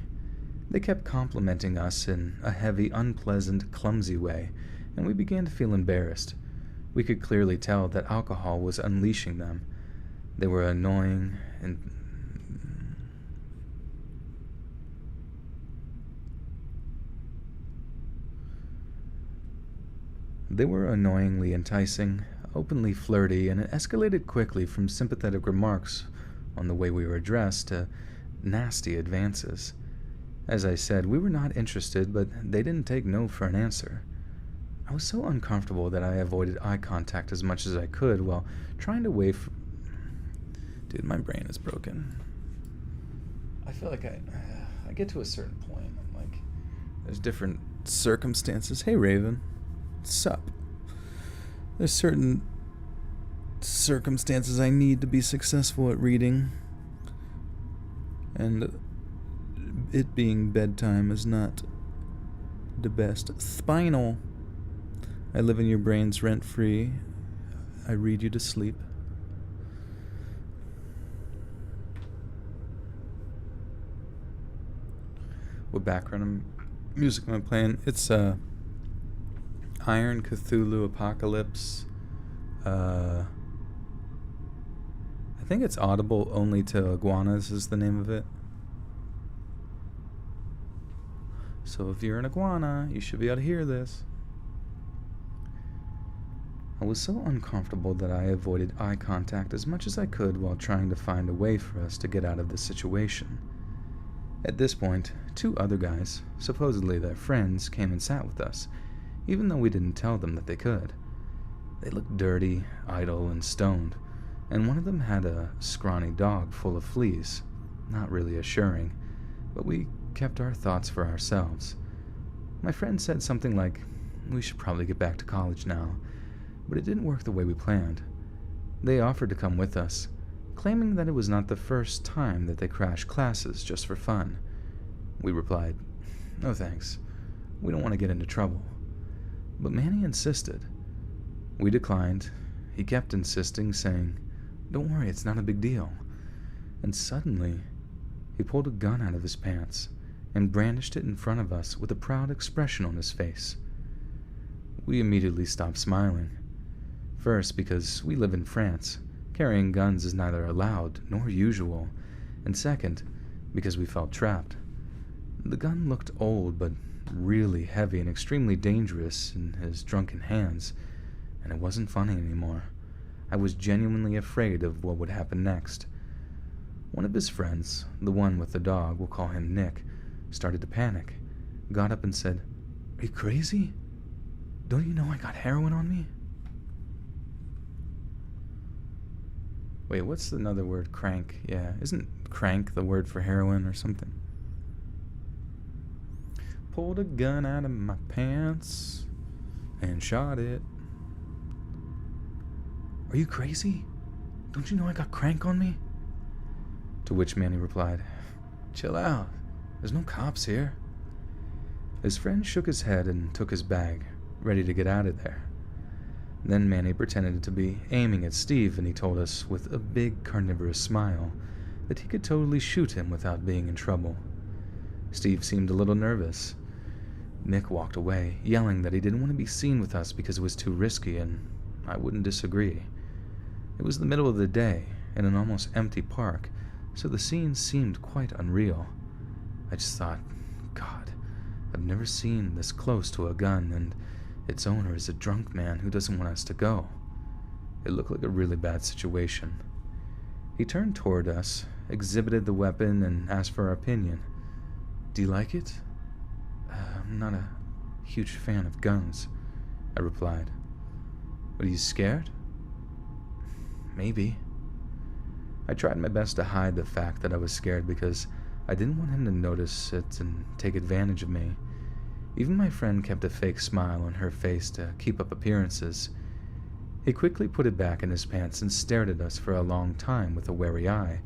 They kept complimenting us in a heavy, unpleasant, clumsy way, and we began to feel embarrassed. We could clearly tell that alcohol was unleashing them. They were annoying and They were annoyingly enticing, openly flirty, and it escalated quickly from sympathetic remarks on the way we were dressed to nasty advances. As I said, we were not interested, but they didn't take no for an answer. I was so uncomfortable that I avoided eye contact as much as I could while trying to wait for... Dude, my brain is broken. I feel like I get to a certain point. I'm like, there's different circumstances. Hey, Raven. Sup. There's certain circumstances I need to be successful at reading, and it being bedtime is not the best. Spinal. I live in your brains rent-free. I read you to sleep. What background music am I playing? It's Iron Cthulhu Apocalypse. I think it's audible only to iguanas is the name of it. So if you're an iguana, you should be able to hear this. I was so uncomfortable that I avoided eye contact as much as I could while trying to find a way for us to get out of this situation. At this point, two other guys, supposedly their friends, came and sat with us, even though we didn't tell them that they could. They looked dirty, idle, and stoned, and one of them had a scrawny dog full of fleas, not really assuring, but we kept our thoughts for ourselves. My friend said something like, "We should probably get back to college now," but it didn't work the way we planned. They offered to come with us, claiming that it was not the first time that they crashed classes just for fun. We replied, "No thanks, we don't want to get into trouble." But Manny insisted. We declined. He kept insisting, saying, "Don't worry, it's not a big deal." And suddenly, he pulled a gun out of his pants and brandished it in front of us with a proud expression on his face. We immediately stopped smiling. First, because we live in France, carrying guns is neither allowed nor usual, and second, because we felt trapped. The gun looked old, but really heavy and extremely dangerous in his drunken hands, and it wasn't funny anymore. I was genuinely afraid of what would happen next. One of his friends, the one with the dog, we'll call him Nick, started to panic, got up and said, "Are you crazy? Don't you know I got heroin on me?" Wait, what's another word? Crank. Yeah, isn't crank the word for heroin or something? Pulled a gun out of my pants and shot it. "Are you crazy? Don't you know I got crank on me?" To which Manny replied, "Chill out. There's no cops here." His friend shook his head and took his bag, ready to get out of there. Then Manny pretended to be aiming at Steve, and he told us with a big carnivorous smile that he could totally shoot him without being in trouble. Steve seemed a little nervous. Nick walked away, yelling that he didn't want to be seen with us because it was too risky, and I wouldn't disagree. It was the middle of the day, in an almost empty park, so the scene seemed quite unreal. I just thought, God, I've never seen this close to a gun, and its owner is a drunk man who doesn't want us to go. It looked like a really bad situation. He turned toward us, exhibited the weapon, and asked for our opinion. Do you like it? I'm not a huge fan of guns, I replied. But are you scared? Maybe. I tried my best to hide the fact that I was scared because I didn't want him to notice it and take advantage of me. Even my friend kept a fake smile on her face to keep up appearances. He quickly put it back in his pants and stared at us for a long time with a wary eye,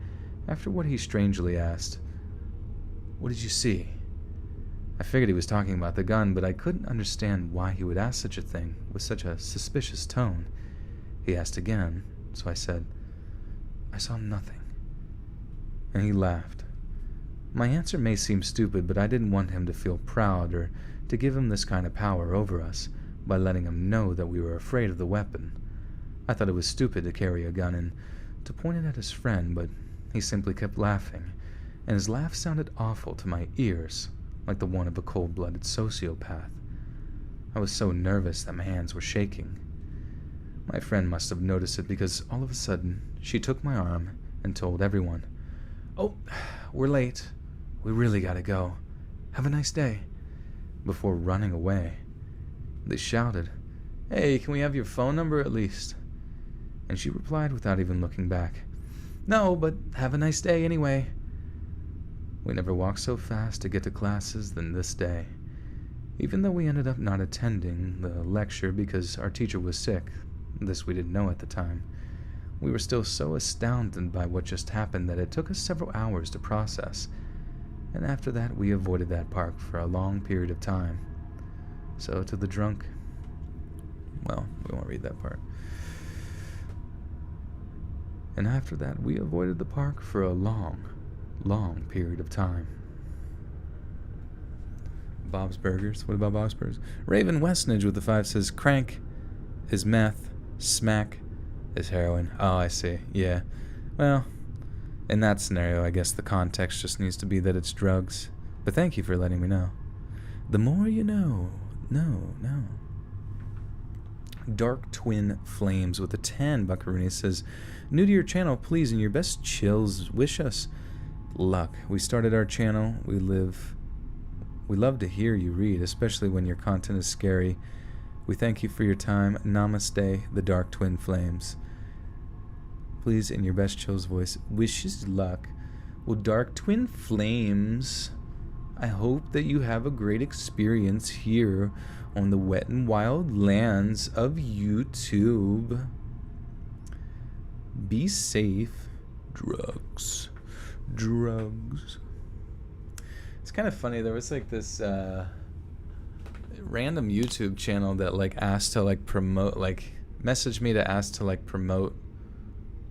after what he strangely asked, What did you see? I figured he was talking about the gun, but I couldn't understand why he would ask such a thing with such a suspicious tone. He asked again, so I said, I saw nothing. And he laughed. My answer may seem stupid, but I didn't want him to feel proud or to give him this kind of power over us by letting him know that we were afraid of the weapon. I thought it was stupid to carry a gun and to point it at his friend, but he simply kept laughing, and his laugh sounded awful to my ears, like the one of a cold-blooded sociopath. I was so nervous that my hands were shaking. My friend must have noticed it because all of a sudden she took my arm and told everyone, Oh, we're late. We really gotta go. Have a nice day. Before running away. They shouted, Hey, can we have your phone number at least? And she replied without even looking back, No, but have a nice day anyway. We never walked so fast to get to classes than this day. Even though we ended up not attending the lecture because our teacher was sick, this we didn't know at the time, we were still so astounded by what just happened that it took us several hours to process, and after that we avoided that park for a long period of time. So to the drunk, well, we won't read that part. And after that we avoided the park for a long period of time. Bob's Burgers. What about Bob's Burgers? Raven Westnidge with the 5 says, Crank is meth, smack is heroin. Oh, I see. Yeah. Well, in that scenario, I guess the context just needs to be that it's drugs. But thank you for letting me know. The more you know. No. Dark Twin Flames with a 10 buckaroonie says, New to your channel, please, and your best chills. Wish us luck. We started our channel. We love to hear you read, especially when your content is scary. We thank you for your time. Namaste, the Dark Twin Flames. Please, in your best chills voice, wishes luck. Well, Dark Twin Flames, I hope that you have a great experience here on the wet and wild lands of YouTube. Be safe. Drugs. It's kind of funny. There was like this random YouTube channel that like asked to like promote, like messaged me to ask to like promote,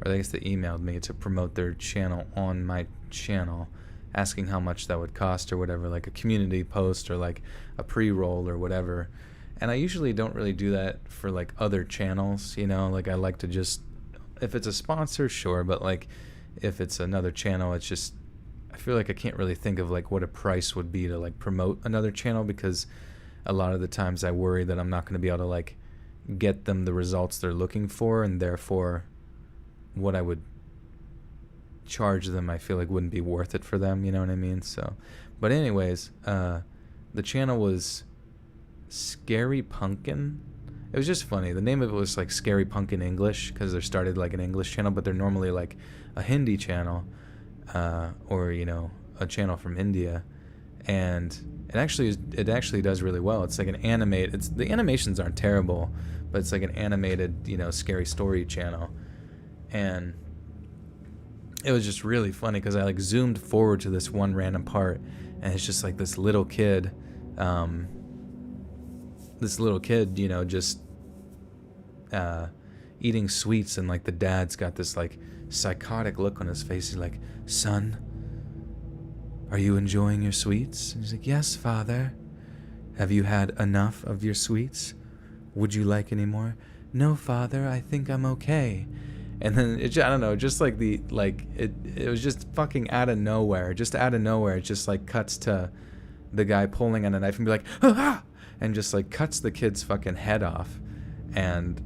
or I guess they emailed me to promote their channel on my channel, asking how much that would cost or whatever, like a community post or like a pre-roll or whatever. And I usually don't really do that for like other channels, you know, like I like to just, if it's a sponsor, sure, but like if it's another channel, it's just, I feel like I can't really think of like what a price would be to like promote another channel, because a lot of the times I worry that I'm not going to be able to like get them the results they're looking for, and therefore what I would charge them I feel like wouldn't be worth it for them, you know what I mean? So, but anyways, the channel was Scary Pumpkin. It was just funny. The name of it was like Scary Pumpkin English because they started like an English channel, but they're normally like a Hindi channel, or you know, a channel from India, and it actually does really well. It's like an animated. The animations aren't terrible, but it's like an animated, you know, scary story channel, and it was just really funny because I like zoomed forward to this one random part, and it's just like this little kid, you know, just eating sweets, and like the dad's got this like psychotic look on his face. He's like, "Son, are you enjoying your sweets?" And he's like, "Yes, father." Have you had enough of your sweets? Would you like any more? No, Father, I think I'm okay. And then, I don't know, just like it was just fucking out of nowhere. Just out of nowhere, it just like cuts to the guy pulling on a knife and be like, ah! And just like cuts the kid's fucking head off. And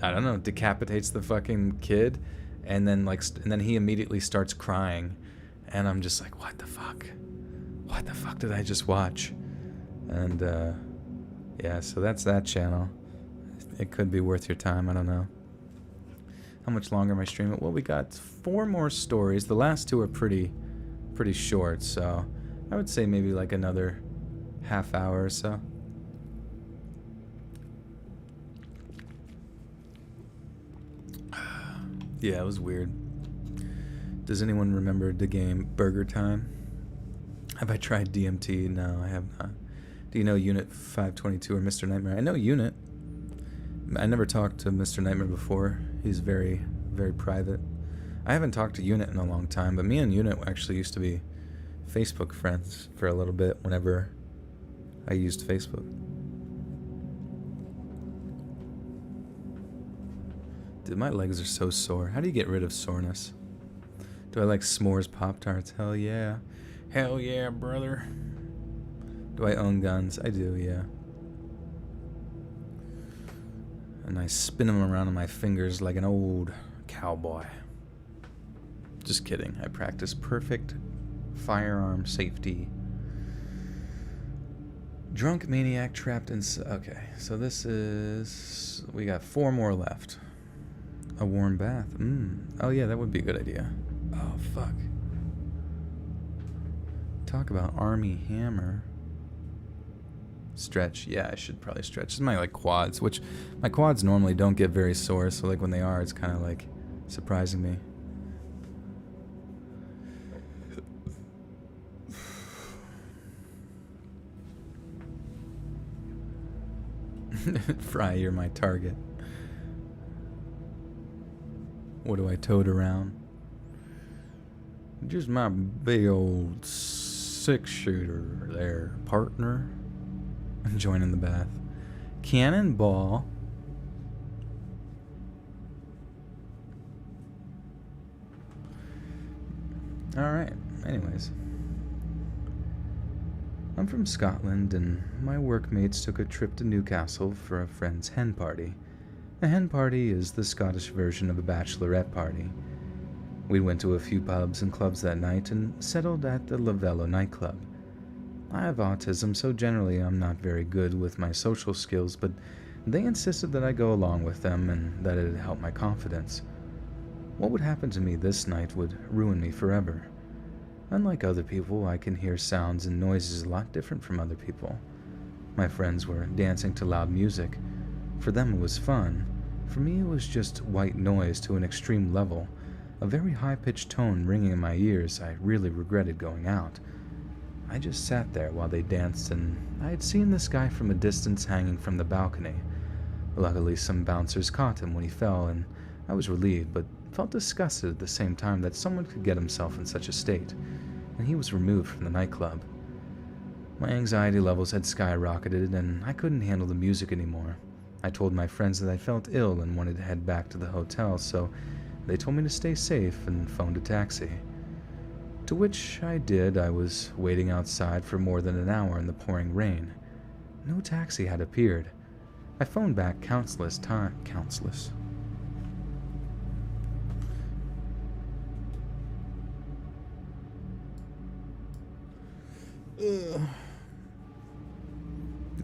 I don't know, decapitates the fucking kid. And then he immediately starts crying. And I'm just like, what the fuck? What the fuck did I just watch? And, yeah, so that's that channel. It could be worth your time, I don't know. How much longer am I streaming? Well, we got 4 more stories. The last 2 are pretty short, so I would say maybe like another half hour or so. Yeah, it was weird. Does anyone remember the game Burger Time? Have I tried DMT? No, I have not. Do you know Unit 522 or Mr. Nightmare? I know Unit. I never talked to Mr. Nightmare before. He's very, very private. I haven't talked to Unit in a long time, but me and Unit actually used to be Facebook friends for a little bit whenever I used Facebook. Dude, my legs are so sore. How do you get rid of soreness? Do I like s'mores Pop-Tarts? Hell yeah. Hell yeah, brother. Do I own guns? I do, yeah. And I spin them around on my fingers like an old cowboy. Just kidding. I practice perfect firearm safety. Drunk maniac trapped in... Okay, so this is... We got 4 more left. A warm bath. Oh yeah, that would be a good idea. Oh, fuck. Talk about Army Hammer. Stretch. Yeah, I should probably stretch. This is my, quads, which my quads normally don't get very sore, so, when they are, it's kind of, surprising me. Fry, you're my target. What do I tote around? Just my big old 6-shooter there, partner. I'm joining the bath. Cannonball. Alright, anyways. I'm from Scotland, and my workmates took a trip to Newcastle for a friend's hen party. A hen party is the Scottish version of a bachelorette party. We went to a few pubs and clubs that night and settled at the Lavello nightclub. I have autism, so generally I'm not very good with my social skills, but they insisted that I go along with them and that it'd help my confidence. What would happen to me this night would ruin me forever. Unlike other people, I can hear sounds and noises a lot different from other people. My friends were dancing to loud music. For them it was fun. For me it was just white noise to an extreme level, a very high-pitched tone ringing in my ears. I really regretted going out. I just sat there while they danced, and I had seen this guy from a distance hanging from the balcony. Luckily, some bouncers caught him when he fell, and I was relieved, but felt disgusted at the same time that someone could get himself in such a state, and he was removed from the nightclub. My anxiety levels had skyrocketed, and I couldn't handle the music anymore. I told my friends that I felt ill and wanted to head back to the hotel, so they told me to stay safe and phoned a taxi. To which I did. I was waiting outside for more than an hour in the pouring rain. No taxi had appeared. I phoned back countless times. Countless.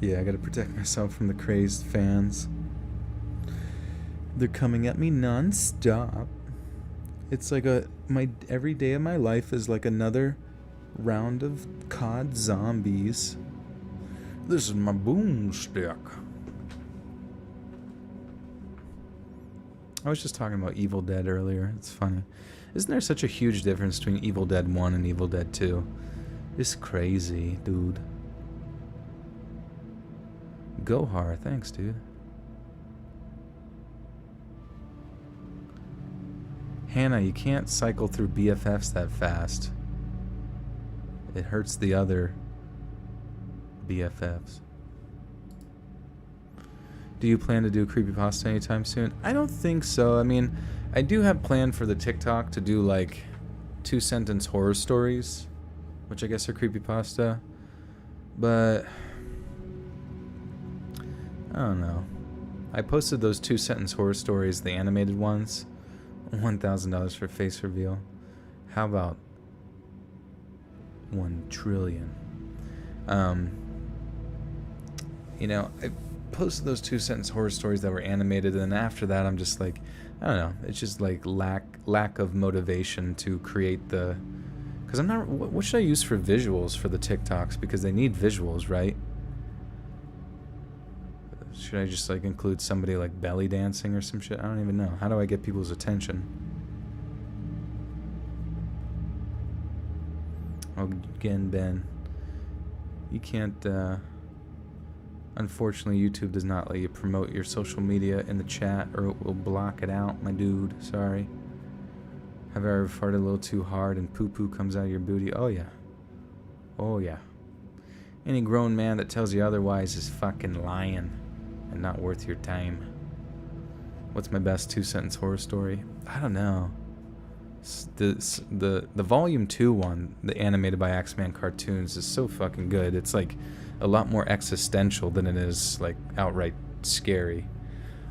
Yeah, I gotta protect myself from the crazed fans. They're coming at me non-stop. It's like every day of my life is like another round of COD zombies. This is my boomstick. I was just talking about Evil Dead earlier. It's funny. Isn't there such a huge difference between Evil Dead 1 and Evil Dead 2? It's crazy, dude. Gohar, thanks, dude. Hannah, you can't cycle through BFFs that fast. It hurts the other BFFs. Do you plan to do creepypasta anytime soon? I don't think so. I mean, I do have planned for the TikTok to do like 2-sentence horror stories, which I guess are creepypasta. But I don't know. I posted those 2-sentence horror stories, the animated ones. $1,000 for face reveal. How about 1 trillion? You know, I posted those 2-sentence horror stories that were animated, and then after that I'm just like, I don't know, it's just like lack of motivation to create the, because I'm not, what should I use for visuals for the TikToks, because they need visuals, right? Should I just like include somebody like belly dancing or some shit? I don't even know. How do I get people's attention? Again, Ben, you can't, unfortunately, YouTube does not let you promote your social media in the chat, or it will block it out, my dude. Sorry. Have I ever farted a little too hard and poo-poo comes out of your booty? Oh, yeah. Oh, yeah. Any grown man that tells you otherwise is fucking lying and not worth your time. What's my best 2-sentence horror story? I don't know. The volume 2 one, the animated by Axeman Cartoons, is so fucking good. It's like a lot more existential than it is like outright scary.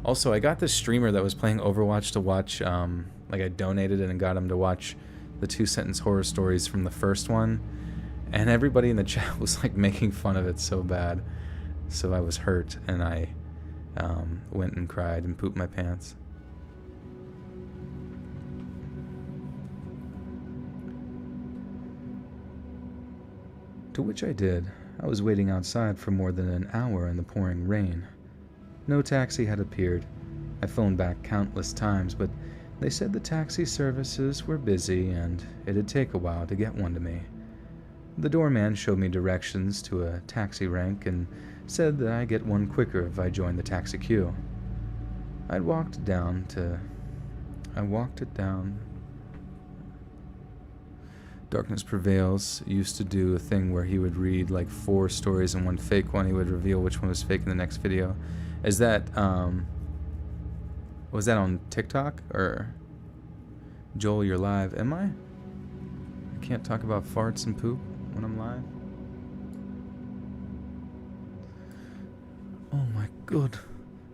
Also, I got this streamer that was playing Overwatch to watch, like I donated it and got him to watch the 2-sentence horror stories from the first one, and everybody in the chat was like making fun of it so bad. So I was hurt, and I went and cried and pooped my pants. To which I did. I was waiting outside for more than an hour in the pouring rain. No taxi had appeared. I phoned back countless times, but they said the taxi services were busy and it'd take a while to get one to me. The doorman showed me directions to a taxi rank and said that I get one quicker if I joined the taxi queue. I walked it down. Darkness Prevails used to do a thing where he would read like 4 stories and 1 fake one. He would reveal which one was fake in the next video. Is that, was that on TikTok? Or Joel, you're live. Am I? I can't talk about farts and poop when I'm live. Oh my god.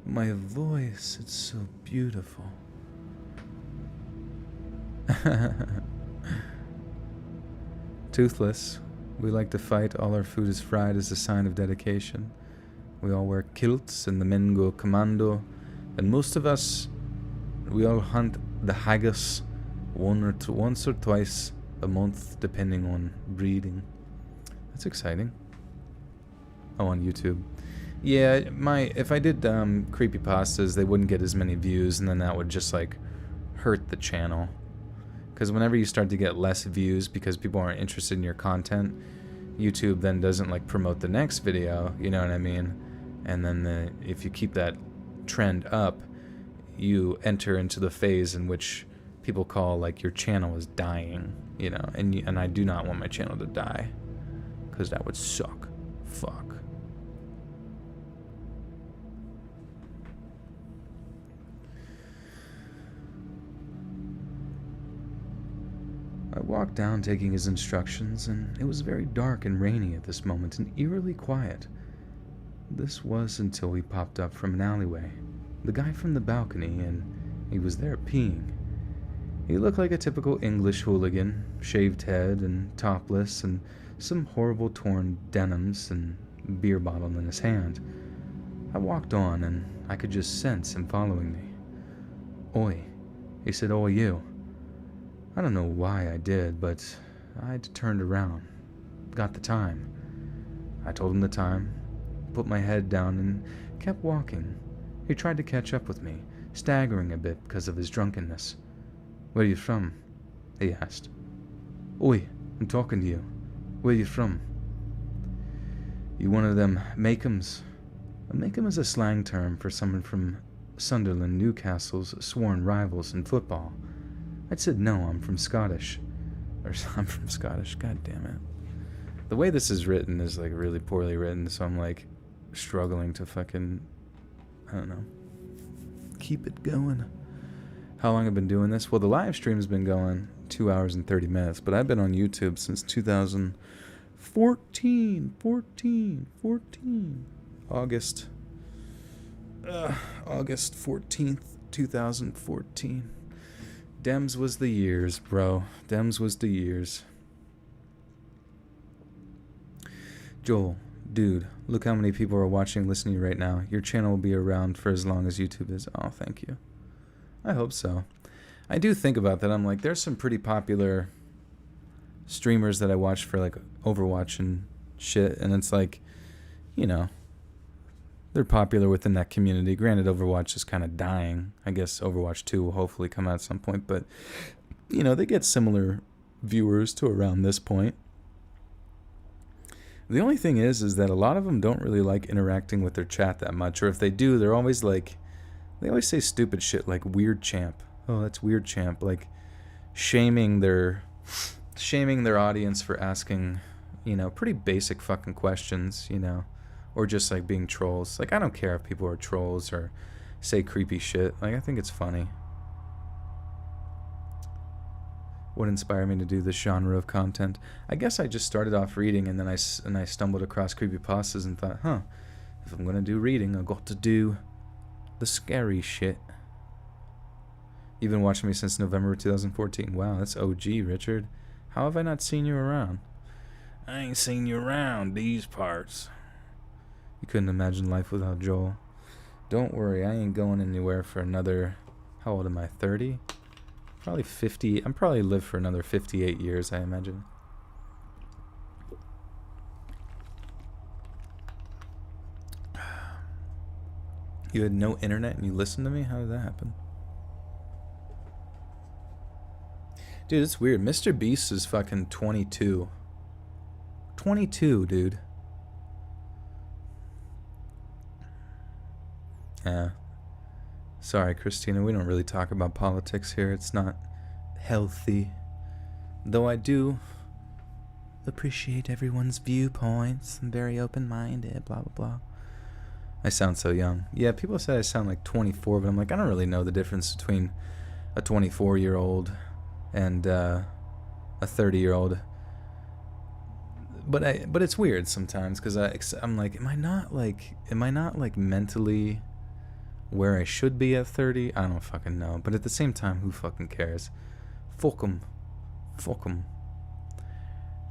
My voice, it's so beautiful. Toothless. We like to fight. All our food is fried as a sign of dedication. We all wear kilts and the men go commando. And most of us, we all hunt the haggis once or twice a month, depending on breeding. That's exciting. Oh, on YouTube. Yeah, if I did creepypastas, they wouldn't get as many views, and then that would just like hurt the channel. Because whenever you start to get less views because people aren't interested in your content, YouTube then doesn't like promote the next video, you know what I mean? And then if you keep that trend up, you enter into the phase in which people call like your channel is dying, you know? And I do not want my channel to die, because that would suck. Fuck. I walked down taking his instructions, and it was very dark and rainy at this moment and eerily quiet. This was until we popped up from an alleyway. The guy from the balcony, and he was there peeing. He looked like a typical English hooligan, shaved head and topless, and some horrible torn denims and beer bottle in his hand. I walked on, and I could just sense him following me. Oi. He said, oi you. I don't know why I did, but I turned around, got the time. I told him the time, put my head down, and kept walking. He tried to catch up with me, staggering a bit because of his drunkenness. Where are you from? He asked. Oi, I'm talking to you. Where are you from? You one of them Makems? A Makem is a slang term for someone from Sunderland, Newcastle's sworn rivals in football. I said no, I'm from Scottish. Or I'm from Scottish, god damn it. The way this is written is like really poorly written, so I'm like struggling to fucking, I don't know, keep it going. How long I've been doing this? Well, the live stream's been going 2 hours and 30 minutes, but I've been on YouTube since 2014. August 14th, 2014. Dems was the years, bro. Dems was the years. Joel, dude, look how many people are watching, listening right now. Your channel will be around for as long as YouTube is. Oh, thank you. I hope so. I do think about that. I'm like, there's some pretty popular streamers that I watch for like Overwatch and shit, and it's like, you know, they're popular within that community. Granted, Overwatch is kind of dying. I guess Overwatch 2 will hopefully come out at some point, but, you know, they get similar viewers to around this point. The only thing is that a lot of them don't really like interacting with their chat that much, or if they do, they're always like, they always say stupid shit like weird champ. Oh, that's weird champ. Like shaming their audience for asking, you know, pretty basic fucking questions, you know, or just like being trolls. Like, I don't care if people are trolls or say creepy shit. Like, I think it's funny. What inspired me to do this genre of content? I guess I just started off reading, and then I stumbled across creepypastas and thought, if I'm gonna do reading, I've got to do the scary shit. You've been watching me since November 2014. Wow, that's OG, Richard. How have I not seen you around? I ain't seen you around these parts. You couldn't imagine life without Joel. Don't worry, I ain't going anywhere for another... How old am I? 30? Probably 50. I'm probably live for another 58 years, I imagine. You had no internet and you listened to me? How did that happen? Dude, it's weird. Mr. Beast is fucking 22. 22, dude. Yeah. Sorry, Christina, we don't really talk about politics here. It's not healthy. Though I do appreciate everyone's viewpoints. I'm very open-minded, blah, blah, blah. I sound so young. Yeah, people say I sound like 24, but I'm like, I don't really know the difference between a 24-year-old and a 30-year-old. But it's weird sometimes, because I'm like, am I not like mentally where I should be at 30? I don't fucking know. But at the same time, who fucking cares? Fuck 'em. Fuck 'em.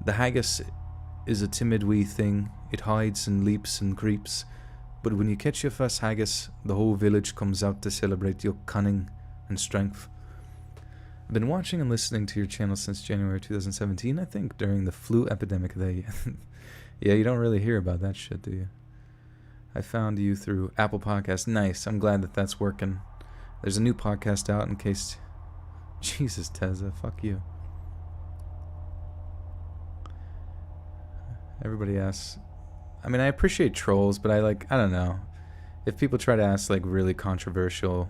The haggis is a timid wee thing. It hides and leaps and creeps. But when you catch your first haggis, the whole village comes out to celebrate your cunning and strength. I've been watching and listening to your channel since January 2017, I think, during the flu epidemic there. Yeah, you don't really hear about that shit, do you? I found you through Apple Podcasts. Nice. I'm glad that that's working. There's a new podcast out in case... Jesus, Tezza, fuck you. Everybody asks... I mean, I appreciate trolls, but I don't know. If people try to ask, like, really controversial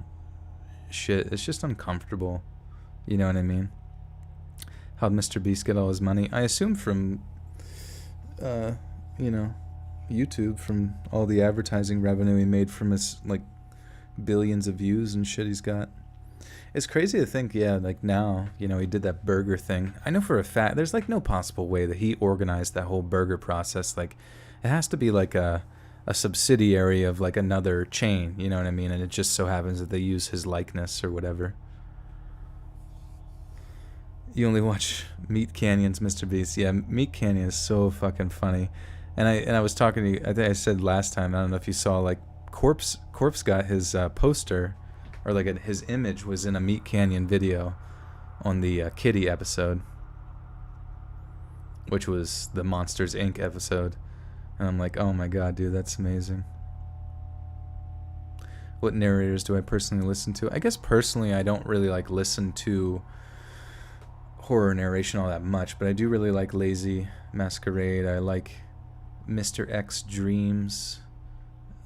shit, it's just uncomfortable. You know what I mean? How'd Mr. Beast get all his money? I assume from, you know, YouTube, from all the advertising revenue he made from his, like, billions of views and shit he's got. It's crazy to think, yeah, like now, you know, he did that burger thing. I know for a fact, there's, like, no possible way that he organized that whole burger process. Like, it has to be, like, a subsidiary of, like, another chain, you know what I mean? And it just so happens that they use his likeness or whatever. You only watch Meat Canyon's Mr. Beast. Yeah, Meat Canyon is so fucking funny. And I was talking to you, I think I said last time, I don't know if you saw, like, Corpse got his poster, or like his image was in a Meat Canyon video on the Kitty episode, which was the Monsters Inc. episode. And I'm like, oh my god, dude, that's amazing. What narrators do I personally listen to? I guess personally I don't really like listen to horror narration all that much, but I do really like Lazy Masquerade. I like Mr. X Dreams.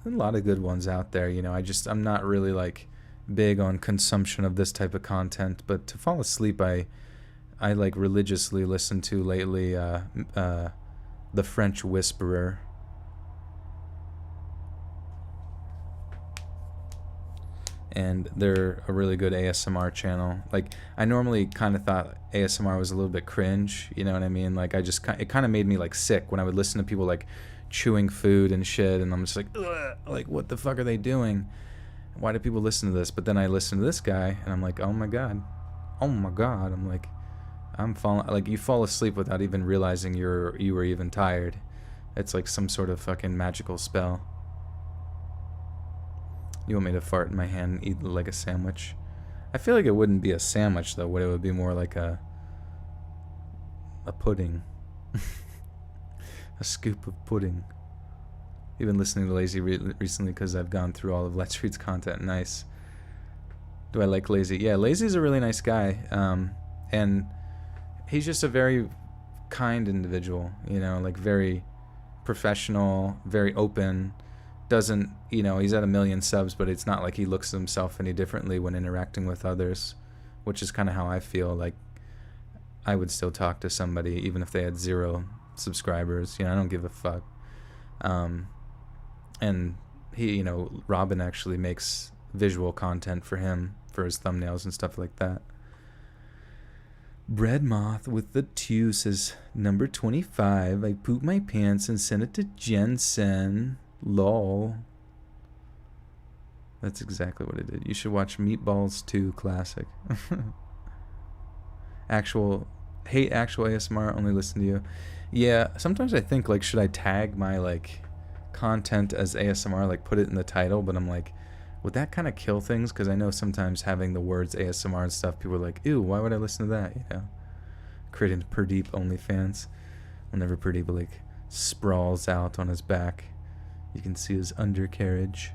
A lot of good ones out there, you know. I'm not really like big on consumption of this type of content, but to fall asleep I like religiously listen to lately The French Whisperer. And they're a really good ASMR channel. Like, I normally kind of thought ASMR was a little bit cringe, you know what I mean? Like, it kind of made me like sick when I would listen to people like chewing food and shit, and I'm just like, ugh, like, what the fuck are they doing? Why do people listen to this? But then I listen to this guy, and I'm like, oh my god, I'm like, I'm falling, like, you fall asleep without even realizing you were even tired. It's like some sort of fucking magical spell. You want me to fart in my hand and eat like a sandwich? I feel like it wouldn't be a sandwich though. It would be more like a pudding. A scoop of pudding. You've been listening to Lazy recently because I've gone through all of Let's Read's content. Nice. Do I like Lazy? Yeah, Lazy's a really nice guy. And he's just a very kind individual, you know, like very professional, very open. Doesn't, you know, he's at 1 million subs, but it's not like he looks at himself any differently when interacting with others, which is kind of how I feel. Like, I would still talk to somebody even if they had 0 subscribers. You know, I don't give a fuck. And he, you know, Robin actually makes visual content for him, for his thumbnails and stuff like that. Bread Moth with the 2 says, number 25, I pooped my pants and sent it to Jensen. Lol. That's exactly what I did. You should watch Meatballs 2 Classic. Hate actual ASMR, only listen to you. Yeah, sometimes I think, like, should I tag my, like, content as ASMR, like, put it in the title, but I'm like, would that kind of kill things? Because I know sometimes having the words ASMR and stuff, people are like, ew, why would I listen to that, you know? Creating Pradeep OnlyFans. Whenever Pradeep, like, sprawls out on his back, you can see his undercarriage.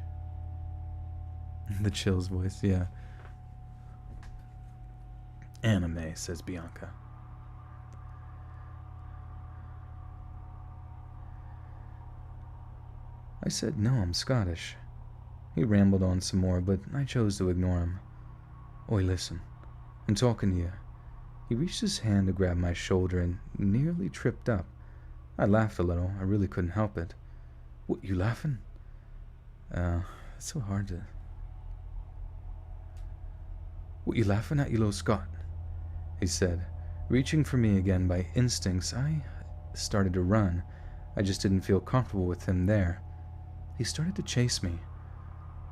The Chills voice, yeah. Anime, says Bianca. I said, no, I'm Scottish. He rambled on some more, but I chose to ignore him. Oi, listen. I'm talking to you. He reached his hand to grab my shoulder and nearly tripped up. I laughed a little. I really couldn't help it. What, you laughing? It's so hard to... What you laughing at, you little Scot? He said. Reaching for me again by instincts, I started to run. I just didn't feel comfortable with him there. He started to chase me.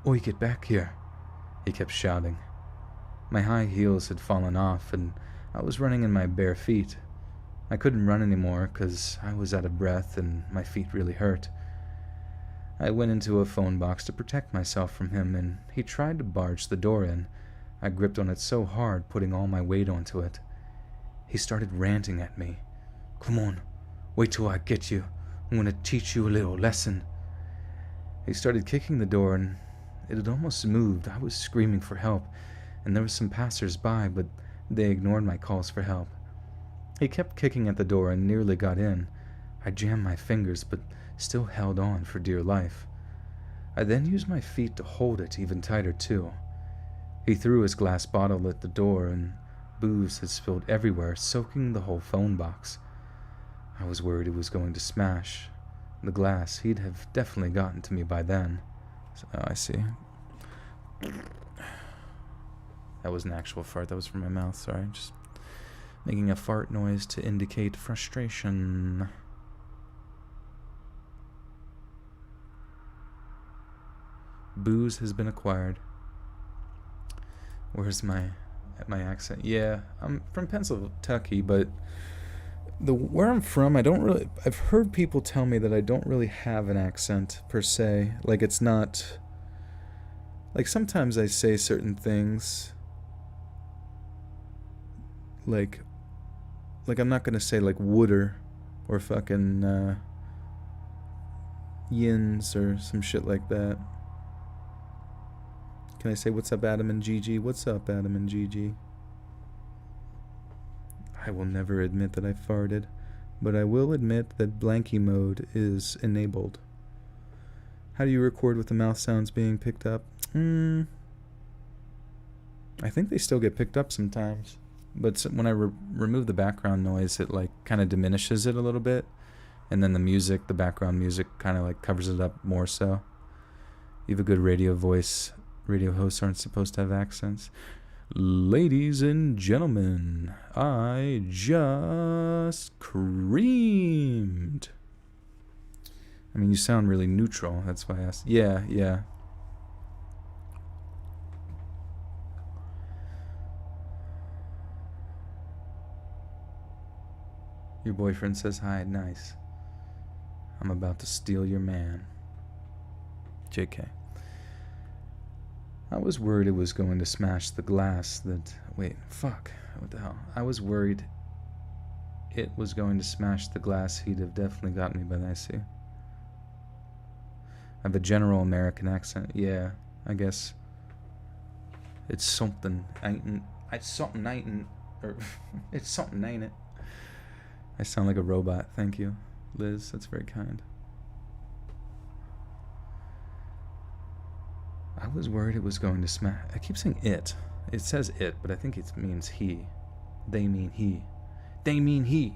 Oi, get back here, he kept shouting. My high heels had fallen off, and I was running in my bare feet. I couldn't run anymore because I was out of breath and my feet really hurt. I went into a phone box to protect myself from him, and he tried to barge the door in. I gripped on it so hard, putting all my weight onto it. He started ranting at me. Come on, wait till I get you. I'm going to teach you a little lesson. He started kicking the door, and it had almost moved. I was screaming for help, and there were some passers-by, but they ignored my calls for help. He kept kicking at the door and nearly got in. I jammed my fingers, but still held on for dear life. I then used my feet to hold it even tighter, too. He threw his glass bottle at the door, and booze had spilled everywhere, soaking the whole phone box. I was worried it was going to smash. The glass, he'd have definitely gotten to me by then. So, oh, I see. That was an actual fart. That was from my mouth, sorry. Just making a fart noise to indicate frustration. Booze has been acquired. Where's my accent? Yeah, I'm from Pennsylvania, but where I'm from, I've heard people tell me that I don't really have an accent per se. Like, it's not, like, sometimes I say certain things, like I'm not gonna say like wooder or fucking yins or some shit like that. Can I say what's up, Adam and Gigi? What's up, Adam and Gigi? I will never admit that I farted, but I will admit that blankie mode is enabled. How do you record with the mouth sounds being picked up? I think they still get picked up sometimes, but when I remove the background noise, it like kind of diminishes it a little bit, And then the music, the background music, kind of like covers it up more so. You have a good radio voice. Radio hosts aren't supposed to have accents. Ladies and gentlemen, I just creamed. I mean, you sound really neutral. That's why I asked. Yeah. Your boyfriend says hi. Nice. I'm about to steal your man. JK. I was worried it was going to smash the glass that... Wait, fuck. What the hell? I was worried it was going to smash the glass. He'd have definitely got me, but I see. I have a general American accent. Yeah, I guess. It's something, ain't it? It's something, ain't it? Or, it's something, ain't it? I sound like a robot. Thank you, Liz. That's very kind. I was worried it was going to smash. I keep saying it. It says it, but I think it means he. They mean he. They mean he.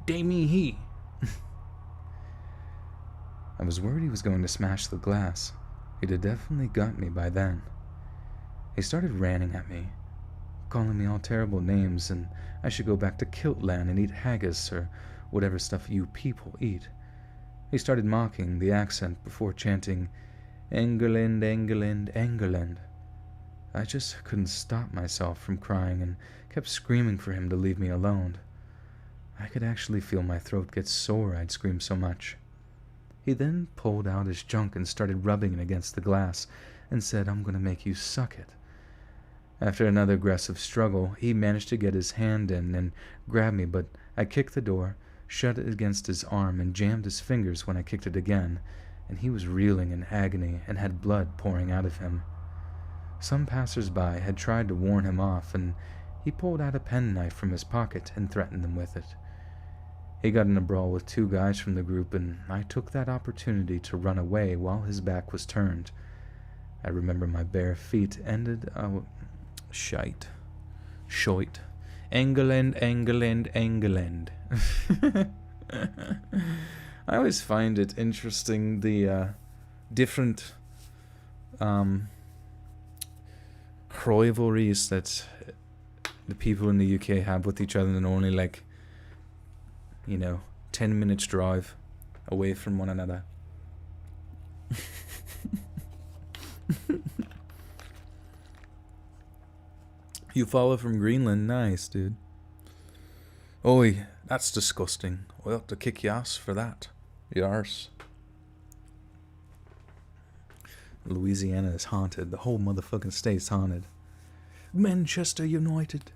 They mean he. I was worried he was going to smash the glass. He'd have definitely got me by then. He started ranting at me, calling me all terrible names, and I should go back to Kiltland and eat haggis or whatever stuff you people eat. He started mocking the accent before chanting, England, England, England. I just couldn't stop myself from crying and kept screaming for him to leave me alone. I could actually feel my throat get sore. I'd scream so much. He then pulled out his junk and started rubbing it against the glass and said, I'm going to make you suck it. After another aggressive struggle, he managed to get his hand in and grab me, but I kicked the door, shut it against his arm, and jammed his fingers when I kicked it again, and he was reeling in agony and had blood pouring out of him. Some passers-by had tried to warn him off, and he pulled out a penknife from his pocket and threatened them with it. He got in a brawl with two guys from the group, and I took that opportunity to run away while his back was turned. I remember my bare feet ended... Shite. England, England, England. I always find it interesting, the different rivalries that the people in the UK have with each other, and only 10 minutes drive away from one another. You follow from Greenland? Nice, dude. Oi, that's disgusting. I'll have to kick your ass for that. Your arse. Louisiana is haunted. The whole motherfucking state's haunted. Manchester United.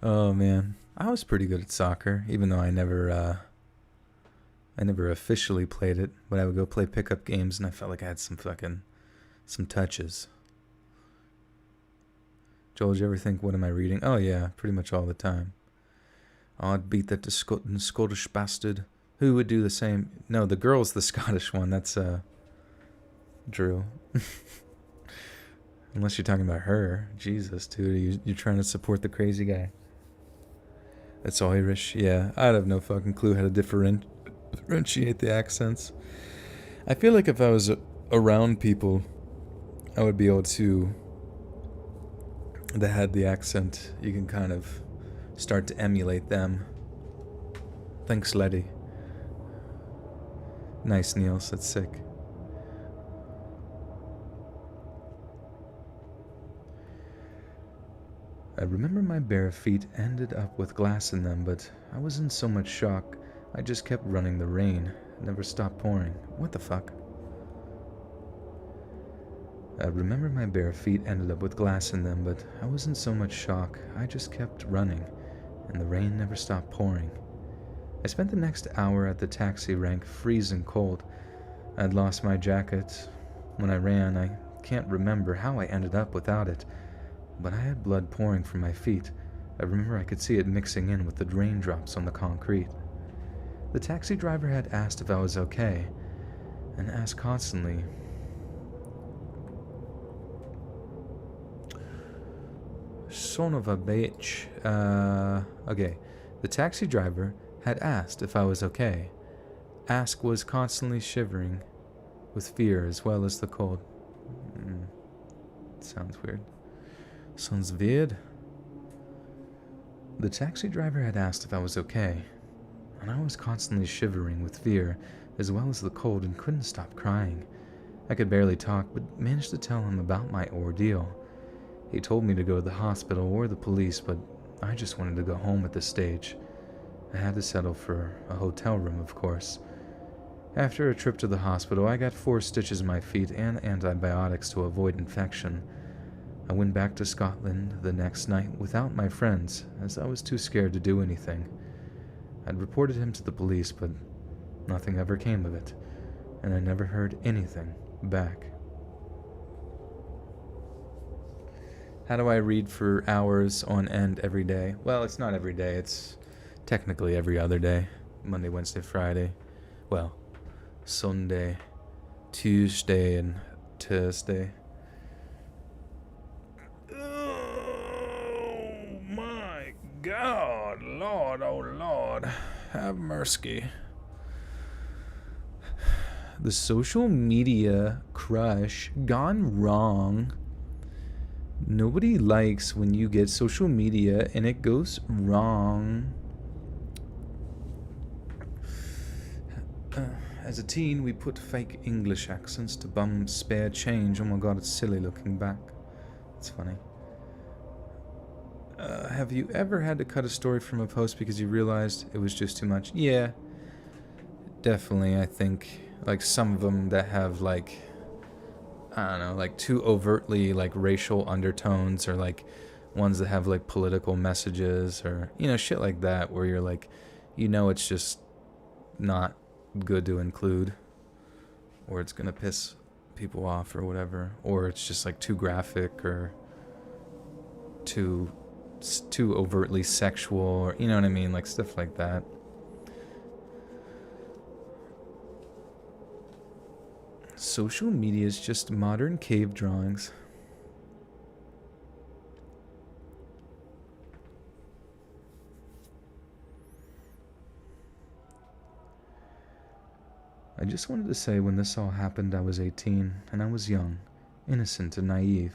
Oh, man. I was pretty good at soccer, even though I never officially played it. But I would go play pickup games, and I felt like I had some touches. Joel, did you ever think, what am I reading? Oh, yeah, pretty much all the time. Oh, I'd beat that Scottish bastard. Who would do the same? No, the girl's the Scottish one. That's, Drew. Unless you're talking about her. Jesus, dude. You're trying to support the crazy guy. That's Irish. Yeah, I'd have no fucking clue how to differentiate the accents. I feel like if I was around people, I would be able to... that had the accent, you can kind of start to emulate them. Thanks, Letty. Nice, Niels. That's sick. I remember my bare feet ended up with glass in them, but I was in so much shock, I just kept running. The rain never stopped pouring. What the fuck? I remember my bare feet ended up with glass in them, but I was in so much shock, I just kept running, and the rain never stopped pouring. I spent the next hour at the taxi rank freezing cold. I'd lost my jacket. When I ran, I can't remember how I ended up without it, but I had blood pouring from my feet. I remember I could see it mixing in with the raindrops on the concrete. The taxi driver had asked if I was okay, and asked constantly, son of a bitch. Okay. The taxi driver had asked if I was okay. Ask was constantly shivering with fear as well as the cold. Sounds weird. Sounds weird. The taxi driver had asked if I was okay, and I was constantly shivering with fear as well as the cold and couldn't stop crying. I could barely talk, but managed to tell him about my ordeal. He told me to go to the hospital or the police, but I just wanted to go home at this stage. I had to settle for a hotel room, of course. After a trip to the hospital, I got 4 stitches in my feet and antibiotics to avoid infection. I went back to Scotland the next night without my friends, as I was too scared to do anything. I'd reported him to the police, but nothing ever came of it, and I never heard anything back. How do I read for hours on end every day? Well, it's not every day, it's technically every other day. Monday, Wednesday, Friday. Well, Sunday, Tuesday, and Thursday. Oh my God, Lord, oh Lord, have mercy. The social media crush gone wrong. Nobody likes when you get social media and it goes wrong. As a teen, we put fake English accents to bum spare change. Oh my God, it's silly looking back. It's funny. Have you ever had to cut a story from a post because you realized it was just too much? Yeah, definitely. I think like some of them that have like, I don't know, like too overtly like racial undertones, or like ones that have like political messages, or shit like that, where you're like, it's just not good to include, or it's gonna piss people off or whatever, or it's just like too graphic or too overtly sexual, or you know what I mean, like stuff like that. Social media is just modern cave drawings. I just wanted to say when this all happened I was 18, and I was young, innocent and naive.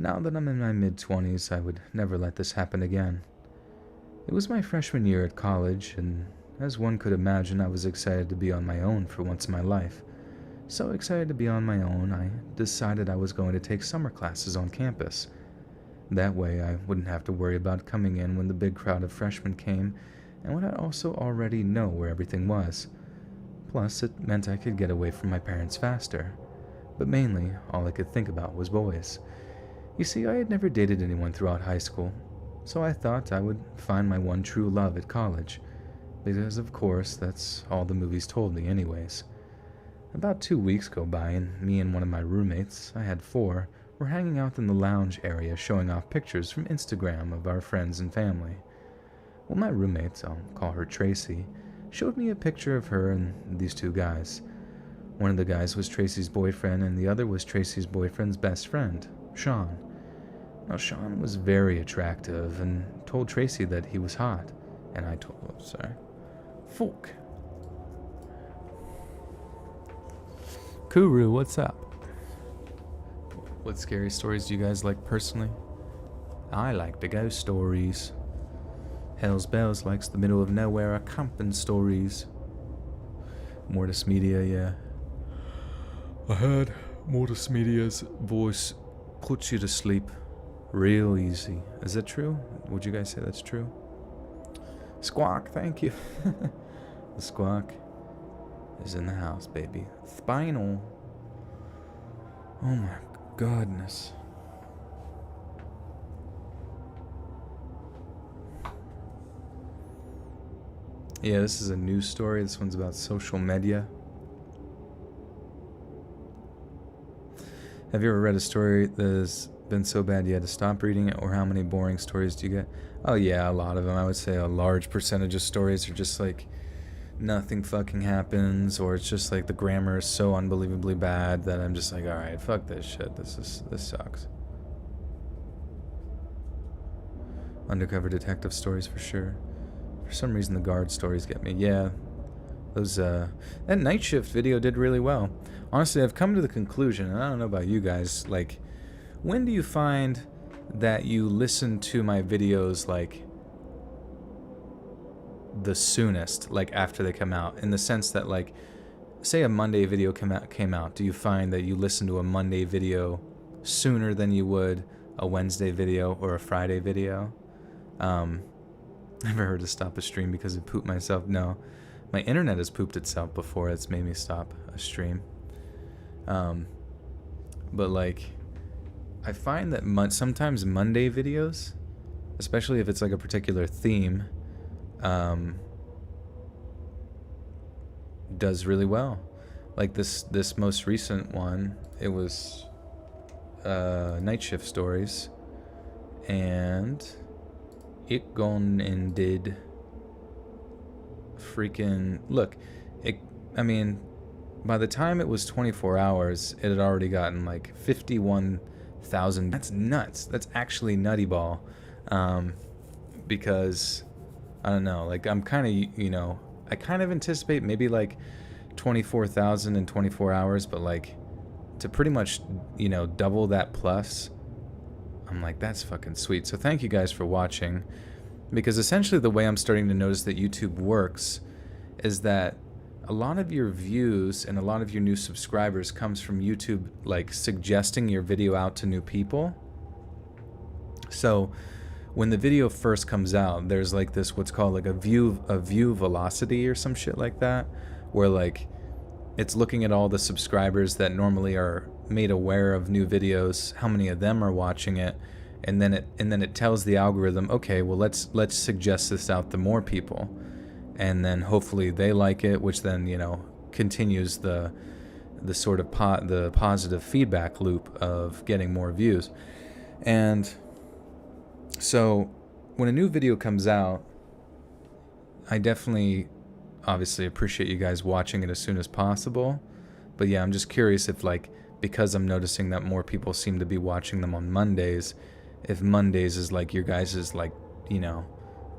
Now that I'm in my mid-20s, I would never let this happen again. It was my freshman year at college, and as one could imagine, I was excited to be on my own for once in my life. So excited to be on my own, I decided I was going to take summer classes on campus. That way, I wouldn't have to worry about coming in when the big crowd of freshmen came, and would also already know where everything was. Plus, it meant I could get away from my parents faster. But mainly, all I could think about was boys. You see, I had never dated anyone throughout high school, so I thought I would find my one true love at college, because of course that's all the movies told me anyways. About 2 weeks go by, and me and one of my roommates, I had 4, were hanging out in the lounge area showing off pictures from Instagram of our friends and family. Well, my roommate, I'll call her Tracy, showed me a picture of her and these 2 guys. One of the guys was Tracy's boyfriend, and the other was Tracy's boyfriend's best friend, Sean. Now, Sean was very attractive and told Tracy that he was hot, and I told him, Fuck. Kuru, what's up? What scary stories do you guys like personally? I like the ghost stories. Hell's Bells likes the middle of nowhere camping stories. Mortis Media, yeah. I heard Mortis Media's voice puts you to sleep real easy. Is that true? Would you guys say that's true? Squawk, thank you. The Squawk is in the house, baby. Spinal. Oh my goodness. Yeah, this is a news story. This one's about social media. Have you ever read a story that has been so bad you had to stop reading it, or how many boring stories do you get? Oh yeah, a lot of them. I would say a large percentage of stories are just like nothing fucking happens, or it's just like the grammar is so unbelievably bad that I'm just like, alright, fuck this shit. This sucks. Undercover detective stories for sure. For some reason, the guard stories get me. Yeah, those that night shift video did really well. Honestly, I've come to the conclusion, and I don't know about you guys, like, when do you find that you listen to my videos, like, the soonest, like, after they come out? In the sense that, like, say a Monday video came out, do you find that you listen to a Monday video sooner than you would a Wednesday video or a Friday video? Never heard to stop a stream because it pooped myself. No, my internet has pooped itself before. It's made me stop a stream. But like, I find that sometimes Monday videos, especially if it's like a particular theme, does really well. Like this most recent one, it was night shift stories, and it gone and did freaking look. I mean, by the time it was 24 hours, it had already gotten like 51,000. That's nuts. That's actually nutty ball. Because I don't know, like I'm kind of, I kind of anticipate maybe like 24,000 in 24 hours, but like to pretty much, double that plus, I'm like, that's fucking sweet. So thank you guys for watching, because essentially the way I'm starting to notice that YouTube works is that a lot of your views and a lot of your new subscribers comes from YouTube, like suggesting your video out to new people. So when the video first comes out, there's like this, what's called like a view velocity or some shit like that, where like it's looking at all the subscribers that normally are made aware of new videos, how many of them are watching it, and then it tells the algorithm, okay, well let's suggest this out to more people, and then hopefully they like it, which then continues the sort of the positive feedback loop of getting more views. And so when a new video comes out, I definitely obviously appreciate you guys watching it as soon as possible. But yeah, I'm just curious if, like, because I'm noticing that more people seem to be watching them on Mondays, if Mondays is like your guys' is like,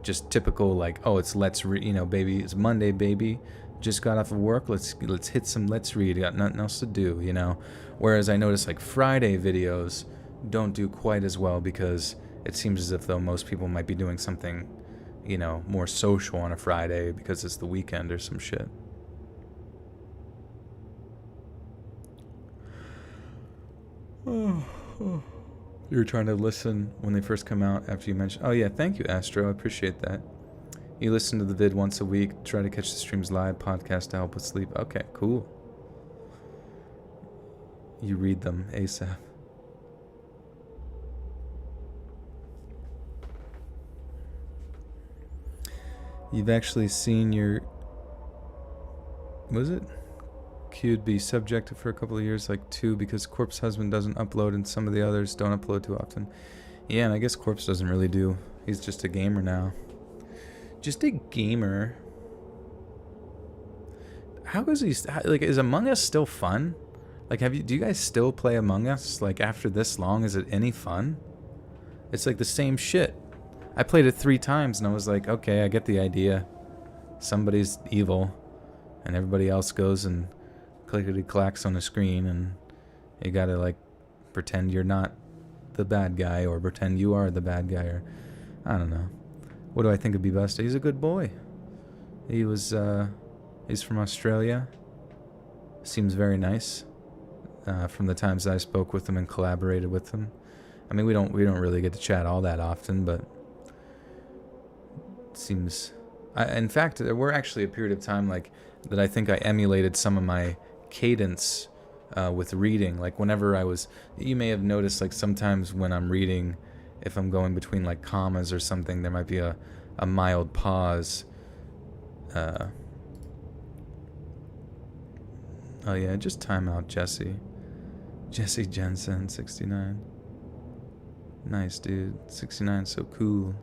just typical, like, oh, it's baby, it's Monday, baby, just got off of work, let's hit some let's read, got nothing else to do, Whereas I notice like Friday videos don't do quite as well, because it seems as if though most people might be doing something, more social on a Friday because it's the weekend or some shit. You were trying to listen when they first come out after you mentioned. Oh yeah, thank you, Astro. I appreciate that. You listen to the vid once a week. Try to catch the streams live. Podcast to help with sleep. Okay, cool. You read them ASAP. You've actually seen your... Was it? Q'd be subjected for a couple of years, like 2, because Corpse Husband doesn't upload and some of the others don't upload too often. Yeah, and I guess Corpse doesn't really do. He's just a gamer now. Just a gamer. How is he... Like, is Among Us still fun? Like, do you guys still play Among Us? Like, after this long, is it any fun? It's like the same shit. I played it 3 times and I was like, okay, I get the idea. Somebody's evil and everybody else goes and clickety-clacks on the screen, and you gotta like pretend you're not the bad guy or pretend you are the bad guy, or I don't know. What do I think of B-Busta? He's a good boy. He's from Australia. Seems very nice. From the times I spoke with him and collaborated with him. I mean, we don't really get to chat all that often, but it seems... in fact, there were actually a period of time like that I think I emulated some of my cadence with reading. Like whenever you may have noticed, like sometimes when I'm reading, if I'm going between like commas or something, there might be a mild pause. Oh yeah, just time out, Jesse Jensen 69. Nice, dude. 69, so cool.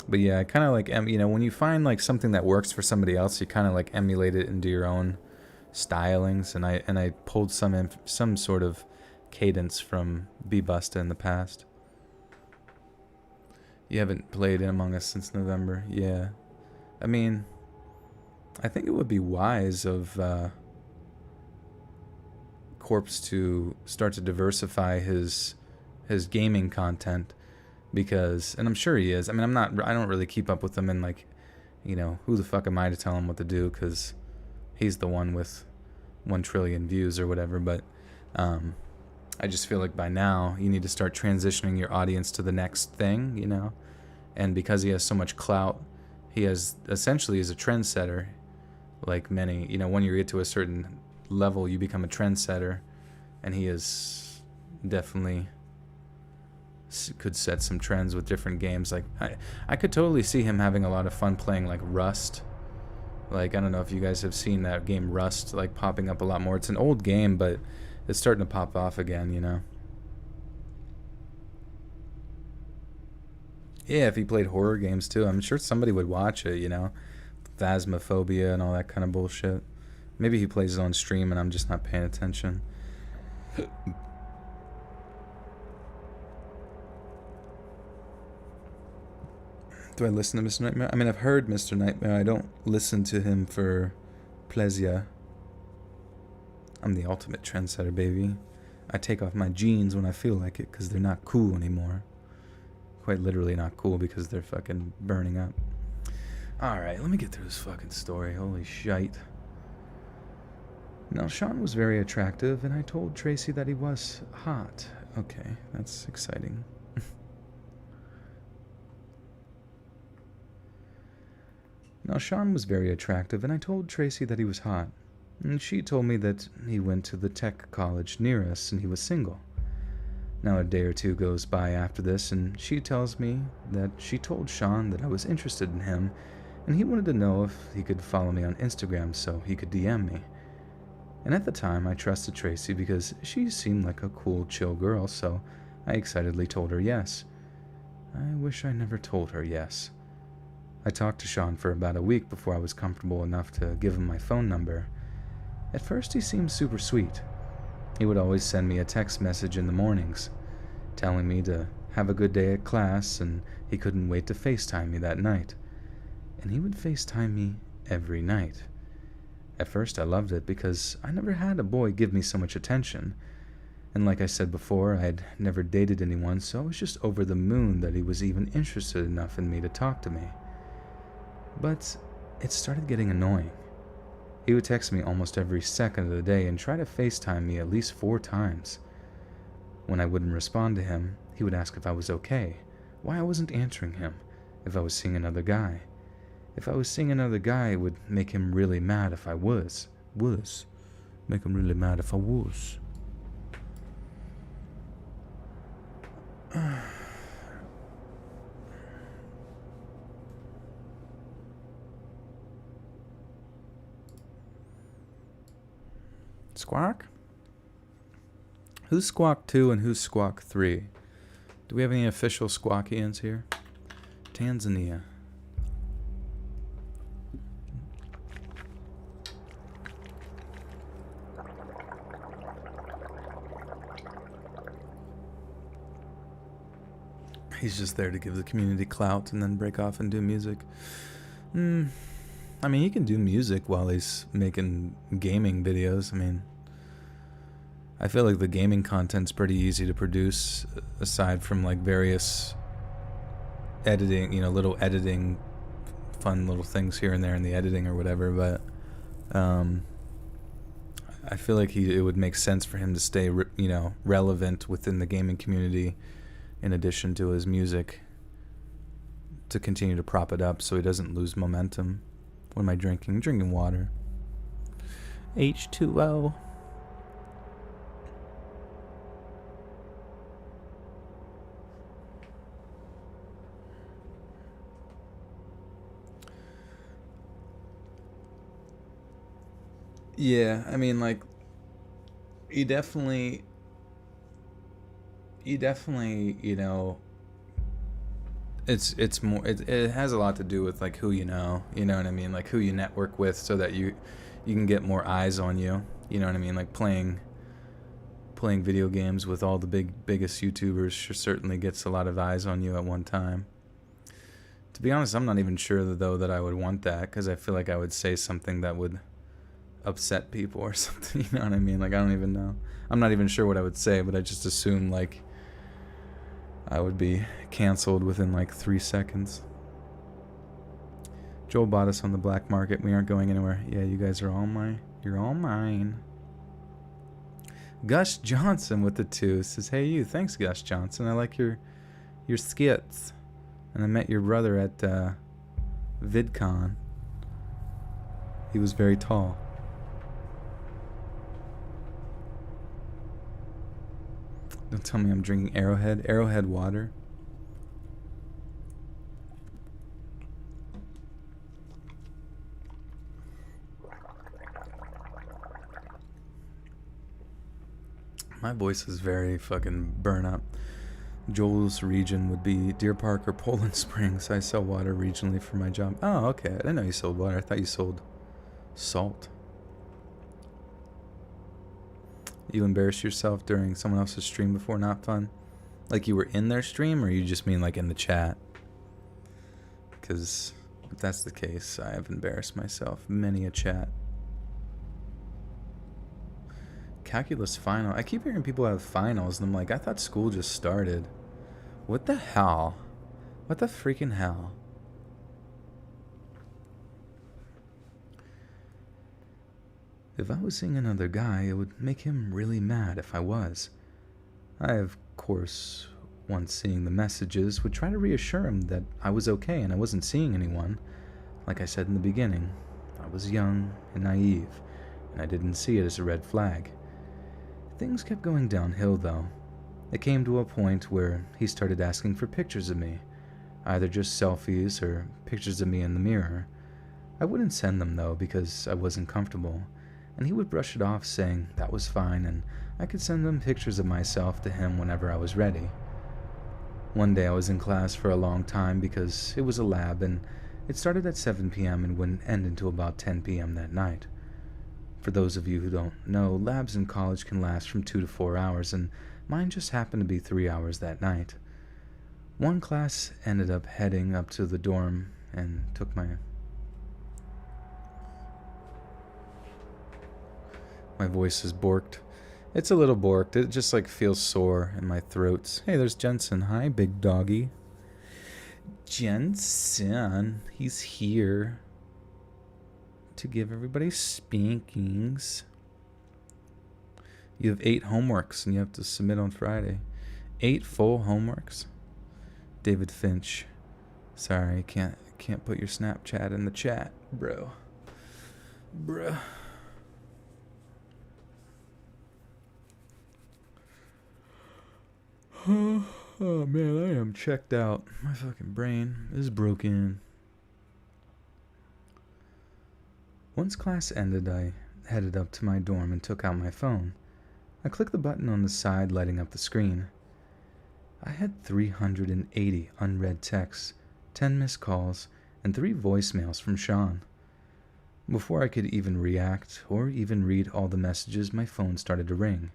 But yeah, I kind of like, when you find like something that works for somebody else, you kind of like emulate it into your own stylings. And I pulled some sort of cadence from B-Busta in the past. You haven't played Among Us since November. Yeah. I mean, I think it would be wise of Corpse to start to diversify his gaming content, because, and I'm sure he is. I mean, I don't really keep up with him, and like, you know, who the fuck am I to tell him what to do, because he's the one with 1 trillion views or whatever. But I just feel like by now you need to start transitioning your audience to the next thing, you know. And because he has so much clout, he has essentially is a trendsetter. Like many, you know, when you get to a certain level, you become a trendsetter, and he is definitely could set some trends with different games. Like I could totally see him having a lot of fun playing like Rust. Like, I don't know if you guys have seen that game Rust, like popping up a lot more. It's an old game, but it's starting to pop off again, you know. Yeah, if he played horror games too, I'm sure somebody would watch it, you know. Phasmophobia and all that kind of bullshit. Maybe he plays it on stream and I'm just not paying attention. Do I listen to Mr. Nightmare? I mean, I've heard Mr. Nightmare. I don't listen to him for pleasure. I'm the ultimate trendsetter, baby. I take off my jeans when I feel like it because they're not cool anymore. Quite literally not cool because they're fucking burning up. Alright, let me get through this fucking story. Holy shite. Now, Sean was very attractive, and I told Tracy that he was hot. Okay, that's exciting. Now, Sean was very attractive, and I told Tracy that he was hot. And she told me that he went to the tech college near us, and he was single. Now, a day or two goes by after this, and she tells me that she told Sean that I was interested in him, and he wanted to know if he could follow me on Instagram so he could DM me. And at the time, I trusted Tracy because she seemed like a cool, chill girl, so I excitedly told her yes. I wish I never told her yes. I talked to Sean for about a week before I was comfortable enough to give him my phone number. At first, he seemed super sweet. He would always send me a text message in the mornings, telling me to have a good day at class, and he couldn't wait to FaceTime me that night. And he would FaceTime me every night. At first, I loved it because I never had a boy give me so much attention. And like I said before, I had never dated anyone, so I was just over the moon that he was even interested enough in me to talk to me. But it started getting annoying. He would text me almost every second of the day and try to FaceTime me at least 4 times. When I wouldn't respond to him, he would ask if I was okay, why I wasn't answering him, if I was seeing another guy. If I was seeing another guy, it would make him really mad if I was. Make him really mad if I was. Squawk? Who's Squawk 2 and who's Squawk 3? Do we have any official Squawkians here? Tanzania. He's just there to give the community clout and then break off and do music. I mean, he can do music while he's making gaming videos. I mean, I feel like the gaming content's pretty easy to produce, aside from like various editing, you know, little editing, fun little things here and there in the editing or whatever. But I feel like it would make sense for him to stay, you know, relevant within the gaming community, in addition to his music, to continue to prop it up so he doesn't lose momentum. What am I drinking? I'm drinking water. H2O. Yeah, I mean, like, you definitely, you know, it's more, it has a lot to do with like who you know what I mean, like who you network with, so that you can get more eyes on you, you know what I mean, like playing video games with all the biggest YouTubers certainly gets a lot of eyes on you at one time. To be honest, I'm not even sure though that I would want that, because I feel like I would say something that would upset people or something. You know what I mean? Like, I don't even know. I'm not even sure what I would say, but I just assume like I would be canceled within like 3 seconds. Joel bought us on the black market. We aren't going anywhere. Yeah, you guys are all mine. You're all mine. Gus Johnson with the 2 says, "Hey you, thanks Gus Johnson. I like your skits. And I met your brother at VidCon. He was very tall." Don't tell me I'm drinking Arrowhead water. My voice is very fucking burn up. Joel's region would be Deer Park or Poland Springs. I sell water regionally for my job. Oh, okay. I didn't know you sold water. I thought you sold salt. You embarrassed yourself during someone else's stream before? Not fun? Like you were in their stream, or you just mean like in the chat? Because if that's the case, I have embarrassed myself many a chat. Calculus final. I keep hearing people have finals, and I'm like, I thought school just started. What the hell? What the freaking hell? If I was seeing another guy, it would make him really mad if I was. I, of course, once seeing the messages, would try to reassure him that I was okay and I wasn't seeing anyone. Like I said in the beginning, I was young and naive, and I didn't see it as a red flag. Things kept going downhill, though. It came to a point where he started asking for pictures of me, either just selfies or pictures of me in the mirror. I wouldn't send them, though, because I wasn't comfortable, and he would brush it off, saying that was fine and I could send them pictures of myself to him whenever I was ready. One day I was in class for a long time because it was a lab, and it started at 7 p.m. and wouldn't end until about 10 p.m. that night. For those of you who don't know, labs in college can last from 2 to 4 hours, and mine just happened to be 3 hours that night. One class ended up heading up to the dorm and took my voice is borked. It's a little borked. It just like feels sore in my throat. Hey, there's Jensen. Hi, big doggy. Jensen, he's here to give everybody spankings. You have 8 homeworks and you have to submit on Friday. 8 full homeworks? David Finch. Sorry, can't put your Snapchat in the chat, bro. Bruh. Oh man, I am checked out. My fucking brain is broken. Once class ended, I headed up to my dorm and took out my phone. I clicked the button on the side, lighting up the screen. I had 380 unread texts, 10 missed calls, and 3 voicemails from Sean. Before I could even react or even read all the messages, my phone started to ring.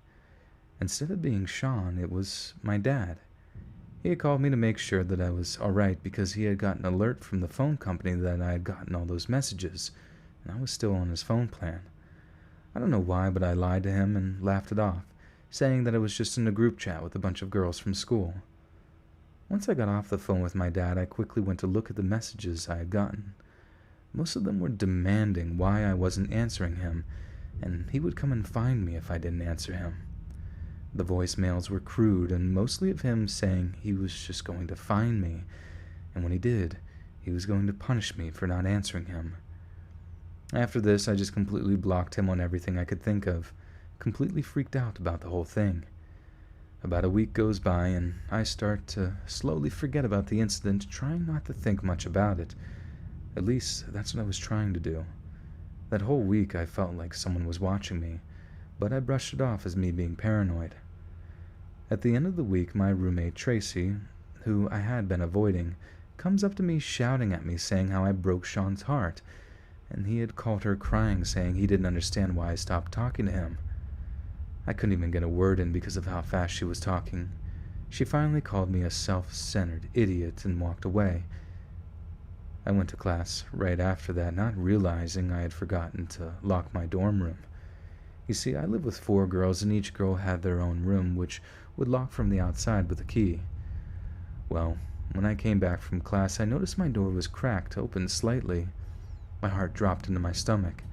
Instead of being Sean, it was my dad. He had called me to make sure that I was alright because he had gotten an alert from the phone company that I had gotten all those messages, and I was still on his phone plan. I don't know why, but I lied to him and laughed it off, saying that I was just in a group chat with a bunch of girls from school. Once I got off the phone with my dad, I quickly went to look at the messages I had gotten. Most of them were demanding why I wasn't answering him, and he would come and find me if I didn't answer him. The voicemails were crude and mostly of him saying he was just going to find me, and when he did, he was going to punish me for not answering him. After this, I just completely blocked him on everything I could think of, completely freaked out about the whole thing. About a week goes by, and I start to slowly forget about the incident, trying not to think much about it. At least, that's what I was trying to do. That whole week, I felt like someone was watching me, but I brushed it off as me being paranoid. At the end of the week, my roommate Tracy, who I had been avoiding, comes up to me shouting at me saying how I broke Sean's heart, and he had called her crying saying he didn't understand why I stopped talking to him. I couldn't even get a word in because of how fast she was talking. She finally called me a self-centered idiot and walked away. I went to class right after that, not realizing I had forgotten to lock my dorm room. You see, I lived with 4 girls, and each girl had their own room, which would lock from the outside with a key. Well, when I came back from class, I noticed my door was cracked open slightly. My heart dropped into my stomach.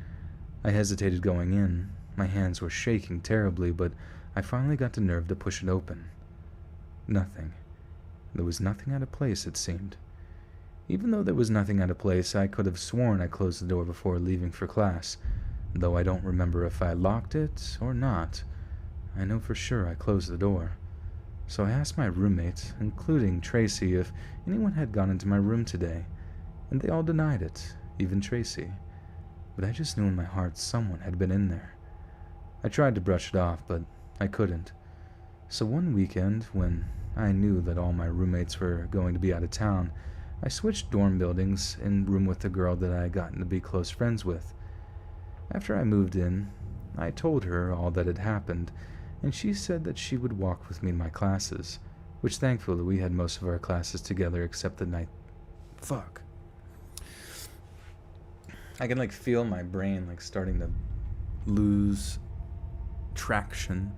I hesitated going in. My hands were shaking terribly, but I finally got the nerve to push it open. Nothing. There was nothing out of place, it seemed. Even though there was nothing out of place, I could have sworn I closed the door before leaving for class, though I don't remember if I locked it or not. I know for sure I closed the door. So I asked my roommates, including Tracy, if anyone had gone into my room today, and they all denied it, even Tracy. But I just knew in my heart someone had been in there. I tried to brush it off, but I couldn't. So one weekend, when I knew that all my roommates were going to be out of town, I switched dorm buildings and room with the girl that I had gotten to be close friends with. After I moved in, I told her all that had happened, and she said that she would walk with me in my classes, which thankfully we had most of our classes together except the night. Fuck. I can feel my brain starting to lose traction.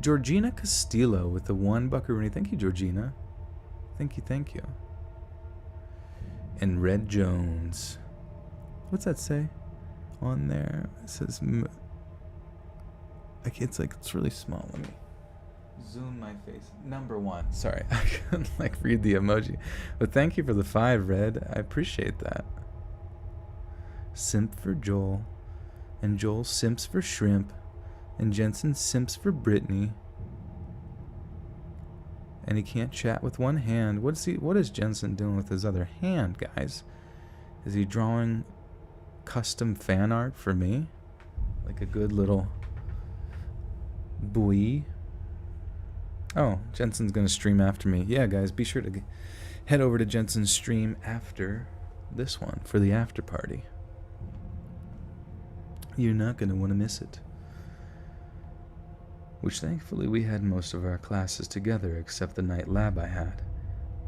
Georgina Castillo with the 1 buckaroonie. Thank you, Georgina. Thank you. And Red Jones. What's that say on there? It says it's really small. Let me zoom my face. Number 1. Sorry, I couldn't read the emoji. But thank you for the 5, Red. I appreciate that. Simp for Joel, and Joel simps for Shrimp, and Jensen simps for Brittany. And he can't chat with one hand. What is Jensen doing with his other hand, guys? Is he drawing custom fan art for me? Like a good little boy. Oh, Jensen's gonna stream after me. Yeah, guys, be sure to head over to Jensen's stream after this one for the after party. You're not gonna want to miss it. Which thankfully we had most of our classes together except the night lab I had.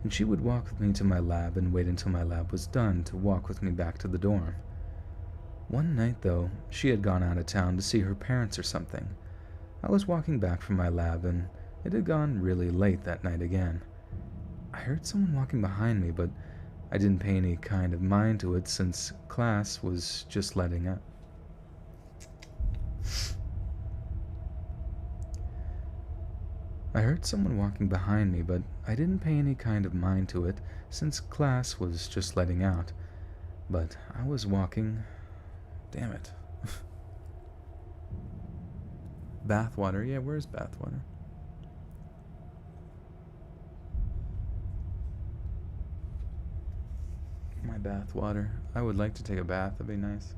And she would walk with me to my lab and wait until my lab was done to walk with me back to the dorm. One night, though, she had gone out of town to see her parents or something. I was walking back from my lab, and it had gone really late that night again. I heard someone walking behind me, but I didn't pay any kind of mind to it since class was just letting up. I heard someone walking behind me, but I didn't pay any kind of mind to it since class was just letting out. But I was walking... Damn it. Bathwater. Yeah, where's bathwater? My bathwater. I would like to take a bath. That'd be nice.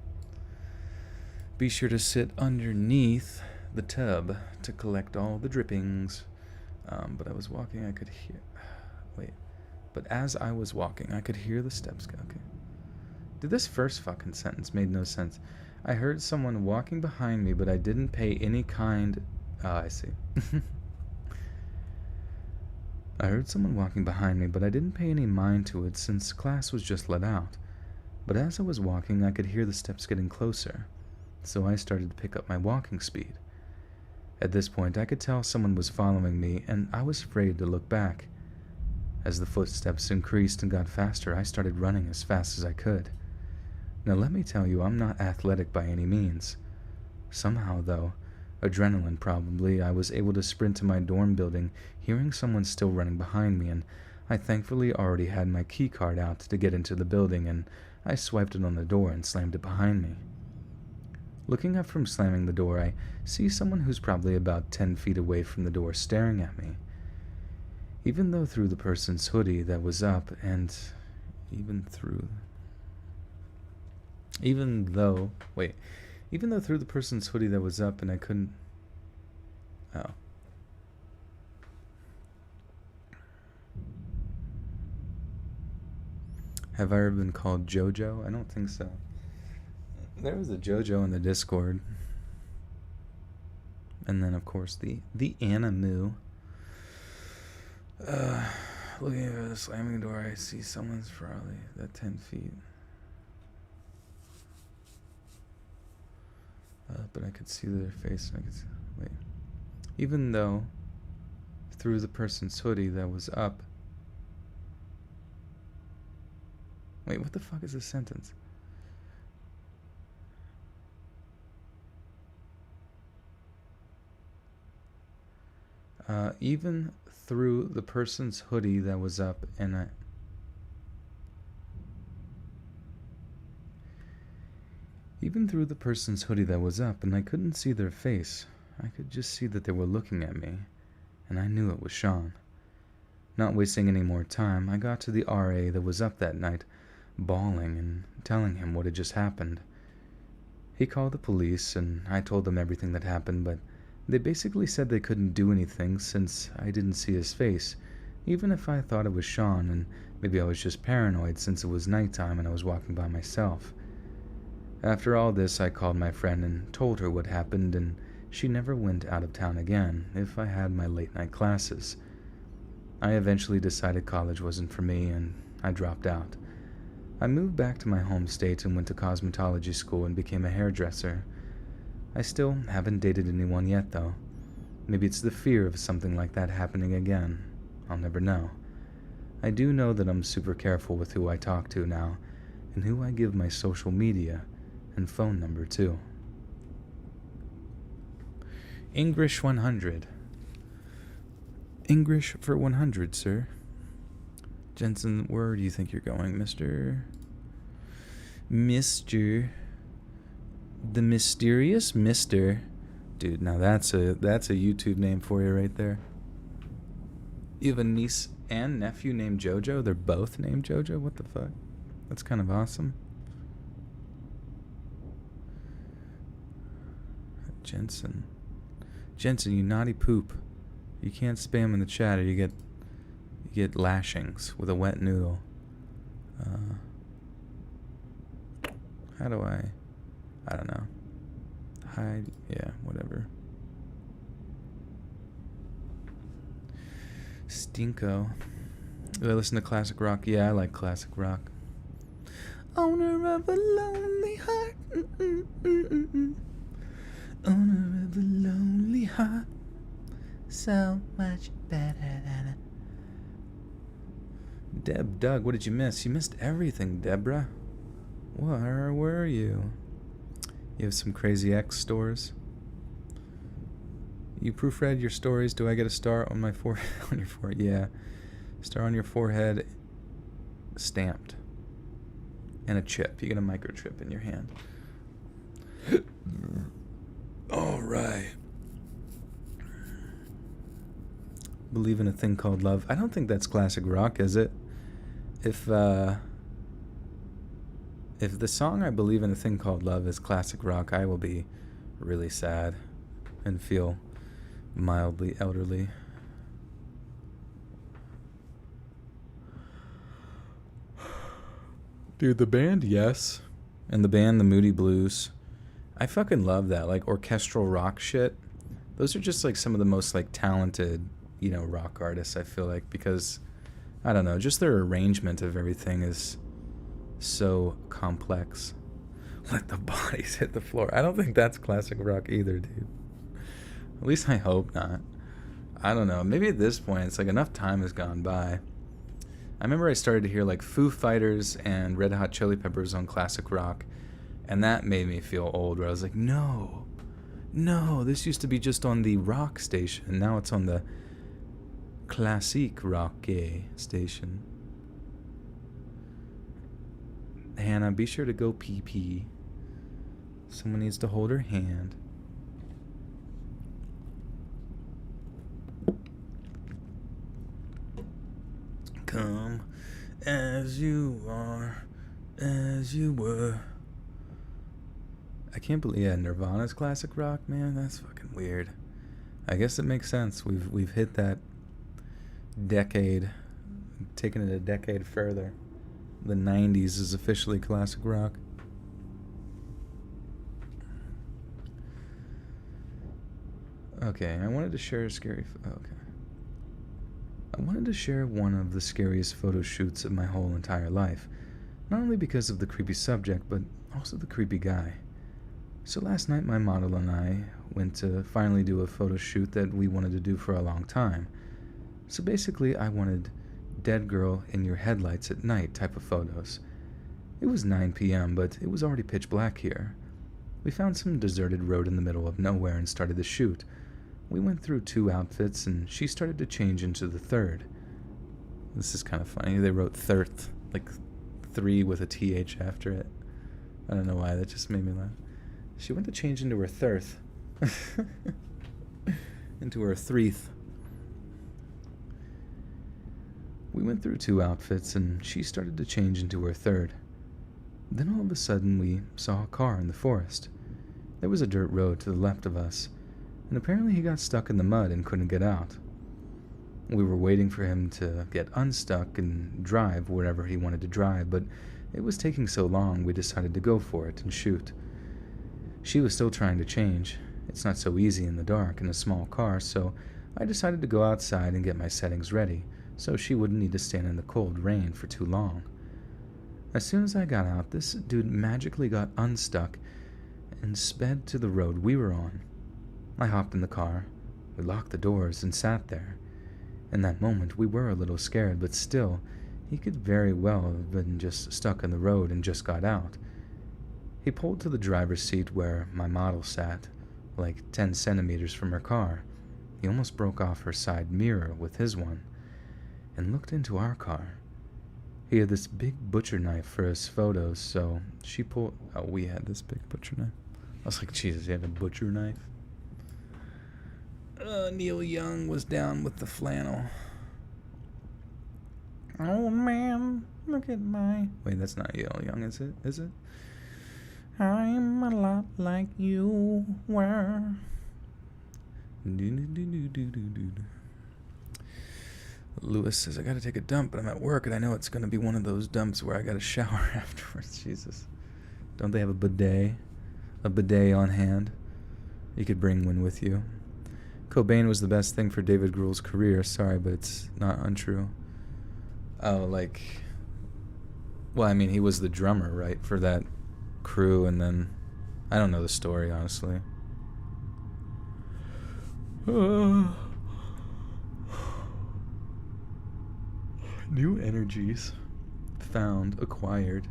Be sure to sit underneath the tub to collect all the drippings. But I was walking, I could hear... Wait. But as I was walking, I could hear the steps go. Okay. Dude, this first fucking sentence made no sense. I heard someone walking behind me, but I didn't pay any kind... I see. I heard someone walking behind me, but I didn't pay any mind to it since class was just let out. But as I was walking, I could hear the steps getting closer, so I started to pick up my walking speed. At this point, I could tell someone was following me, and I was afraid to look back. As the footsteps increased and got faster, I started running as fast as I could. Now let me tell you, I'm not athletic by any means. Somehow, though, adrenaline probably, I was able to sprint to my dorm building, hearing someone still running behind me, and I thankfully already had my key card out to get into the building, and I swiped it on the door and slammed it behind me. Looking up from slamming the door, I see someone who's probably about 10 feet away from the door staring at me. Even though through the person's hoodie that was up, and even though through the person's hoodie that was up and I couldn't... Oh. Have I ever been called JoJo? I don't think so. There was a JoJo in the Discord. And then, of course, the Animu. Looking at the slamming door, I see someone's probably at 10 feet. But I could see their face. And I could see, wait. Even though through the person's hoodie that was up. Wait, what the fuck is this sentence? Even through the person's hoodie that was up, and I couldn't see their face. I could just see that they were looking at me, and I knew it was Sean. Not wasting any more time, I got to the RA that was up that night, bawling and telling him what had just happened. He called the police, and I told them everything that happened, but they basically said they couldn't do anything since I didn't see his face, even if I thought it was Sean, and maybe I was just paranoid since it was nighttime and I was walking by myself. After all this, I called my friend and told her what happened, and she never went out of town again if I had my late-night classes. I eventually decided college wasn't for me, and I dropped out. I moved back to my home state and went to cosmetology school and became a hairdresser. I still haven't dated anyone yet, though. Maybe it's the fear of something like that happening again. I'll never know. I do know that I'm super careful with who I talk to now, and who I give my social media and phone number to. English 100. English for 100, sir. Jensen, where do you think you're going, Mr. The Mysterious Mister? Dude, now that's a YouTube name for you right there. You have a niece and nephew named Jojo? They're both named Jojo? What the fuck? That's kind of awesome. Jensen, you naughty poop. You can't spam in the chat or you get lashings with a wet noodle. How do I don't know. Hide, yeah, whatever. Stinko. Do I listen to classic rock? Yeah, I like classic rock. Owner of a lonely heart. Owner of a lonely heart. So much better than Doug, what did you miss? You missed everything, Deborah. Where were you? You have some crazy X stores. You proofread your stories. Do I get a star on my forehead? On your forehead? Yeah. Star on your forehead stamped. And a chip. You get a microchip in your hand. All right. Believe in a thing called love. I don't think that's classic rock, is it? If the song I Believe in a Thing Called Love is classic rock, I will be really sad and feel mildly elderly. Dude, the band, yes. And the band, the Moody Blues. I fucking love that. Like, orchestral rock shit. Those are just, like, some of the most, like, talented, you know, rock artists, I feel like. Because, I don't know, just their arrangement of everything is so complex. Let the bodies hit the floor. I don't think that's classic rock either, dude. At least I hope not. I don't know. Maybe at this point, it's like enough time has gone by. I remember I started to hear like Foo Fighters and Red Hot Chili Peppers on classic rock, and that made me feel old, where I was like, no, this used to be just on the rock station, and now it's on the classic rock station. Hannah, be sure to go pee-pee. Someone needs to hold her hand. Come as you are, as you were. I can't believe, yeah, Nirvana's classic rock, man. That's fucking weird. I guess it makes sense. We've hit that decade, taken it a decade further. The 90s is officially classic rock. Okay, I wanted to share a scary... Okay. I wanted to share one of the scariest photo shoots of my whole entire life. Not only because of the creepy subject, but also the creepy guy. So last night my model and I went to finally do a photo shoot that we wanted to do for a long time. So basically I wanted dead girl in your headlights at night type of photos. It was 9 p.m., but it was already pitch black here. We found some deserted road in the middle of nowhere and started the shoot. We went through 2 outfits and she started to change into the third. This is kind of funny. They wrote thirth, like 3 with a TH after it. I don't know why, that just made me laugh. She went to change into her thirth. Into her threeth. We went through 2 outfits and she started to change into her third. Then all of a sudden we saw a car in the forest. There was a dirt road to the left of us, and apparently he got stuck in the mud and couldn't get out. We were waiting for him to get unstuck and drive wherever he wanted to drive, but it was taking so long we decided to go for it and shoot. She was still trying to change. It's not so easy in the dark in a small car, so I decided to go outside and get my settings ready so she wouldn't need to stand in the cold rain for too long. As soon as I got out, this dude magically got unstuck and sped to the road we were on. I hopped in the car, we locked the doors, and sat there. In that moment, we were a little scared, but still, he could very well have been just stuck in the road and just got out. He pulled to the driver's seat where my model sat, like 10 centimeters from her car. He almost broke off her side mirror with his one, and looked into our car. He had this big butcher knife for his photos, so she pulled... Oh, we had this big butcher knife. I was like, Jesus, he had a butcher knife? Neil Young was down with the flannel. Oh, man, look at my... Wait, that's not Neil Young, is it? Is it? I'm a lot like you were. Lewis says, I gotta take a dump, but I'm at work, and I know it's gonna be one of those dumps where I gotta shower afterwards. Jesus. Don't they have a bidet? A bidet on hand? You could bring one with you. Cobain was the best thing for David Grohl's career. Sorry, but it's not untrue. Oh, like... Well, I mean, he was the drummer, right, for that crew, and then... I don't know the story, honestly. New energies. Found. Acquired.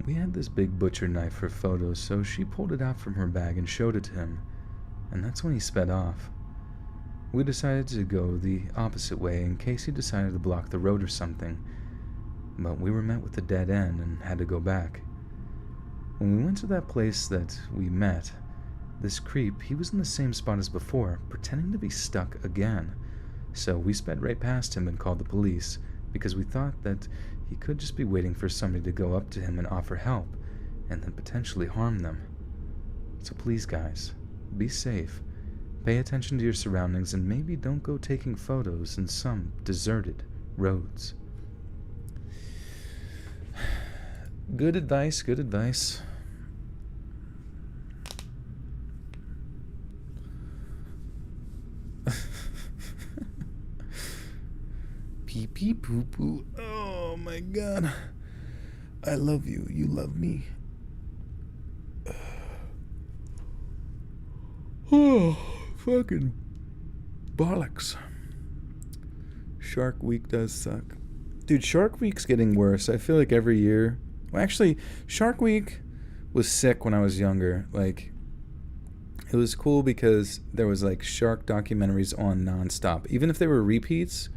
We had this big butcher knife for photos, so she pulled it out from her bag and showed it to him, and that's when he sped off. We decided to go the opposite way in case he decided to block the road or something, but we were met with a dead end and had to go back. When we went to that place that we met, this creep, he was in the same spot as before, pretending to be stuck again. So we sped right past him and called the police, because we thought that he could just be waiting for somebody to go up to him and offer help, and then potentially harm them. So please, guys, be safe, pay attention to your surroundings, and maybe don't go taking photos in some deserted roads. Good advice, good advice. Pee pee poo poo. Oh my god. I love you. You love me. Oh, fucking bollocks. Shark Week does suck. Dude, Shark Week's getting worse. I feel like every year. Well, actually, Shark Week was sick when I was younger. Like, it was cool because there was like shark documentaries on nonstop. Even if they were repeats,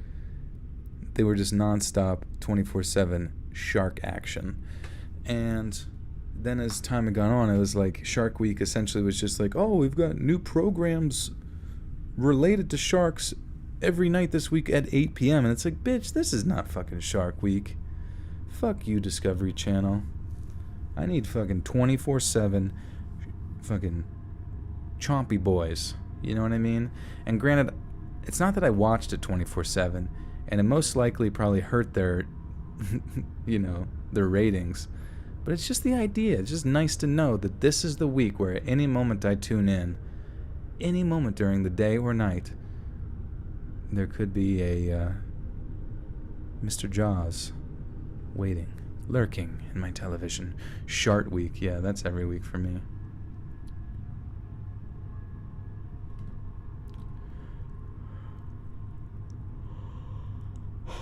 they were just nonstop, 24/7 shark action. And then as time had gone on, it was like Shark Week essentially was just like, oh, we've got new programs related to sharks every night this week at 8 p.m. And it's like, bitch, this is not fucking Shark Week. Fuck you, Discovery Channel. I need fucking 24/7 fucking chompy boys. You know what I mean? And granted, it's not that I watched it 24/7, and it most likely probably hurt their, you know, their ratings. But it's just the idea. It's just nice to know that this is the week where at any moment I tune in, any moment during the day or night, there could be a Mr. Jaws waiting. lurking in my television. Shart week, yeah, that's every week for me.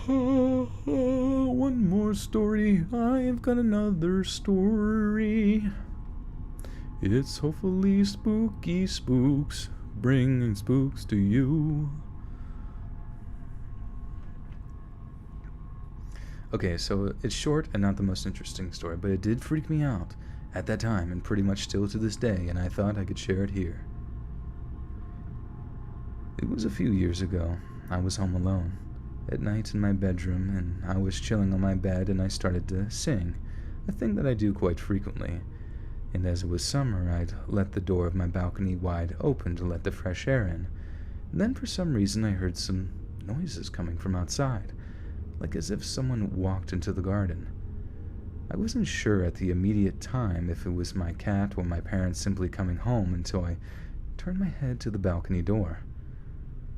One more story. I've got another story. It's hopefully spooky spooks, bringing spooks to you. Okay, so it's short and not the most interesting story, but it did freak me out at that time and pretty much still to this day, and I thought I could share it here. It was a few years ago. I was home alone at night in my bedroom, and I was chilling on my bed, and I started to sing, a thing that I do quite frequently. And as it was summer, I'd let the door of my balcony wide open to let the fresh air in. And then for some reason I heard some noises coming from outside, like as if someone walked into the garden. I wasn't sure at the immediate time if it was my cat or my parents simply coming home until I turned my head to the balcony door.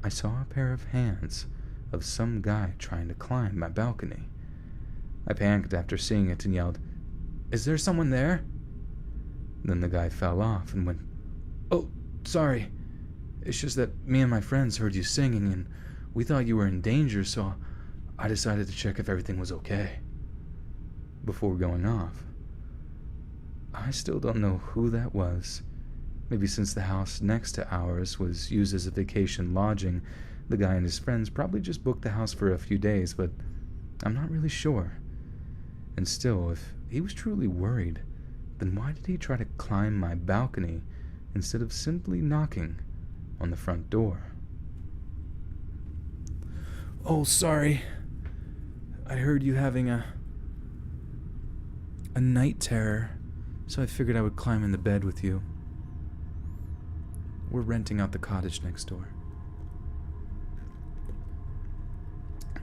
I saw a pair of hands of some guy trying to climb my balcony. I panicked after seeing it and yelled, "Is there someone there?" Then the guy fell off and went, "Oh, sorry. It's just that me and my friends heard you singing and we thought you were in danger, so I decided to check if everything was okay," before going off. I still don't know who that was. Maybe since the house next to ours was used as a vacation lodging, the guy and his friends probably just booked the house for a few days, but I'm not really sure. And still, if he was truly worried, then why did he try to climb my balcony instead of simply knocking on the front door? "Oh, sorry. I heard you having a night terror, so I figured I would climb in the bed with you. We're renting out the cottage next door."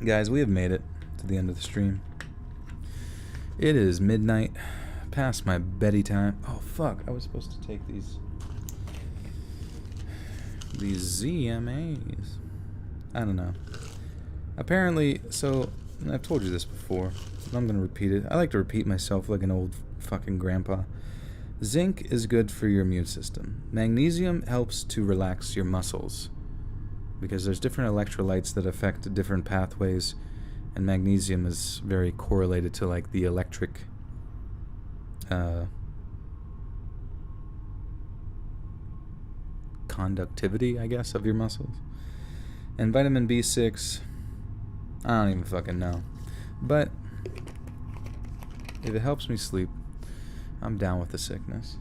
Guys, we have made it to the end of the stream. It is midnight, past my beddy time. Oh fuck, I was supposed to take these ZMAs. I don't know. Apparently, so I've told you this before, but I'm gonna repeat it. I like to repeat myself like an old fucking grandpa. Zinc is good for your immune system. Magnesium helps to relax your muscles, because there's different electrolytes that affect different pathways, and magnesium is very correlated to like the electric conductivity, I guess, of your muscles. And vitamin B6, I don't even fucking know. But if it helps me sleep, I'm down with the sickness.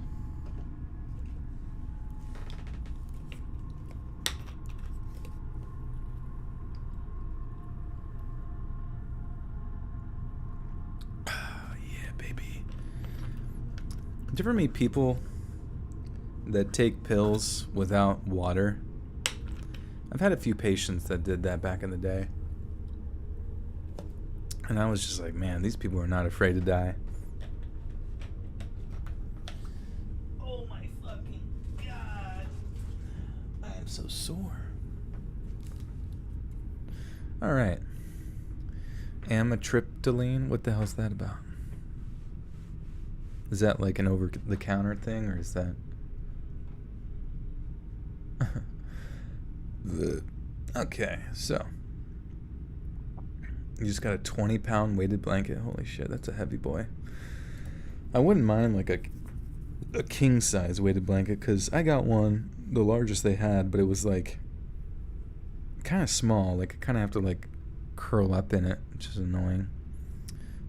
Yeah, baby. Do you ever meet people that take pills without water? I've had a few patients that did that back in the day. And I was just like, man, these people are not afraid to die. Oh my fucking god. I am so sore. Alright. Amitriptyline? What the hell's that about? Is that like an over-the-counter thing, or is that... Okay, so... You just got a 20-pound weighted blanket? Holy shit, that's a heavy boy. I wouldn't mind like a king-size weighted blanket, because I got one, the largest they had, but it was like kind of small. Like I kind of have to like curl up in it, which is annoying.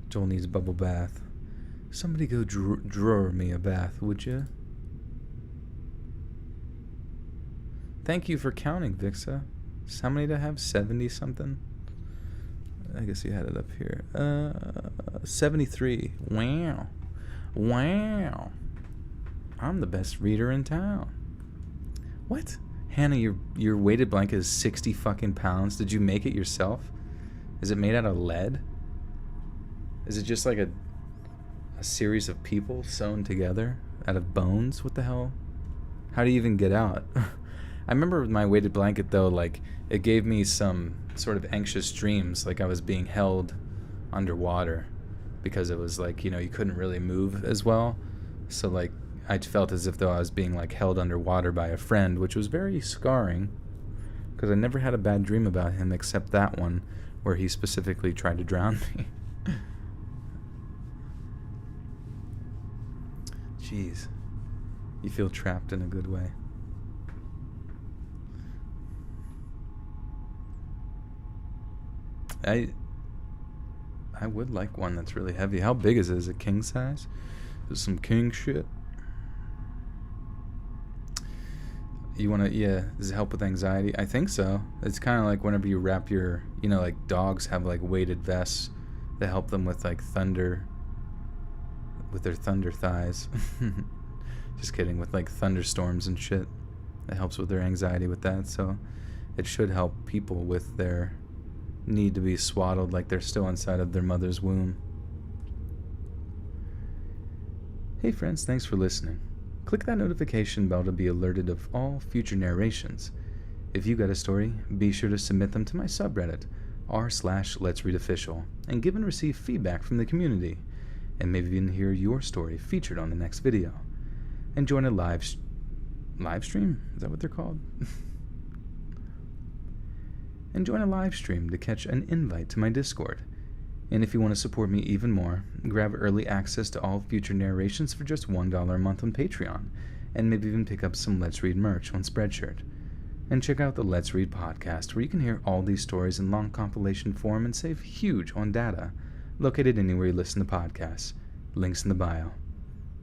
Joel needs a bubble bath. Somebody go draw me a bath, would you? Thank you for counting, Vixa. How many do I have? 70 something? I guess you had it up here. 73. Wow. Wow. I'm the best reader in town. What? Hannah, your weighted blanket is 60 fucking pounds. Did you make it yourself? Is it made out of lead? Is it just like a series of people sewn together out of bones? What the hell? How do you even get out? I remember with my weighted blanket though, like it gave me some sort of anxious dreams, like I was being held underwater. because it was like, you couldn't really move as well. So like I felt as if though I was being like held underwater by a friend, which was very scarring because I never had a bad dream about him except that one where he specifically tried to drown me. Jeez. You feel trapped in a good way. I would like one that's really heavy. How big is it? Is it king size? Is some king shit? You want to, yeah, does it help with anxiety? I think so. It's kind of like whenever you wrap your, like dogs have like weighted vests that help them with like thunder, with their thunder thighs. Just kidding, with like thunderstorms and shit. It helps with their anxiety with that, so it should help people with their need to be swaddled like they're still inside of their mother's womb. Hey friends, thanks for listening. Click that notification bell to be alerted of all future narrations. If you got a story, be sure to submit them to my subreddit, r/Let'sReadOfficial, and give and receive feedback from the community, and maybe even hear your story featured on the next video. And join a live stream? Is that what they're called? And join a live stream to catch an invite to my Discord. And if you want to support me even more, grab early access to all future narrations for just $1 a month on Patreon, and maybe even pick up some Let's Read merch on Spreadshirt. And check out the Let's Read podcast, where you can hear all these stories in long compilation form and save huge on data, located anywhere you listen to podcasts. Links in the bio.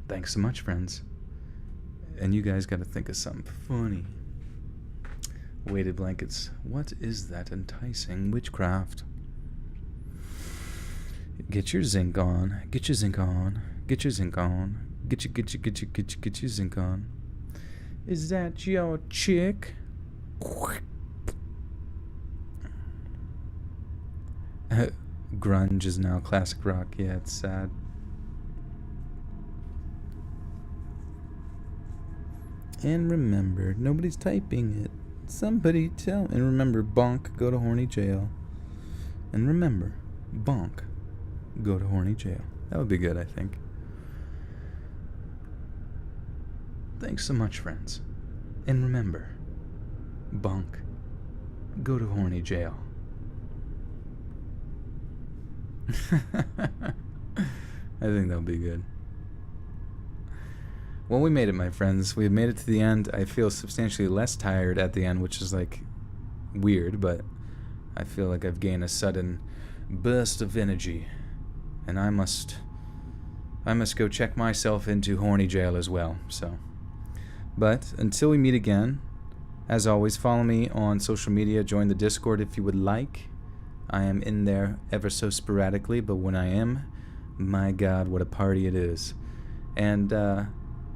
Thanks so much, friends. And you guys gotta think of something funny. Weighted blankets. What is that enticing witchcraft? Get your zinc on. Get your zinc on. Get your zinc on. Get your zinc on. Is that your chick? Grunge is now classic rock. Yeah, it's sad. And remember, nobody's typing it. Somebody tell. And remember, bonk, go to horny jail. And remember, bonk, go to horny jail. That would be good, I think. Thanks so much, friends. And remember, bonk, go to horny jail. I think that'll be good. Well, we made it, my friends. We made it to the end. I feel substantially less tired at the end, which is like weird, but I feel like I've gained a sudden burst of energy, and I must go check myself into horny jail as well. So, but until we meet again, as always, follow me on social media. Join the Discord if you would like. I am in there ever so sporadically, but when I am, my God, what a party it is. And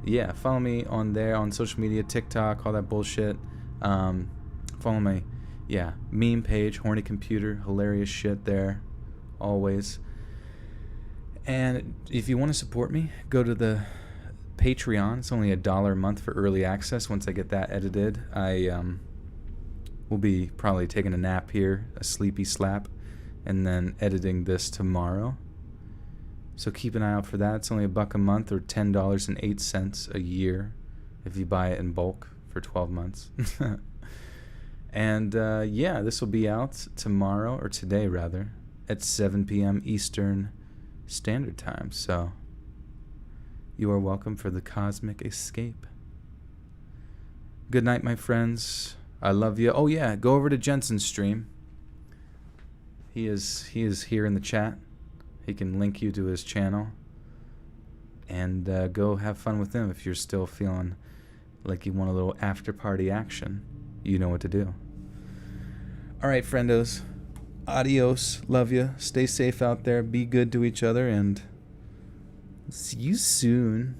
yeah, follow me on there on social media, TikTok, all that bullshit. Follow my meme page, Horny Computer, hilarious shit there, always. And if you want to support me, go to the Patreon. It's only $1 a month for early access. Once I get that edited, I will be probably taking a nap here, a sleepy slap, and then editing this tomorrow. So keep an eye out for that. It's only $1 a month or $10.08 a year if you buy it in bulk for 12 months. And this will be out tomorrow, or today rather, at 7 p.m. Eastern Standard Time. So you are welcome for the cosmic escape. Good night, my friends. I love you. Oh yeah, go over to Jensen's stream. He is here in the chat. He can link you to his channel, and go have fun with him. If you're still feeling like you want a little after party action, you know what to do. All right, friendos. Adios. Love you. Stay safe out there. Be good to each other, and see you soon.